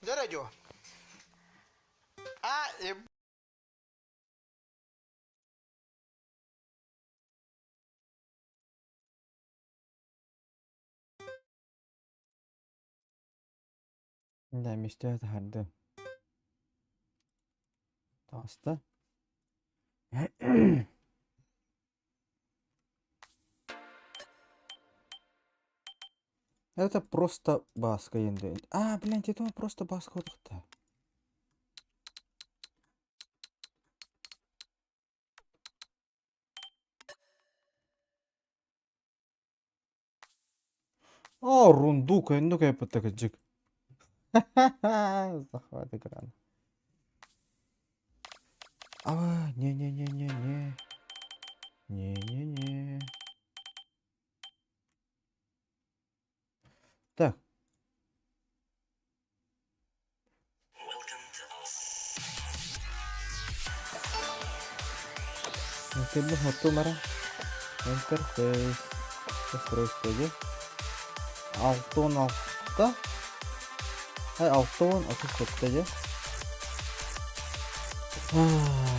Darajo. لا مش تتحدى. Таста. Это просто баска енді. А, блин, это просто баска отықты. О, рундука, ну-ка я потакаджик. Ха-ха-ха, захват экрана. А, не-не-не-не-не. Не-не-не. Так. Mungkin foto marah. Interface. Terus aja. Auto nokta. Auto stop aja. Aha.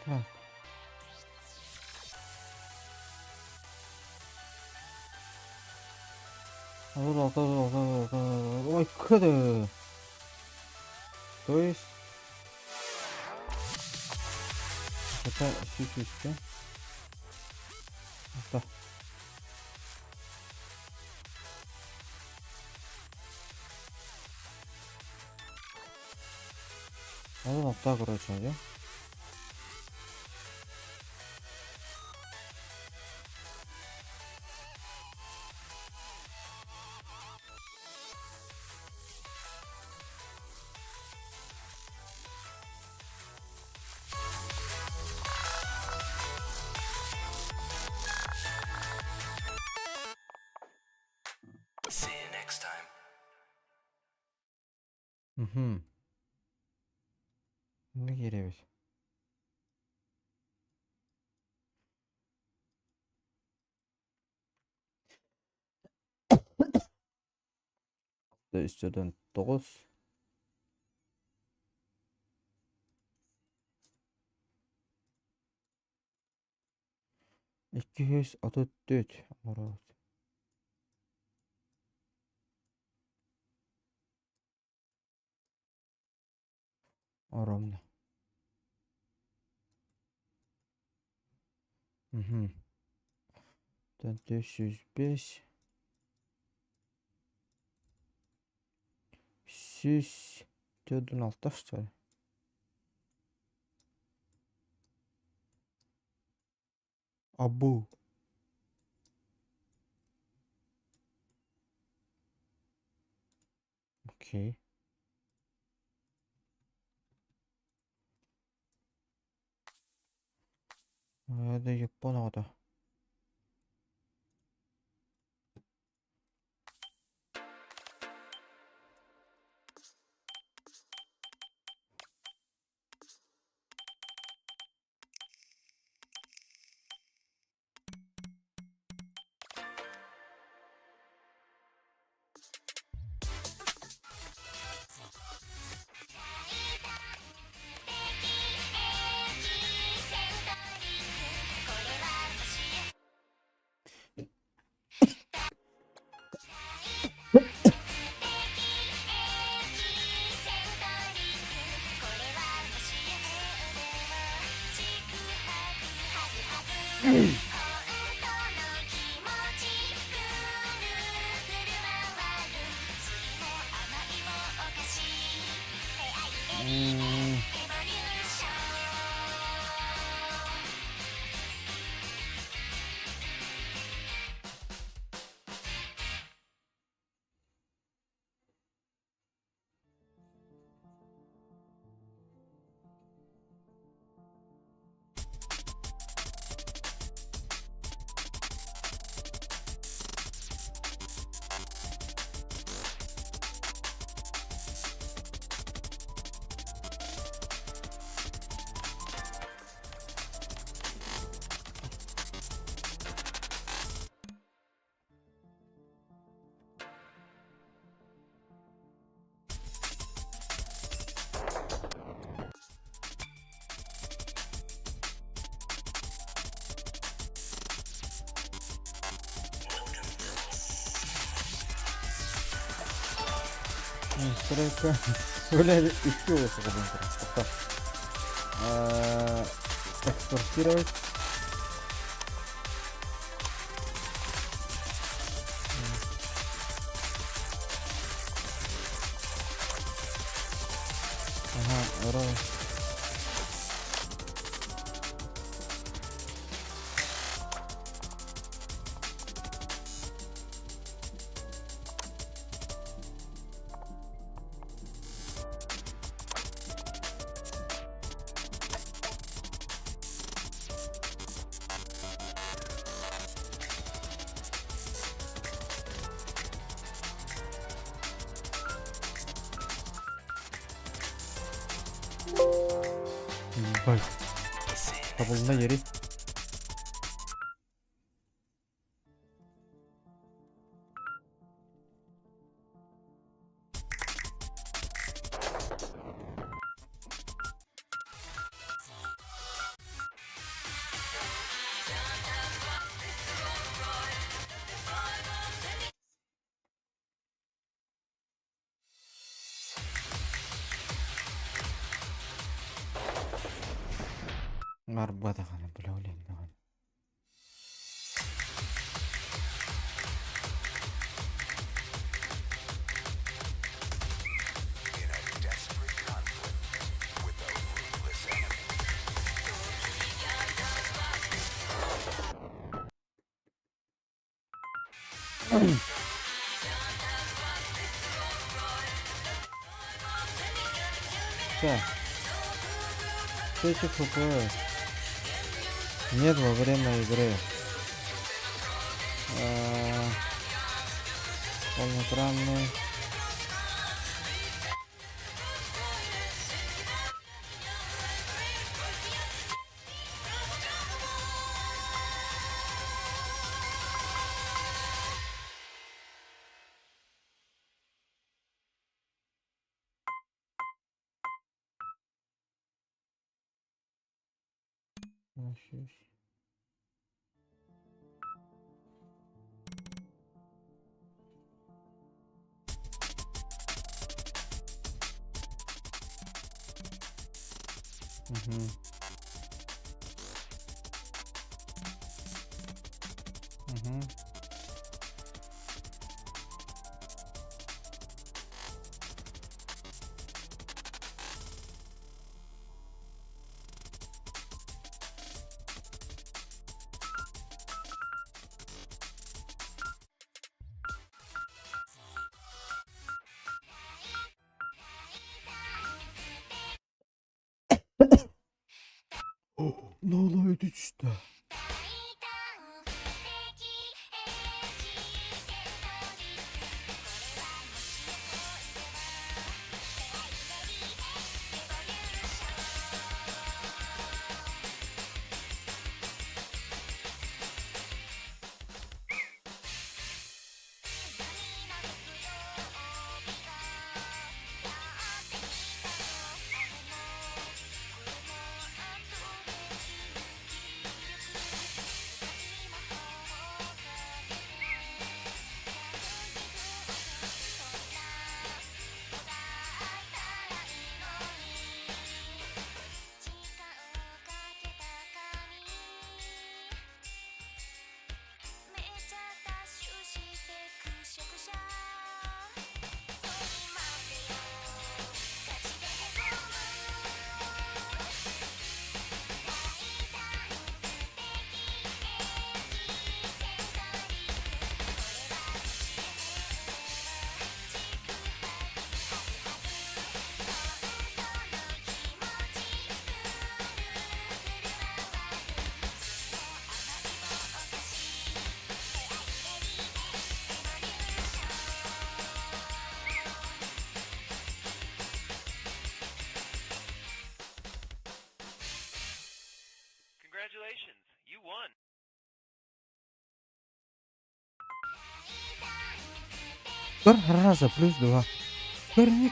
Так. Ой, 크드. То есть это чуть-чуть. Да. 나는 없다 그러죠, 이제? See you next time. Ne gereği? Üstüden 9. $200 어려워. 어렵네. 일단 405. 406 что ли? Абу. Окей. 얘도 6번 하다. 스트라이크 원래 6킬로였어 그분 아까 엑스포티럴 여러 Bak. Tabulunda yeri. Ngarbada kana belaulen kan. In a desperate conflict with a ruthless enemy. 자, 스위치컵을 нет во время игры. Полноэкранный. Налой düştü. Congratulations, you won. Gor rasa plus 2. Gor ini.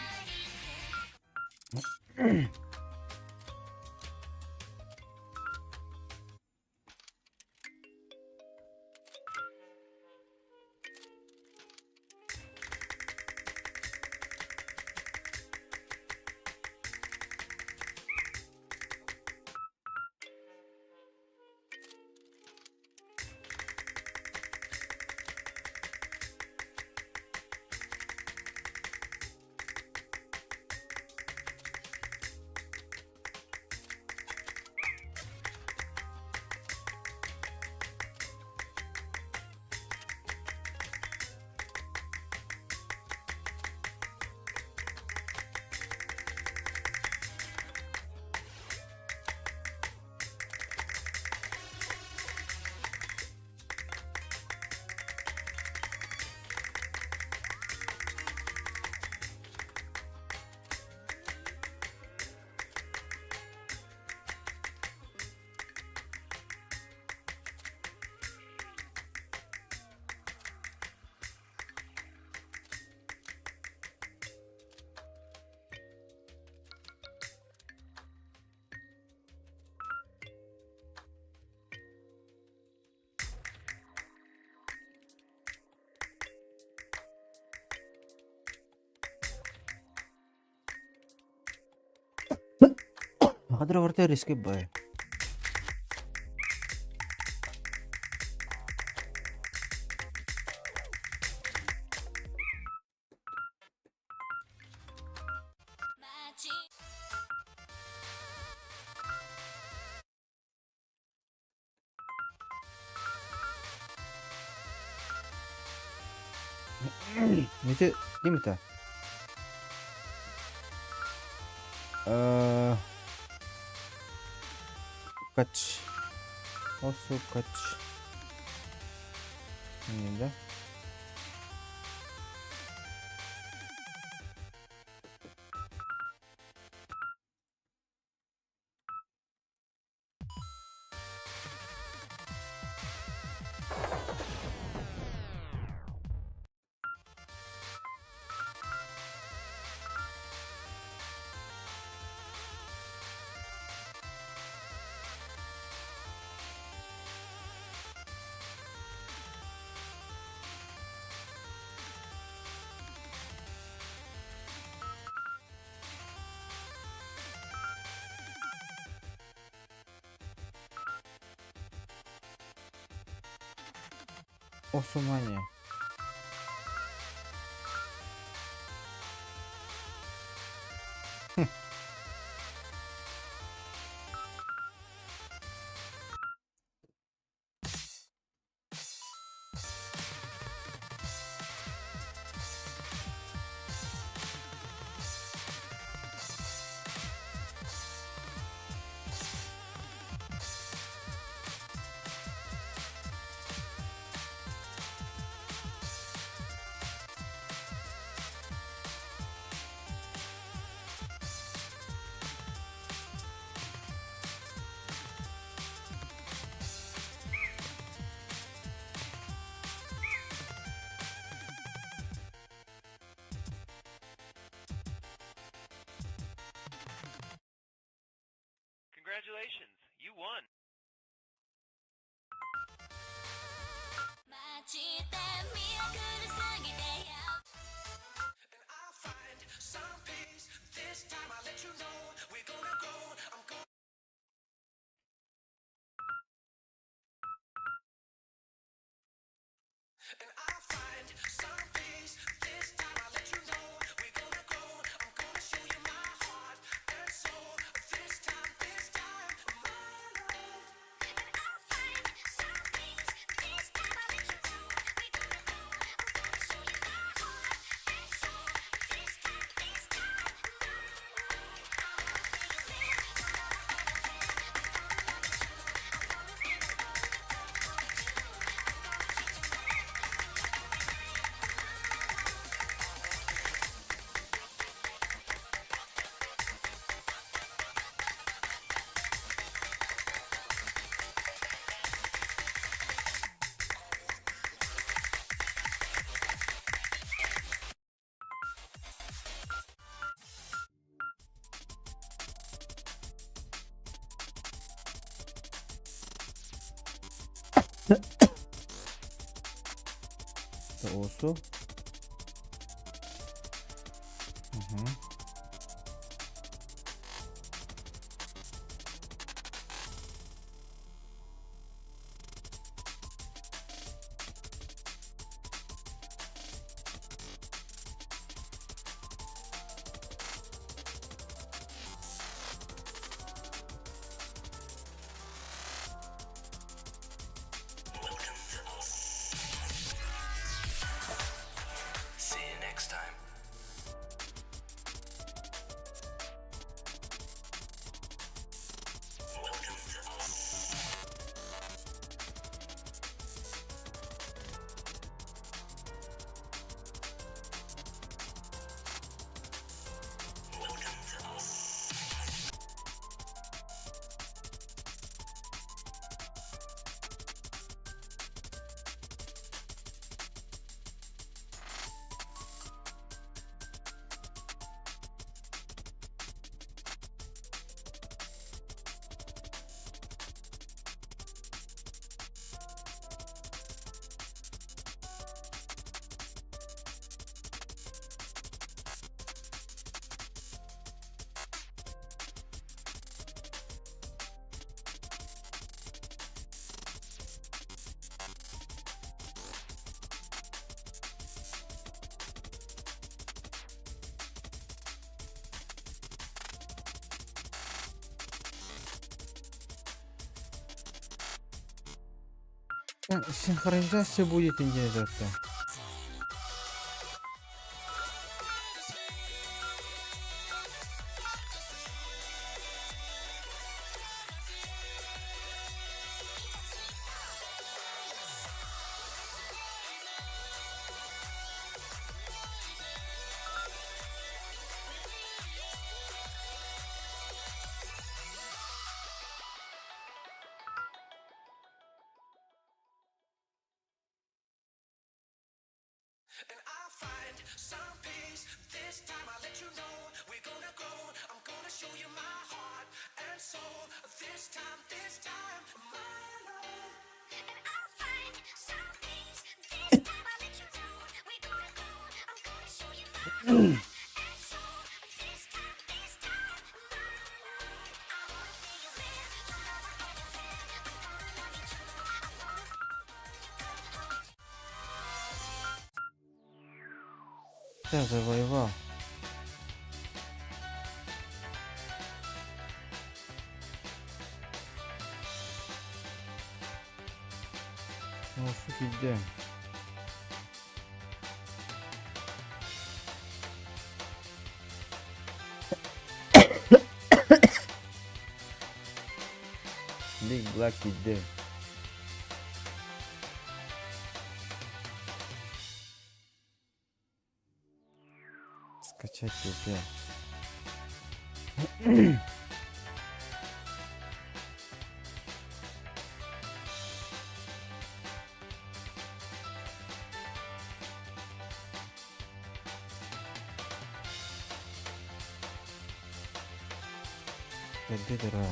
Makadra warta risk ba? Нете демита? Кач. Осу кач. Не, да? Осумания. Congratulations, you won. Also. See you next time. Синхронизация будет интересно. this time I'll let you know we're gonna go. I'm gonna show you my heart and soul. This time, my love. And I'll find some peace. This time I'll let you know we're gonna go. I'm gonna show you my heart and soul. This time, my love. I wanna be your man, your lover and your fan. I'm gonna love you true. Я завоевал. Nasıl gideceğim? Big Black gitti. Скачать тебе. Где-то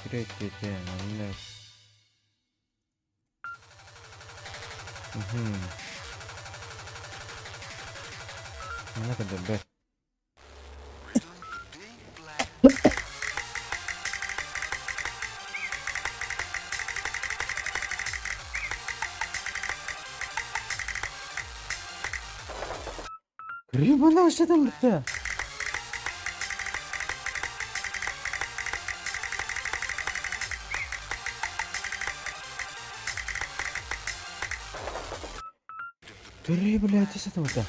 Третий день, нет. Надо добавить. Рыбана, что там это? Ты, блядь, что там это?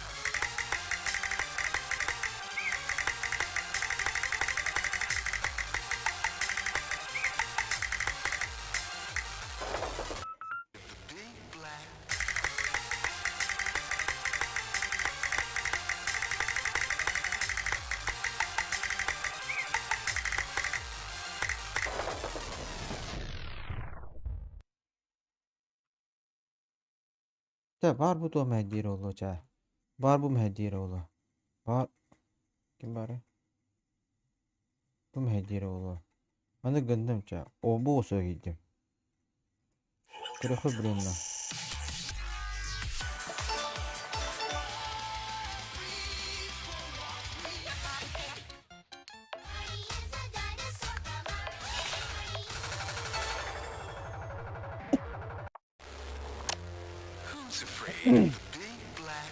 Bar bu तो Mehdi Rolo चाहे बार bu Mehdi Rolo बार kim बारे bu Mehdi Rolo Ana gındım चाहे o bu olsa gideceğim kırıkı birimle Who's afraid of the big black?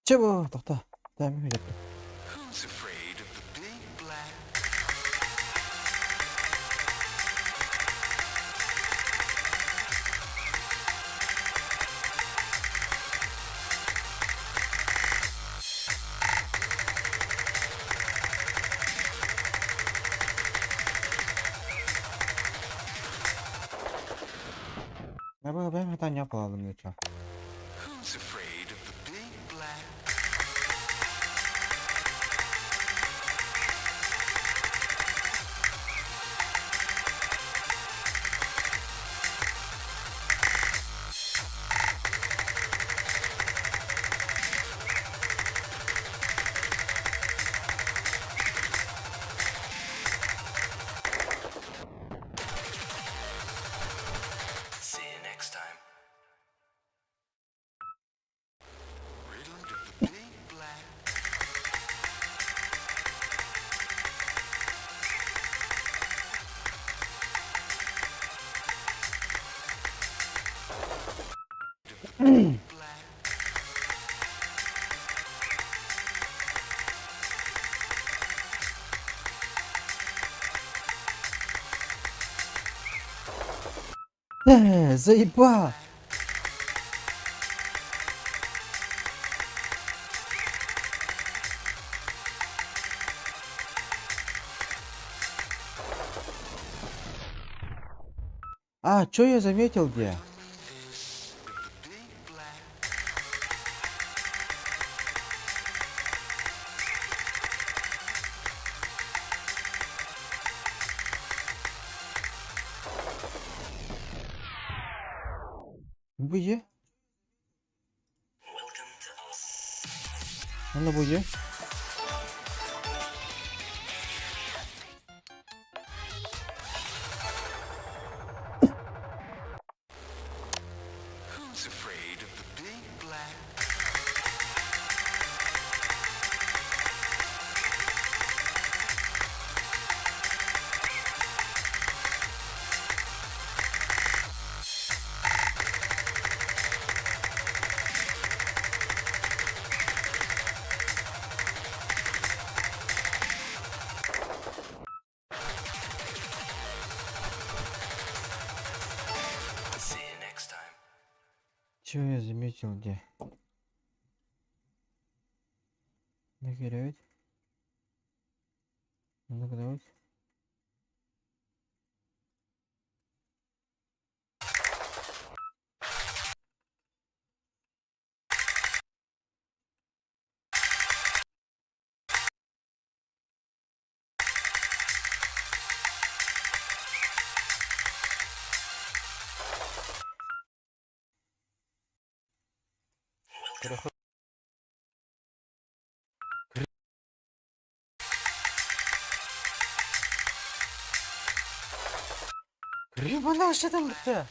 чего тогда дай мне это Who's afraid of the big black? ben hata yapalım lütfen Who's afraid of the big black? See you next time. Riddled of the big black. Big black. заеба А, что я заметил где? Буе? Ана буе? Who's afraid of the big black? See you next time. Что я заметил где? Ну-ка, давай. Ну-ка, давай. Грибана ашадан бітті.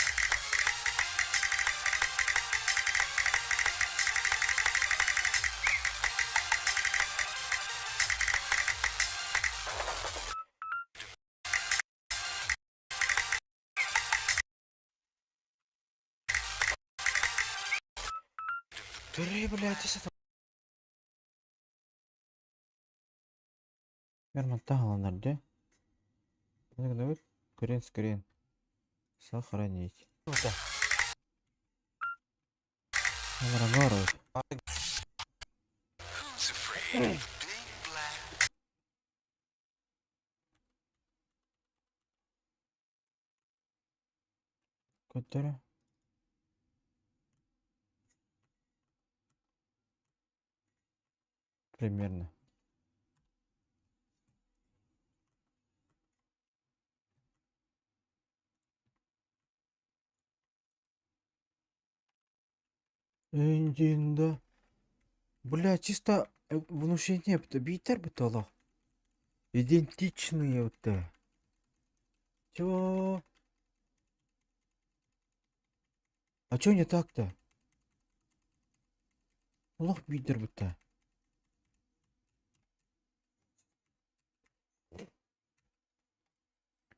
Гри, блядь, ашадан. Верматта аланарды. Ну-ка, давай. Скрин. Сохранить. Наоборот. Who's afraid of the big black? Который? Примерно. Индинда. Бля, чисто внушение битер битало. Идентичные вот. Чё? А чё не так-то? Лох битер бita.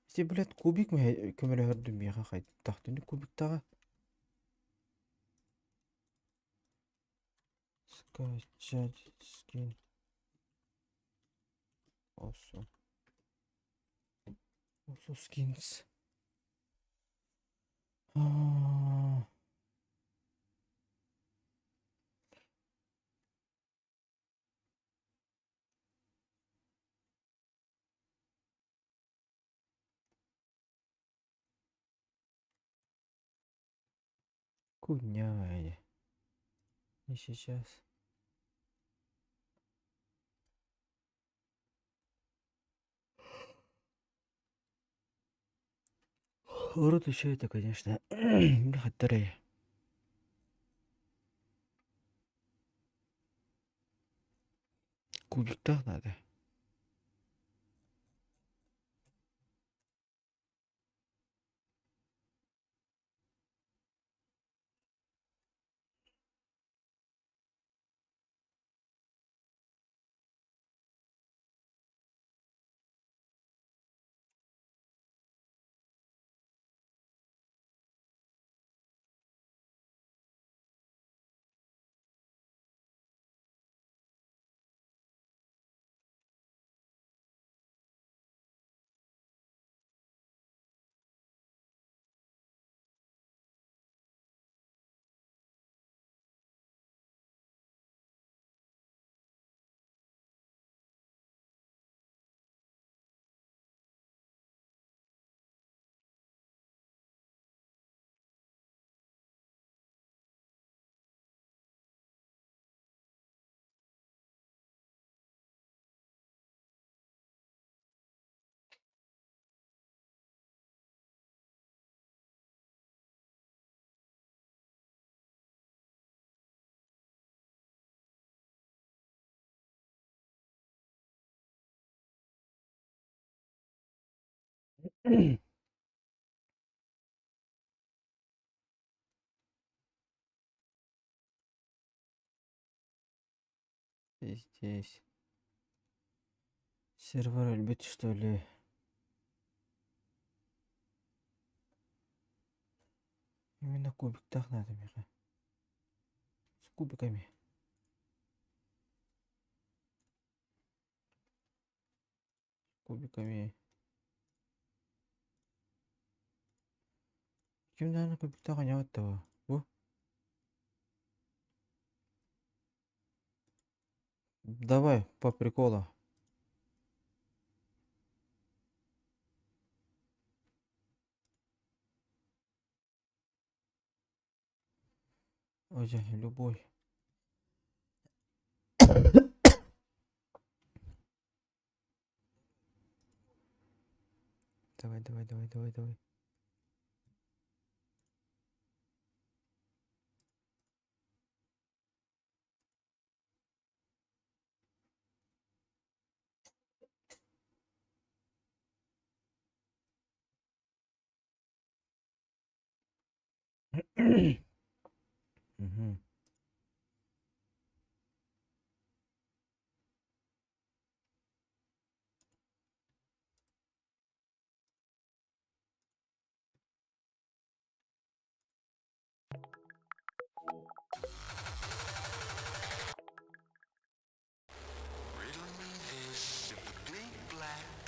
Если, блядь, кубик мы көмөлө көрдүм я хай. Тахтыны кубиктагы. Скачать скин. Also skins. Куняя. Не сейчас. Урод еще это, конечно. Батарея. Кубик-то надо. Здесь. Сервер любит, что ли? Именно кубик так надо, Миха. С кубиками. Кубиками. Ким наверное кубик так не этого. Во. Давай, по приколу. Ой, любой. Давай. Угу. Riddle me this, if the big black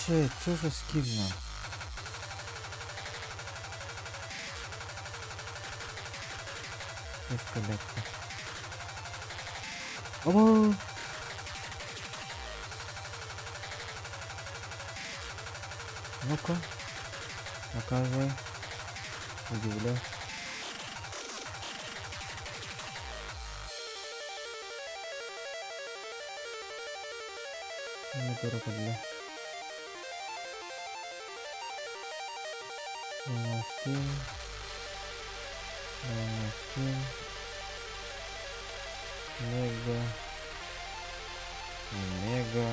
Shit, что за скилл нам? Дисконнектор. О! Ну-ка. Показывай. Удивляй. Недорого для. Скин. Мега.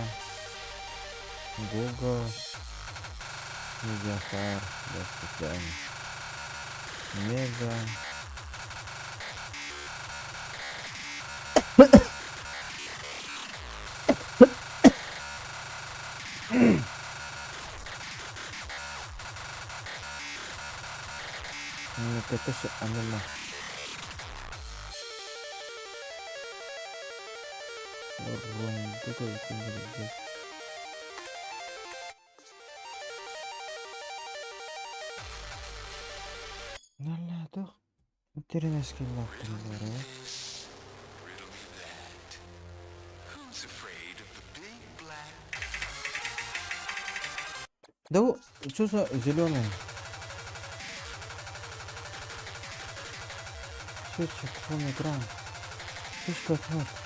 Google. Медиафар. До свидания. Мега. Это все аниме. Нормально, toch? Интересный скилл, например. riddle me that. Who's afraid of the big black? Да вот, что за зеленый? Счетчик, полный экран. Фишка кнопка.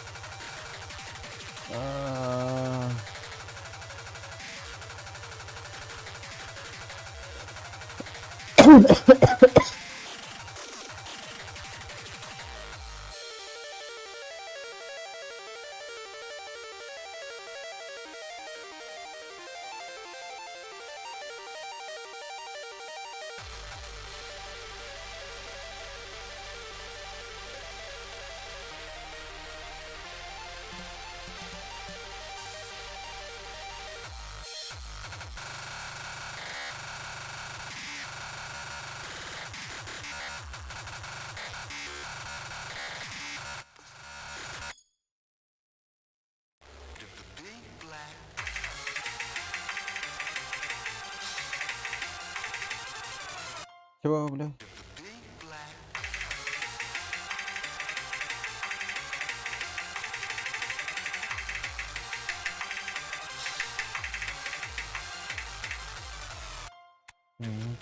Чего, бля?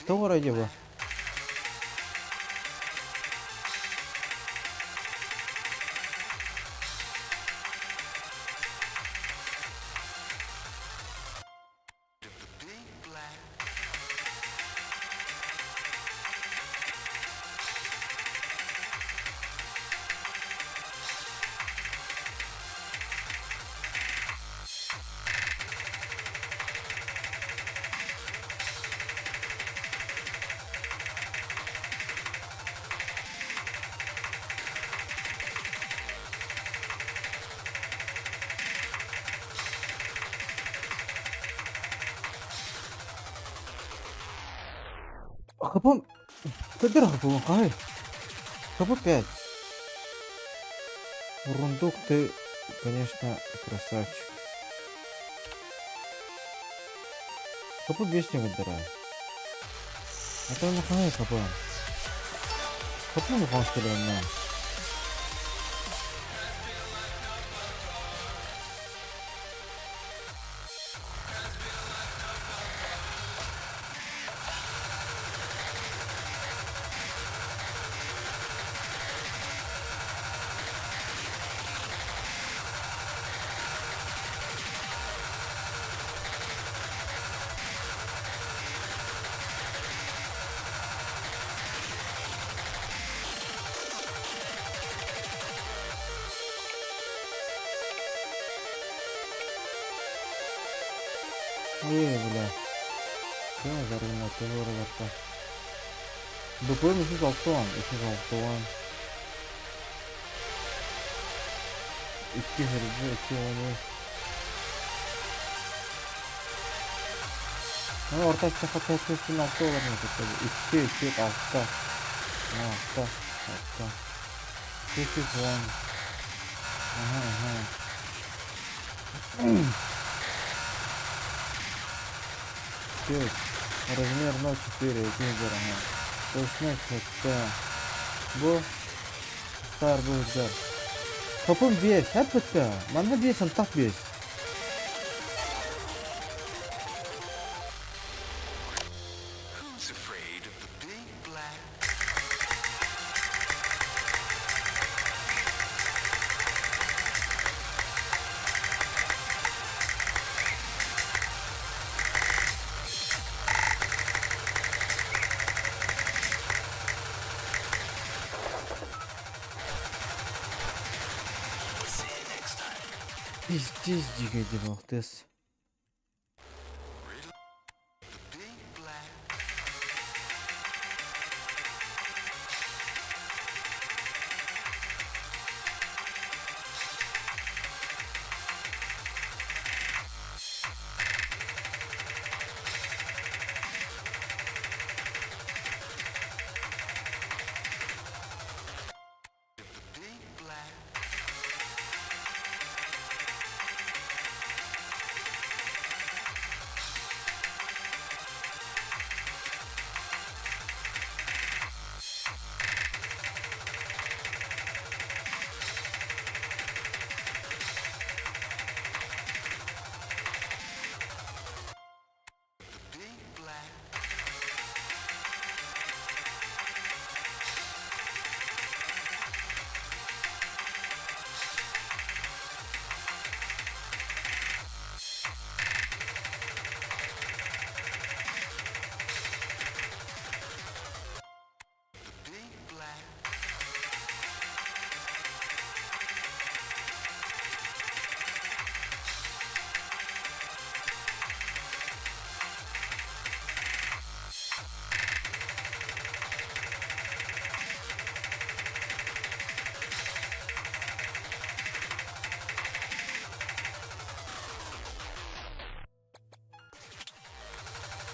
Товар aja bu. Хапом. Кадр хапом кай. Хапом 5. Рундук, ты, конечно, красавчик. Хапом 200 не выбирай. А то нахуй хапом. Хапом не конструируем на. Ой, бля. Кем зарына төгөр барта. Бүкөм үсү алттан, Икки херде, икки оны. Аны ортача катайсың алты оларны кетеді. Икки алtta. Алtta. Икки вон. Ага. Размер 0,4, ага. Точность это. Bu star bu güzel. Topum 5, hep bitti. Bana 5 tak 5. Who's afraid of the big black? Пиздец, дигайди бақтес.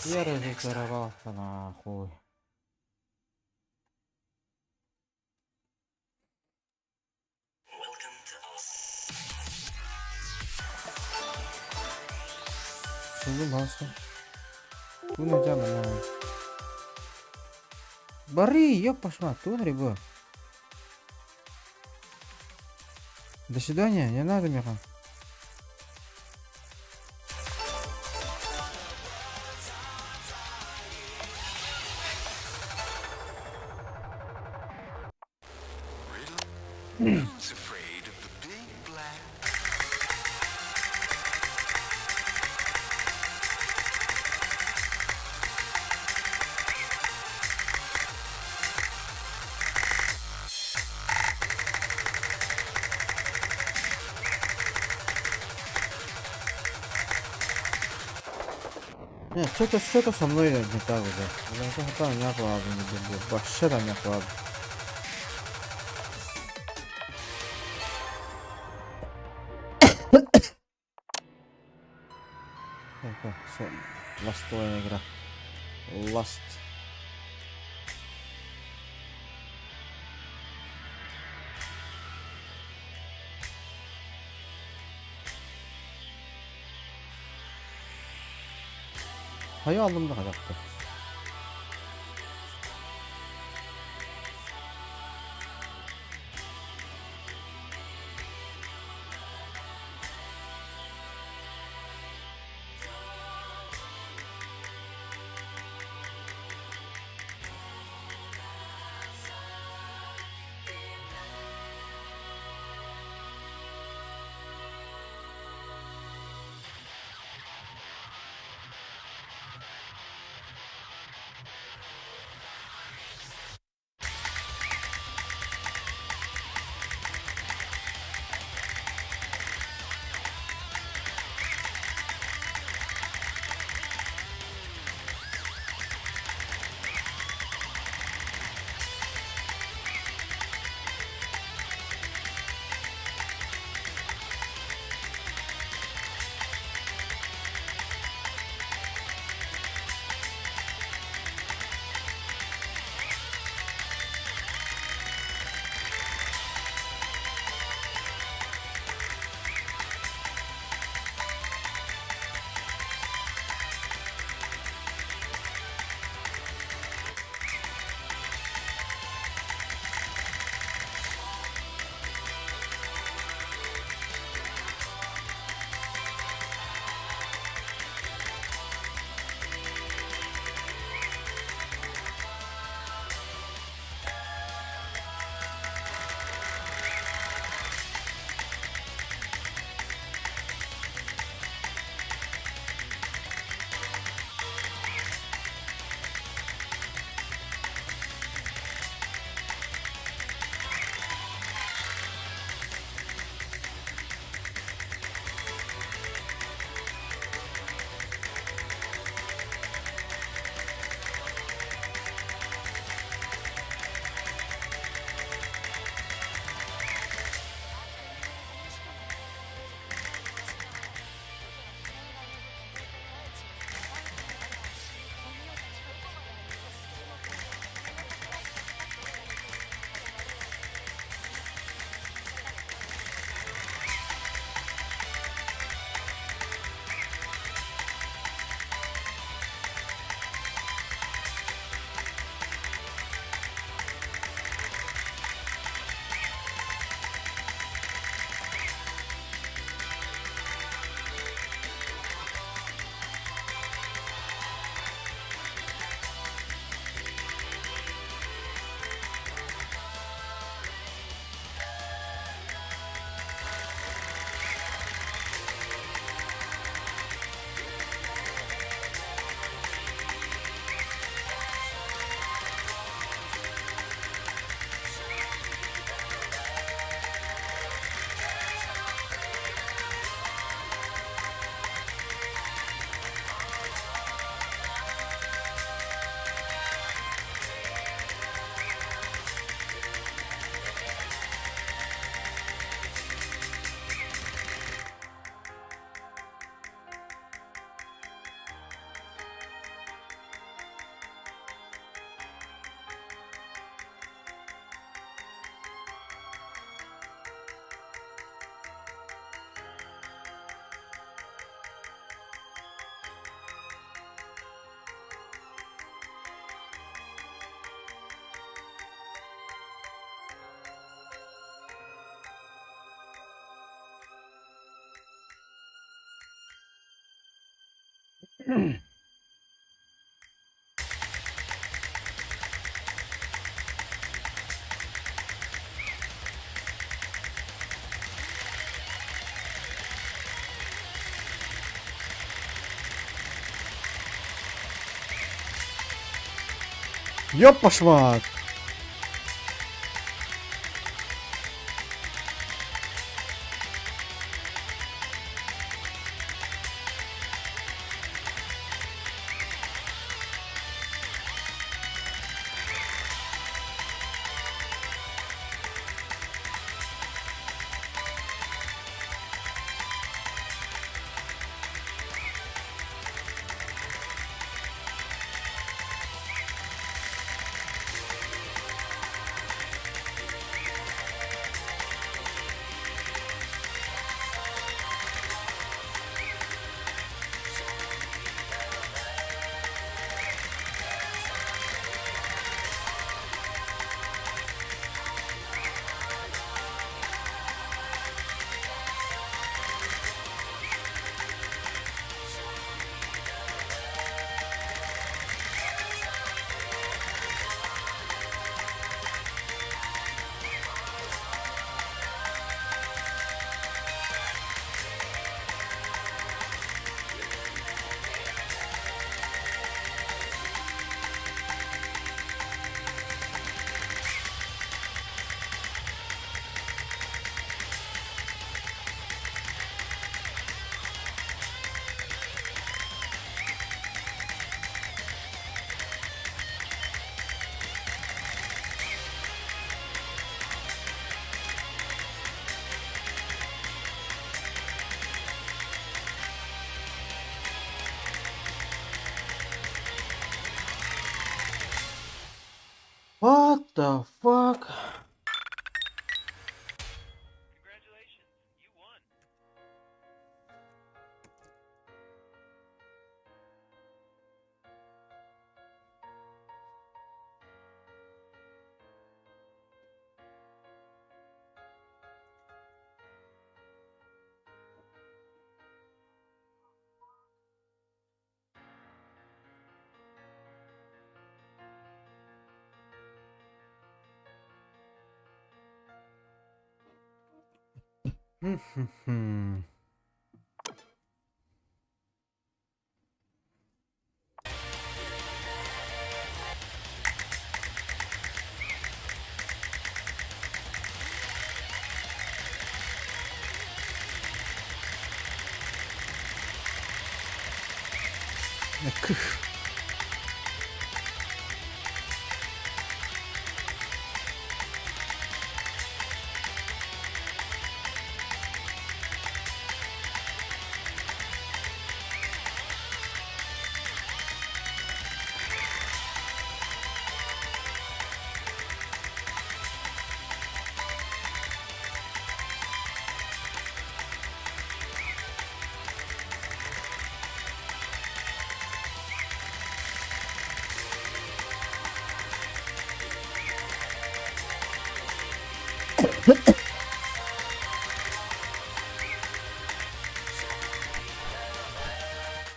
Я разочаровался нахуй. Шулы басты. Bunu zaman lan. Bari yok пошла, тун рыба. До свидания, не надо, Михан. Who's afraid of the big black? Что-то со мной не так уже. Какая няпа, вообще там няпа. Ластовая игра. Last. Hayır aldım da kadaktı. Ёпаш мать! What the fuck?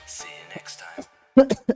See you next time.